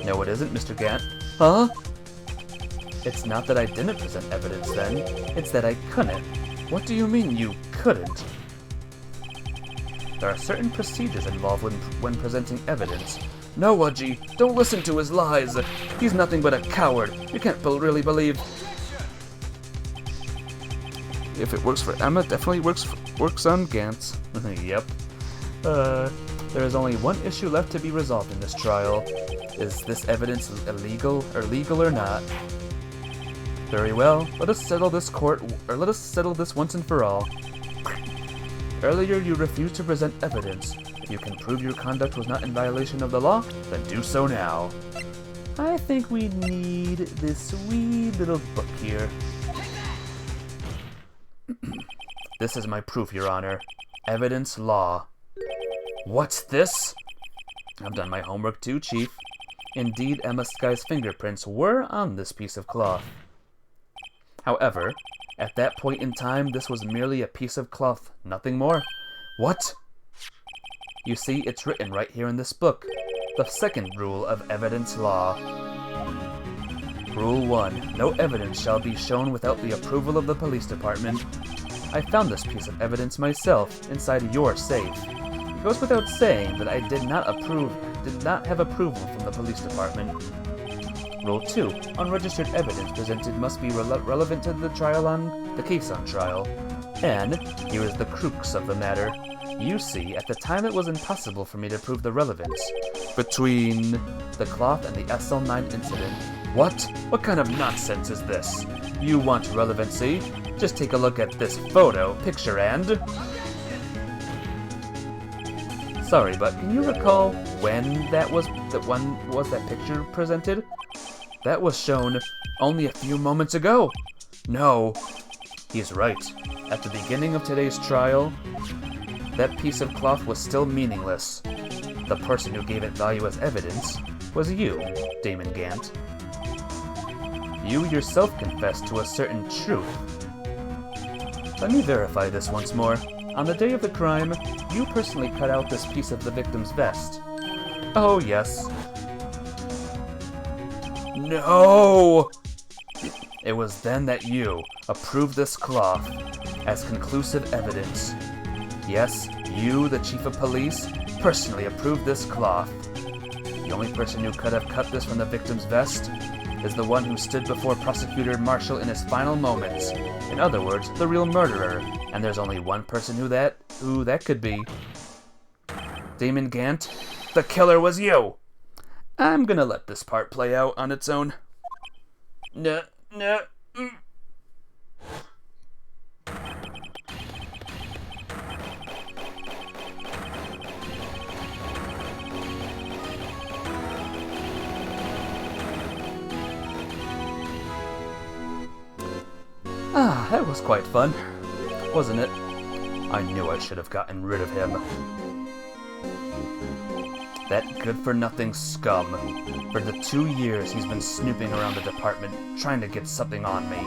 No, it isn't, Mr. Gant. Huh? It's not that I didn't present evidence then. It's that I couldn't. What do you mean you couldn't? There are certain procedures involved when presenting evidence. No, Udgy, don't listen to his lies. He's nothing but a coward. You can't really believe... If it works for Emma, definitely works on Gantz. Yep. There is only one issue left to be resolved in this trial. Is this evidence illegal or legal or not? Very well. Let us settle this once and for all. Earlier, you refused to present evidence. If you can prove your conduct was not in violation of the law, then do so now. I think we need this wee little book here. This is my proof, Your Honor. Evidence law. What's this? I've done my homework too, Chief. Indeed, Emma Sky's fingerprints were on this piece of cloth. However, at that point in time, this was merely a piece of cloth, nothing more. What? You see, it's written right here in this book. The second rule of evidence law. Rule 1. No evidence shall be shown without the approval of the police department. I found this piece of evidence myself inside your safe. It goes without saying that I did not have approval from the police department. Rule 2. Unregistered evidence presented must be relevant to the case on trial. And here is the crux of the matter. You see, at the time it was impossible for me to prove the relevance Between... the cloth and the SL9 incident. What? What kind of nonsense is this? You want relevancy? Just take a look at this picture and... Sorry, but can you recall when that picture presented? That was shown only a few moments ago. No, he's right. At the beginning of today's trial, that piece of cloth was still meaningless. The person who gave it value as evidence was you, Damon Gant. You yourself confessed to a certain truth. Let me verify this once more. On the day of the crime, you personally cut out this piece of the victim's vest. Oh, yes. No! It was then that you approved this cloth as conclusive evidence. Yes, you, the chief of police, personally approved this cloth. The only person who could have cut this from the victim's vest is the one who stood before Prosecutor Marshall in his final moments. In other words, the real murderer. And there's only one person who that could be. Damon Gant, the killer was you! I'm gonna let this part play out on its own. Ah, that was quite fun, wasn't it? I knew I should have gotten rid of him. That good-for-nothing scum. For the 2 years he's been snooping around the department, trying to get something on me.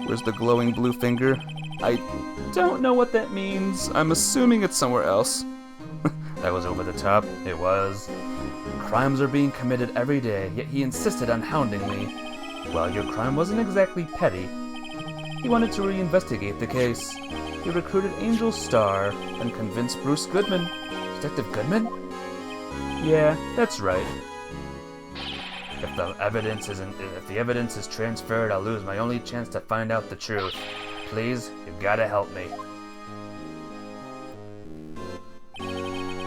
Where's the glowing blue finger? I don't know what that means. I'm assuming it's somewhere else. That was over the top. It was. Crimes are being committed every day, yet he insisted on hounding me. Well, your crime wasn't exactly petty. He wanted to reinvestigate the case. He recruited Angel Starr and convinced Bruce Goodman. Detective Goodman? Yeah, that's right. If the evidence is transferred, I'll lose my only chance to find out the truth. Please, you gotta help me.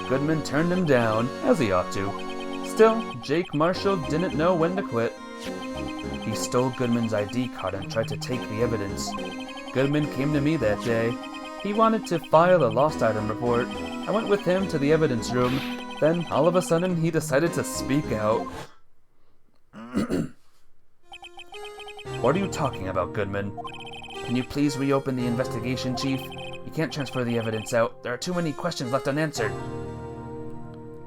Goodman turned him down, as he ought to. Still, Jake Marshall didn't know when to quit. He stole Goodman's ID card and tried to take the evidence. Goodman came to me that day. He wanted to file a lost item report. I went with him to the evidence room. Then, all of a sudden, he decided to speak out. What are you talking about, Goodman? Can you please reopen the investigation, Chief? You can't transfer the evidence out. There are too many questions left unanswered.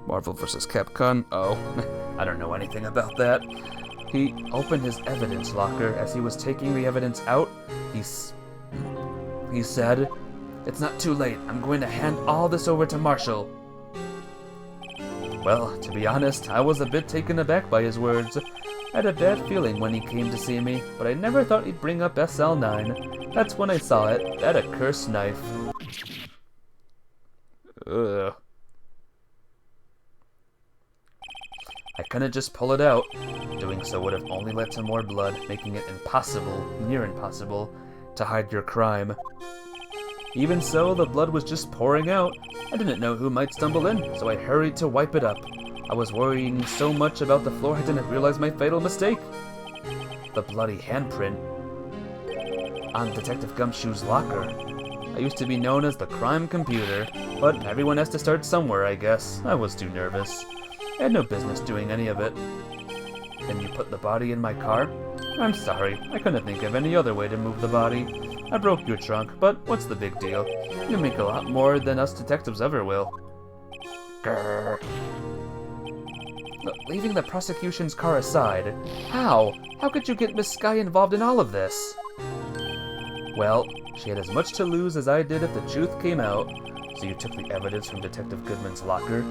Marvel vs. Capcom? Oh. I don't know anything about that. He opened his evidence locker as he was taking the evidence out. He said, "It's not too late. I'm going to hand all this over to Marshall." Well, to be honest, I was a bit taken aback by his words. I had a bad feeling when he came to see me, but I never thought he'd bring up SL9. That's when I saw it, that accursed knife. Ugh. I couldn't just pull it out. Doing so would have only led to more blood, making it impossible, near impossible, to hide your crime. Even so, the blood was just pouring out. I didn't know who might stumble in, so I hurried to wipe it up. I was worrying so much about the floor I didn't realize my fatal mistake. The bloody handprint on Detective Gumshoe's locker. I used to be known as the crime computer, but everyone has to start somewhere, I guess. I was too nervous. I had no business doing any of it. Then you put the body in my car? I'm sorry, I couldn't think of any other way to move the body. I broke your trunk, but what's the big deal? You make a lot more than us detectives ever will. Grrr. Look, leaving the prosecution's car aside, how? How could you get Miss Sky involved in all of this? Well, she had as much to lose as I did if the truth came out, so you took the evidence from Detective Goodman's locker.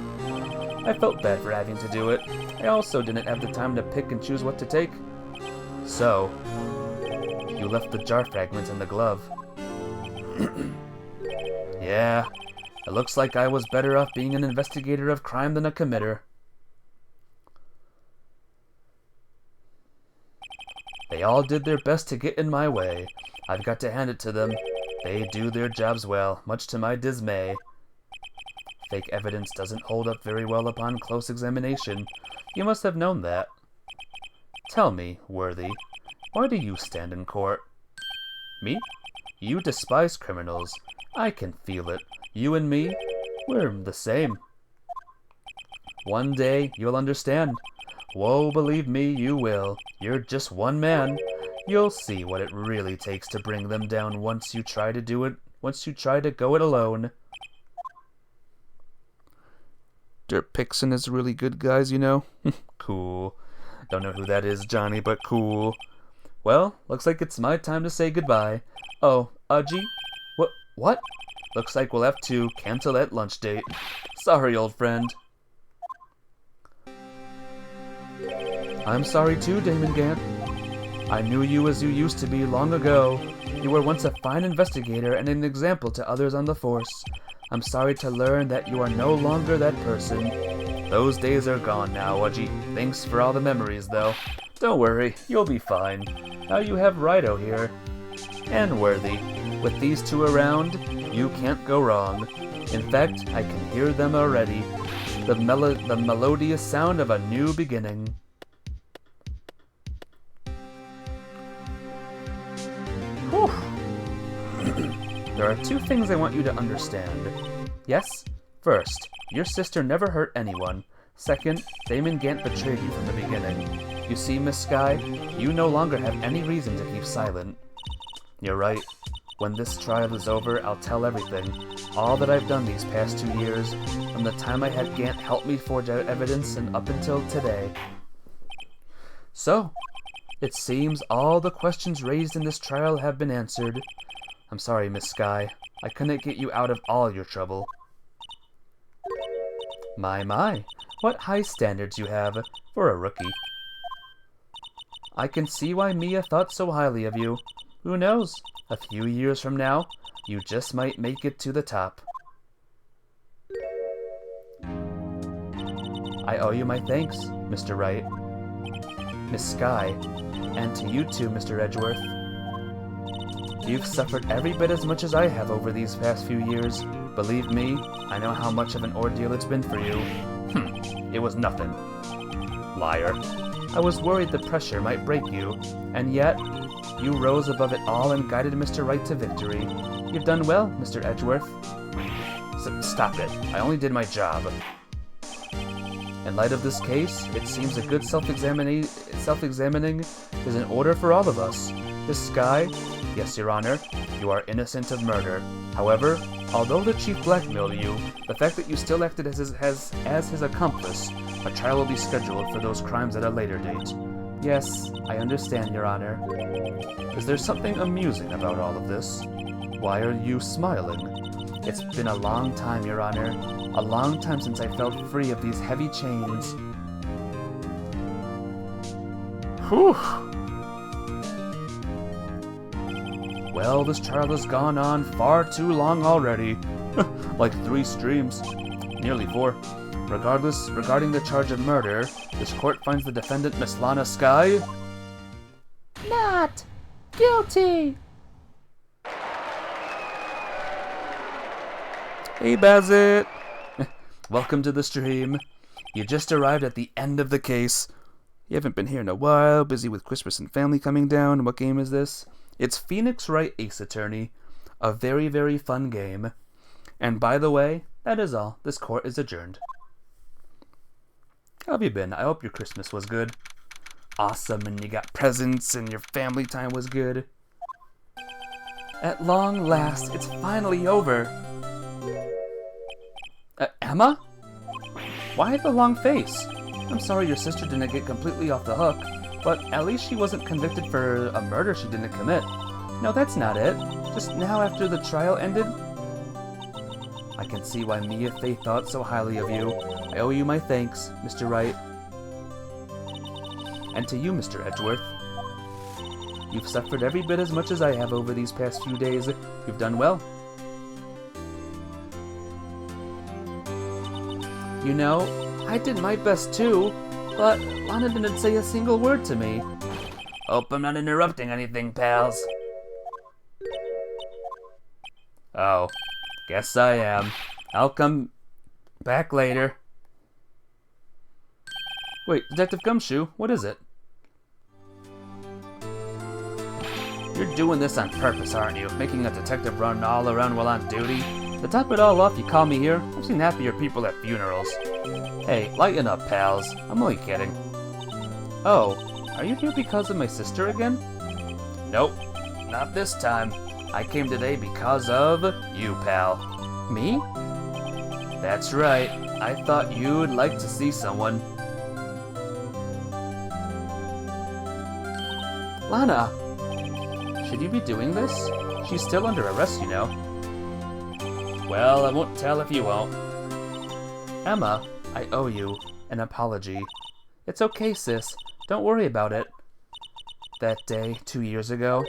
I felt bad for having to do it. I also didn't have the time to pick and choose what to take. So, you left the jar fragments in the glove. Yeah, it looks like I was better off being an investigator of crime than a committer. They all did their best to get in my way. I've got to hand it to them. They do their jobs well, much to my dismay. Fake evidence doesn't hold up very well upon close examination. You must have known that. Tell me, Worthy, why do you stand in court? Me? You despise criminals. I can feel it. You and me, we're the same. One day, you'll understand. Whoa, believe me, you will. You're just one man. You'll see what it really takes to bring them down once you try to do it, once you try to go it alone. Dirk Pixon is really good, guys, you know? Cool. Don't know who that is, Johnny, but cool. Well, looks like it's my time to say goodbye. Oh, Gee? What? Looks like we'll have to cancel that lunch date. Sorry, old friend. I'm sorry too, Damon Gant. I knew you as you used to be long ago. You were once a fine investigator and an example to others on the force. I'm sorry to learn that you are no longer that person. Those days are gone now, Udgy. Thanks for all the memories, though. Don't worry, you'll be fine. Now you have Righto here. And Worthy. With these two around, you can't go wrong. In fact, I can hear them already. The melodious sound of a new beginning. Whew. There are two things I want you to understand. Yes? First, your sister never hurt anyone. Second, Damon Gant betrayed you from the beginning. You see, Miss Sky, you no longer have any reason to keep silent. You're right. When this trial is over, I'll tell everything. All that I've done these past 2 years, from the time I had Gant help me forge out evidence and up until today. So, it seems all the questions raised in this trial have been answered. I'm sorry, Miss Sky. I couldn't get you out of all your trouble. My, what high standards you have for a rookie. I can see why Mia thought so highly of you. Who knows? A few years from now, you just might make it to the top. I owe you my thanks, Mr. Wright, Miss Sky, and to you too, Mr. Edgeworth. You've suffered every bit as much as I have over these past few years. Believe me, I know how much of an ordeal it's been for you. It was nothing. Liar. I was worried the pressure might break you, and yet, you rose above it all and guided Mr. Wright to victory. You've done well, Mr. Edgeworth. Stop it. I only did my job. In light of this case, it seems a good self-examining is in order for all of us. Miss Sky, yes, Your Honor, you are innocent of murder. However, although the Chief blackmailed you, the fact that you still acted as his accomplice, a trial will be scheduled for those crimes at a later date. Yes, I understand, Your Honor. Is there something amusing about all of this? Why are you smiling? It's been a long time, Your Honor. A long time since I felt free of these heavy chains. Whew! Well, this trial has gone on far too long already. Like 3 streams. Nearly 4. Regarding the charge of murder, this court finds the defendant, Miss Lana Skye, Not guilty. Hey, Bazit! Welcome to the stream. You just arrived at the end of the case. You haven't been here in a while, busy with Christmas and family coming down. What game is this? It's Phoenix Wright Ace Attorney. A very, very fun game. And by the way, that is all. This court is adjourned. How have you been? I hope your Christmas was good. Awesome, and you got presents, and your family time was good. At long last, it's finally over. Emma? Why the long face? I'm sorry your sister didn't get completely off the hook, but at least she wasn't convicted for a murder she didn't commit. No, that's not it. Just now after the trial ended. I can see why Mia Fey thought so highly of you. I owe you my thanks, Mr. Wright. And to you, Mr. Edgeworth. You've suffered every bit as much as I have over these past few days. You've done well. You know, I did my best too, but Lana didn't say a single word to me. Hope I'm not interrupting anything, pals. Oh, guess I am. I'll come back later. Wait, Detective Gumshoe, what is it? You're doing this on purpose, aren't you? Making a detective run all around while on duty? To top it all off, you call me here? I've seen happier people at funerals. Hey, lighten up, pals. I'm only kidding. Oh, are you here because of my sister again? Nope, not this time. I came today because of you, pal. Me? That's right. I thought you'd like to see someone. Lana! Should you be doing this? She's still under arrest, you know. Well, I won't tell if you won't. Emma, I owe you an apology. It's okay, sis. Don't worry about it. That day, 2 years ago,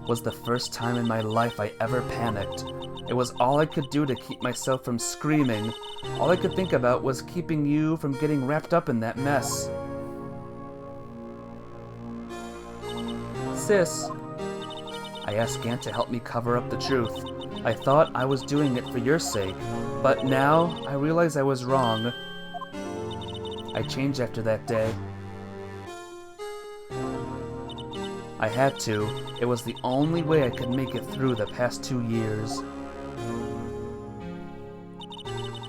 was the first time in my life I ever panicked. It was all I could do to keep myself from screaming. All I could think about was keeping you from getting wrapped up in that mess. Sis, I asked Gant to help me cover up the truth. I thought I was doing it for your sake, but now I realize I was wrong. I changed after that day. I had to. It was the only way I could make it through the past 2 years.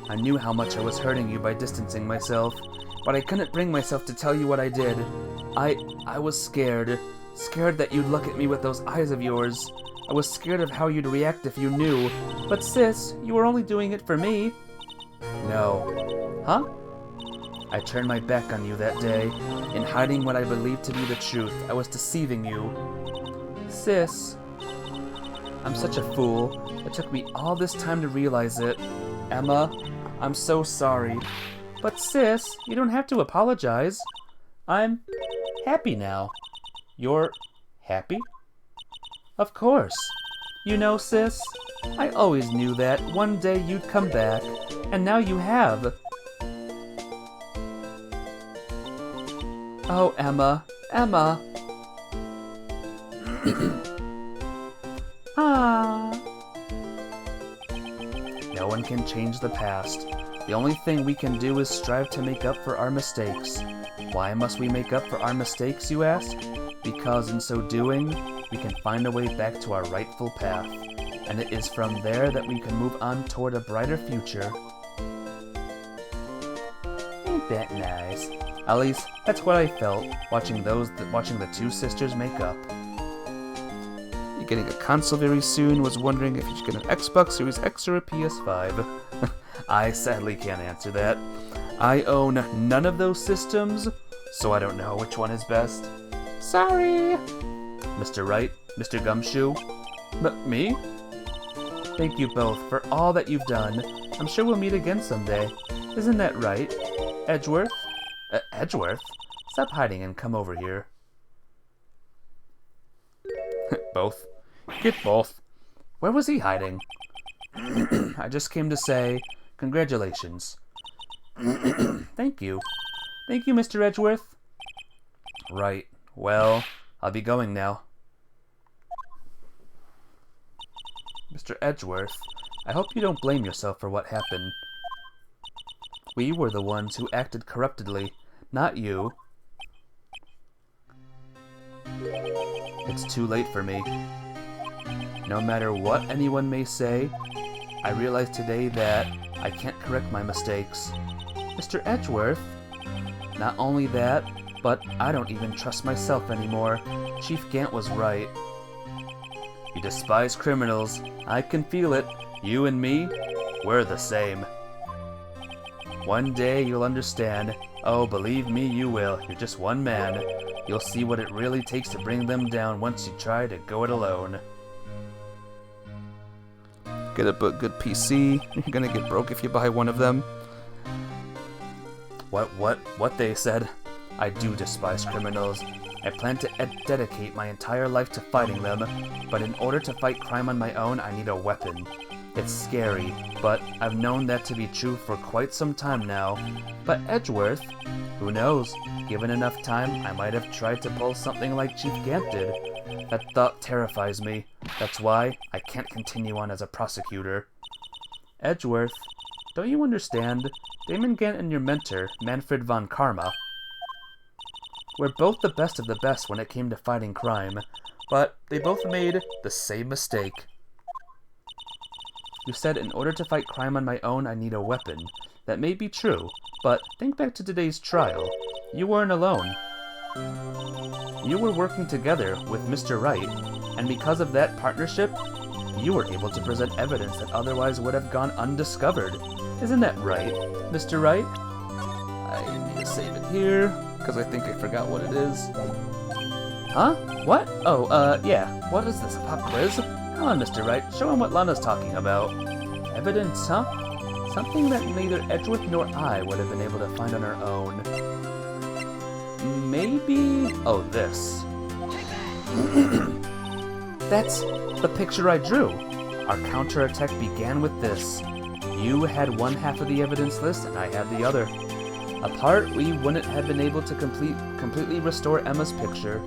I knew how much I was hurting you by distancing myself, but I couldn't bring myself to tell you what I did. I was scared. Scared that you'd look at me with those eyes of yours. I was scared of how you'd react if you knew. But sis, you were only doing it for me. No. Huh? I turned my back on you that day. In hiding what I believed to be the truth, I was deceiving you. Sis. I'm such a fool. It took me all this time to realize it. Emma, I'm so sorry. But sis, you don't have to apologize. I'm happy now. You're happy? Of course. You know, sis, I always knew that one day you'd come back, and now you have. Oh, Emma, Emma. Ah. No one can change the past. The only thing we can do is strive to make up for our mistakes. Why must we make up for our mistakes, you ask? Because in so doing, we can find a way back to our rightful path, and it is from there that we can move on toward a brighter future. Ain't that nice? At least, that's what I felt watching the two sisters make up. You're getting a console very soon. Was wondering if you should get an Xbox Series X or a PS5. I sadly can't answer that. I own none of those systems, so I don't know which one is best. Sorry. Mr. Wright, Mr. Gumshoe, me? Thank you both for all that you've done. I'm sure we'll meet again someday. Isn't that right? Edgeworth? Edgeworth? Stop hiding and come over here. Both. Get both. Where was he hiding? I just came to say congratulations. Thank you. Thank you, Mr. Edgeworth. Right. Well, I'll be going now. Mr. Edgeworth, I hope you don't blame yourself for what happened. We were the ones who acted corruptedly, not you. It's too late for me. No matter what anyone may say, I realize today that I can't correct my mistakes. Mr. Edgeworth? Not only that, but I don't even trust myself anymore. Chief Gant was right. You despise criminals. I can feel it. You and me, we're the same. One day you'll understand. Oh, believe me, you will. You're just one man. You'll see what it really takes to bring them down once you try to go it alone. Get a good PC. You're gonna get broke if you buy one of them. What they said? I do despise criminals. I plan to dedicate my entire life to fighting them, but in order to fight crime on my own, I need a weapon. It's scary, but I've known that to be true for quite some time now. But Edgeworth, who knows? Given enough time, I might have tried to pull something like Chief Gant did. That thought terrifies me. That's why I can't continue on as a prosecutor. Edgeworth, don't you understand? Damon Gant and your mentor, Manfred von Karma, were both the best of the best when it came to fighting crime, but they both made the same mistake. You said in order to fight crime on my own, I need a weapon. That may be true, but think back to today's trial. You weren't alone. You were working together with Mr. Wright, and because of that partnership, you were able to present evidence that otherwise would have gone undiscovered. Isn't that right, Mr. Wright? I need to save it here, because I think I forgot what it is. Huh? What? Oh, yeah. What is this, a pop quiz? Come on, Mr. Wright, show him what Lana's talking about. Evidence, huh? Something that neither Edgeworth nor I would have been able to find on our own. Maybe... oh, this. That's the picture I drew. Our counterattack began with this. You had one half of the evidence list, and I had the other. Apart, we wouldn't have been able to completely restore Emma's picture.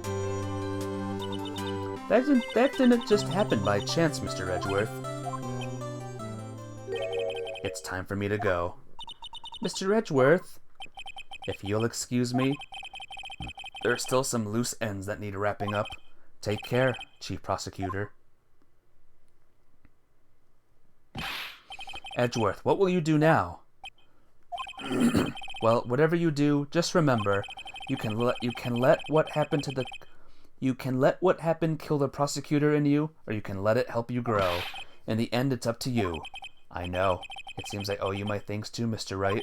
That didn't just happen by chance, Mr. Edgeworth. It's time for me to go. Mr. Edgeworth, if you'll excuse me, there are still some loose ends that need wrapping up. Take care, Chief Prosecutor. Edgeworth, what will you do now? Well, whatever you do, just remember, you can let what happened kill the prosecutor in you, or you can let it help you grow. In the end, it's up to you. I know. It seems I owe you my thanks too, Mr. Wright.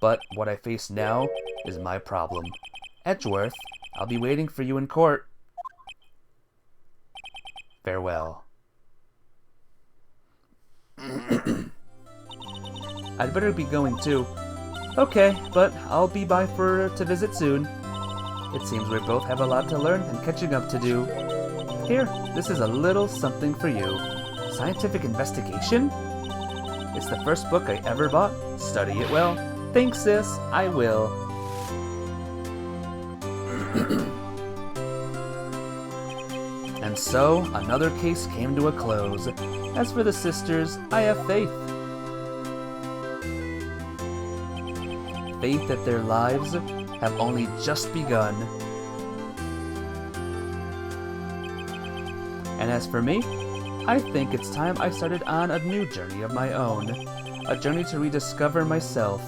But what I face now is my problem. Edgeworth, I'll be waiting for you in court. Farewell. I'd better be going too. Okay, but I'll be by to visit soon. It seems we both have a lot to learn and catching up to do. Here, this is a little something for you. Scientific investigation? It's the first book I ever bought. Study it well. Thanks, sis. I will. And so, another case came to a close. As for the sisters, I have faith. Faith that their lives have only just begun. And as for me, I think it's time I started on a new journey of my own. A journey to rediscover myself.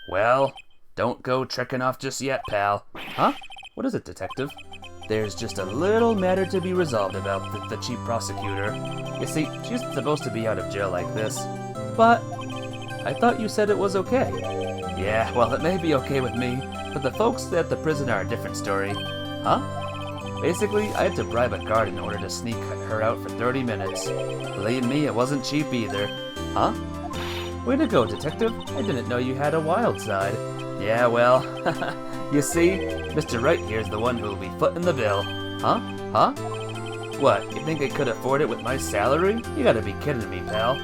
Well, don't go trekking off just yet, pal. Huh? What is it, detective? There's just a little matter to be resolved about the chief prosecutor. You see, she's supposed to be out of jail like this. But I thought you said it was okay. Yeah, well, it may be okay with me, but the folks at the prison are a different story. Huh? Basically, I had to bribe a guard in order to sneak her out for 30 minutes. Believe me, it wasn't cheap either. Huh? Way to go, detective. I didn't know you had a wild side. Yeah, well, you see, Mr. Wright here's the one who will be footing the bill. Huh? Huh? What, you think I could afford it with my salary? You gotta be kidding me, pal.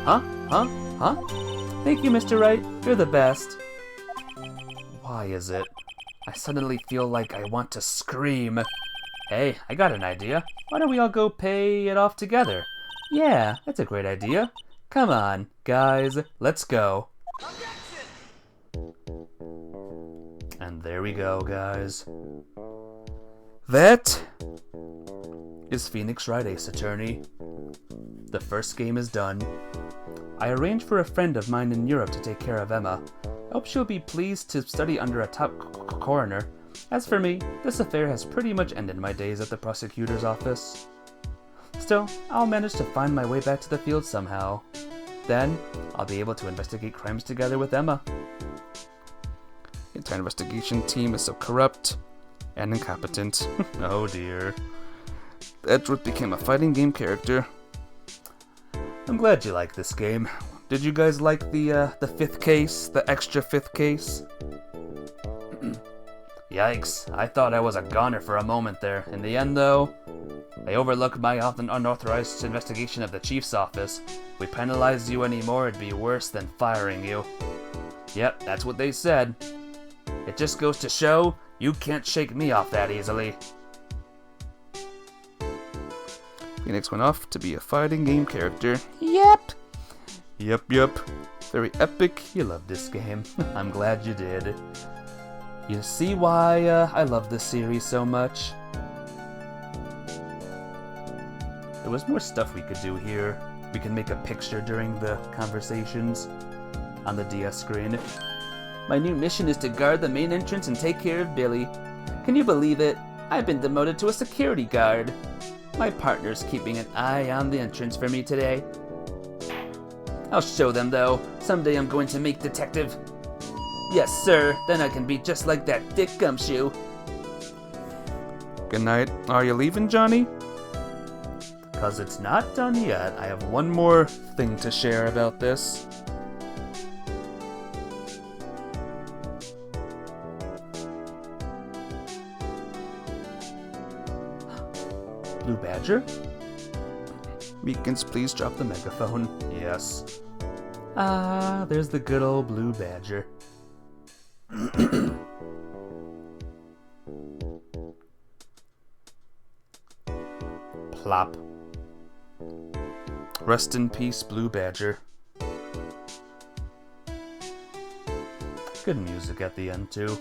Huh? Huh? Huh? Thank you, Mr. Wright. You're the best. Why is it? I suddenly feel like I want to scream. Hey, I got an idea. Why don't we all go pay it off together? Yeah, that's a great idea. Come on, guys, let's go. And there we go, guys. That Is Phoenix Wright, Ace Attorney. The first game is done. I arranged for a friend of mine in Europe to take care of Emma. I hope she'll be pleased to study under a top coroner. As for me, this affair has pretty much ended my days at the prosecutor's office. Still, I'll manage to find my way back to the field somehow. Then, I'll be able to investigate crimes together with Emma. the entire investigation team is so corrupt and incompetent. Oh dear. Edgeworth became a fighting game character. I'm glad you like this game. Did you guys like the fifth case, the extra fifth case? Yikes, I thought I was a goner for a moment there. In the end, though, I overlooked my often unauthorized investigation of the chief's office. If we penalized you anymore, it'd be worse than firing you. Yep, that's what they said. It just goes to show, you can't shake me off that easily. Phoenix went off to be a fighting game character. Yep. Yep. Very epic. You love this game. I'm glad you did. You see why I love this series so much? There was more stuff we could do here. We can make a picture during the conversations on the DS screen. My new mission is to guard the main entrance and take care of Billy. Can you believe it? I've been demoted to a security guard. My partner's keeping an eye on the entrance for me today. I'll show them, though. Someday I'm going to make detective. Yes, sir. Then I can be just like that Dick Gumshoe. Good night. Are you leaving, Johnny? 'Cause it's not done yet. I have one more thing to share about this. Blue Badger? Meekins, please drop the megaphone. Yes. Ah, there's the good old Blue Badger. Plop. Rest in peace, Blue Badger. Good music at the end, too.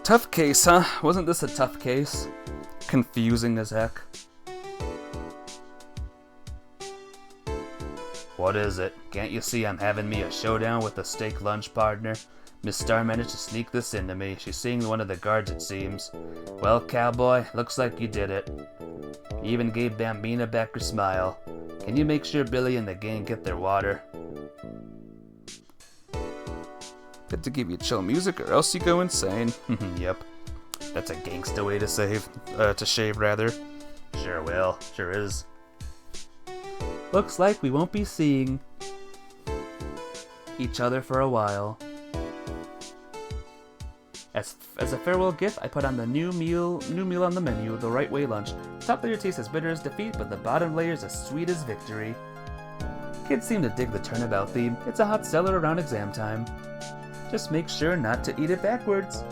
Tough case, huh? Wasn't this a tough case? Confusing as heck. What is it? Can't you see I'm having me a showdown with the steak lunch partner? Miss Star managed to sneak this into me. She's seeing one of the guards, it seems. Well, cowboy, looks like you did it. You even gave Bambina back her smile. Can you make sure Billy and the gang get their water? Got to give you chill music or else you go insane. Yep. That's a gangsta way to shave rather. Sure will. Sure is. Looks like we won't be seeing each other for a while. As a farewell gift, I put on the new meal on the menu, the Right Way lunch. Top layer tastes as bitter as defeat, but the bottom layer is as sweet as victory. Kids seem to dig the turnabout theme. It's a hot seller around exam time. Just make sure not to eat it backwards.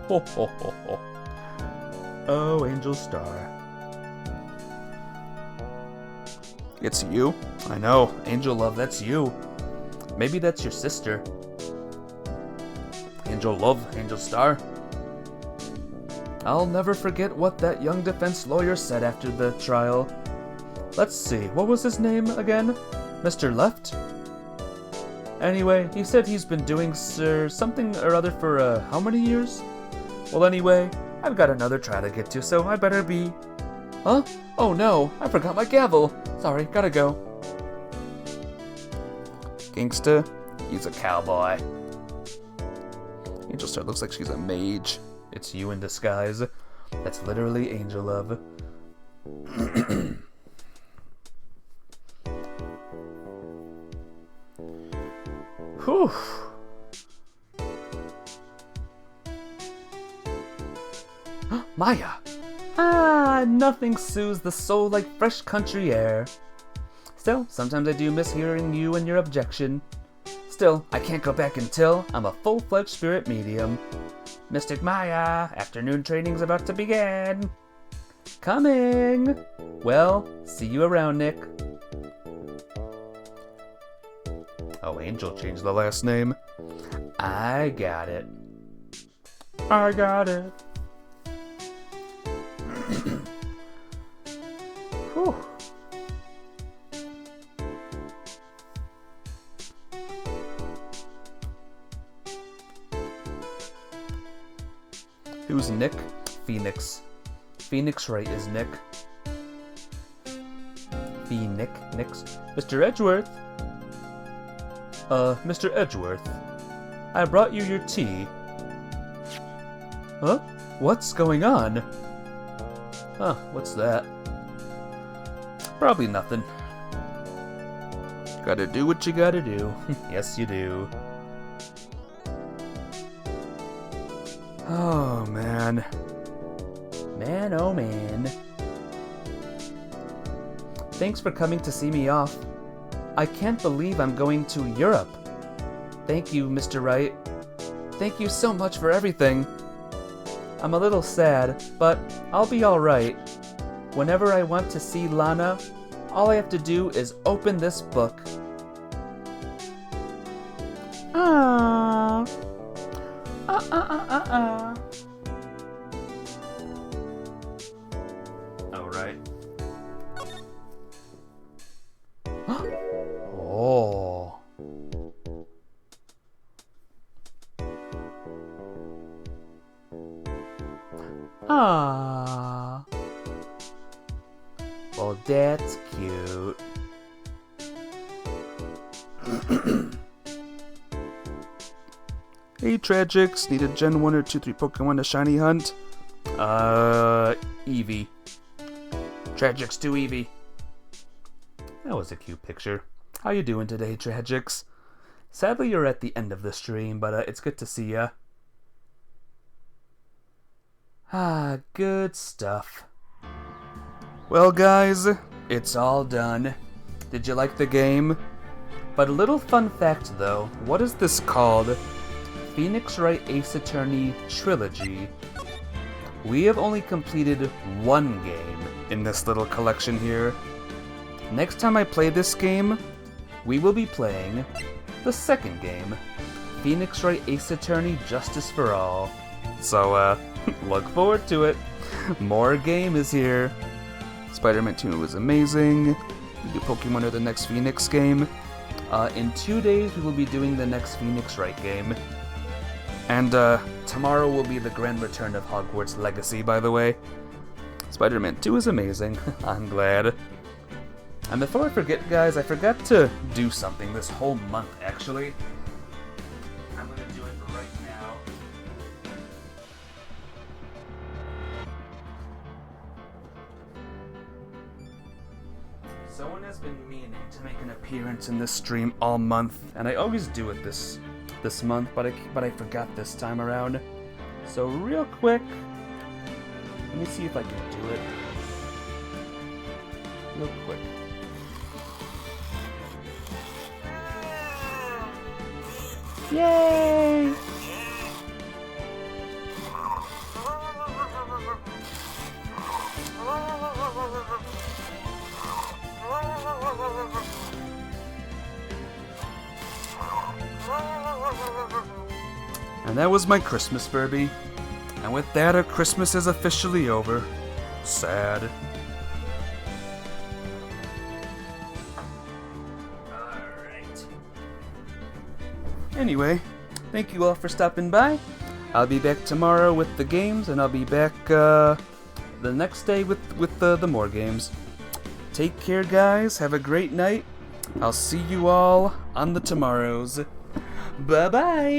Ho ho ho ho. Oh, Angel Star. It's you? I know. Angel Love, that's you. Maybe that's your sister. Angel Love, Angel Star. I'll never forget what that young defense lawyer said after the trial. Let's see, what was his name again? Mr. Left? Anyway, he said he's been doing something or other for how many years? Well, anyway, I've got another trial to get to, so I better be... Huh? Oh no, I forgot my gavel. Sorry, gotta go. Gangsta? He's a cowboy. Angel Star looks like she's a mage. It's you in disguise. That's literally Angel Love. Whew. Maya! Ah, nothing soothes the soul like fresh country air. Still, sometimes I do miss hearing you and your objection. Still, I can't go back until I'm a full-fledged spirit medium. Mystic Maya, afternoon training's about to begin. Coming! Well, see you around, Nick. Oh, Angel changed the last name. I got it. I got it. Whew. Who's Nick? Phoenix. Phoenix Wright is Nick. Nix. Mr. Edgeworth? Mr. Edgeworth. I brought you your tea. Huh? What's going on? Huh, what's that? Probably nothing. Gotta do what you gotta do. Yes, you do. Oh, man. Man, oh man. Thanks for coming to see me off. I can't believe I'm going to Europe. Thank you, Mr. Wright. Thank you so much for everything. I'm a little sad, but I'll be alright. Whenever I want to see Lana, all I have to do is open this book. Aww. Alright. Oh. Aww. Well, that's cute. Hey, Tragics. Need a Gen 1 or 2, 3 Pokemon to shiny hunt? Eevee. Tragics to Eevee. That was a cute picture. How you doing today, Tragics? Sadly, you're at the end of the stream, but it's good to see ya. Ah, good stuff. Well, guys, it's all done. Did you like the game? But a little fun fact, though. What is this called? Phoenix Wright Ace Attorney Trilogy. We have only completed one game In this little collection here. Next time I play this game, we will be playing the second game, Phoenix Wright Ace Attorney Justice for All. So, Look forward to it. more game is here. Spider-Man 2 was amazing. We do Pokemon or the next Phoenix game. In 2 days, we will be doing the next Phoenix Wright game. And, Tomorrow will be the grand return of Hogwarts Legacy, by the way. Spider-Man 2 is amazing. I'm glad. And before I forget, guys, I forgot to do something this whole month, actually. I'm gonna do it right now. Someone has been meaning to make an appearance in this stream all month, and I always do it this month, but I forgot this time around. So real quick, let me see if I can do it. Real quick. Yay! And that was my Christmas, Furby. And with that, our Christmas is officially over. Sad. Alright. Anyway, thank you all for stopping by. I'll be back tomorrow with the games, and I'll be back The next day with the more games. Take care, guys. Have a great night. I'll see you all on the tomorrows. Bye-bye.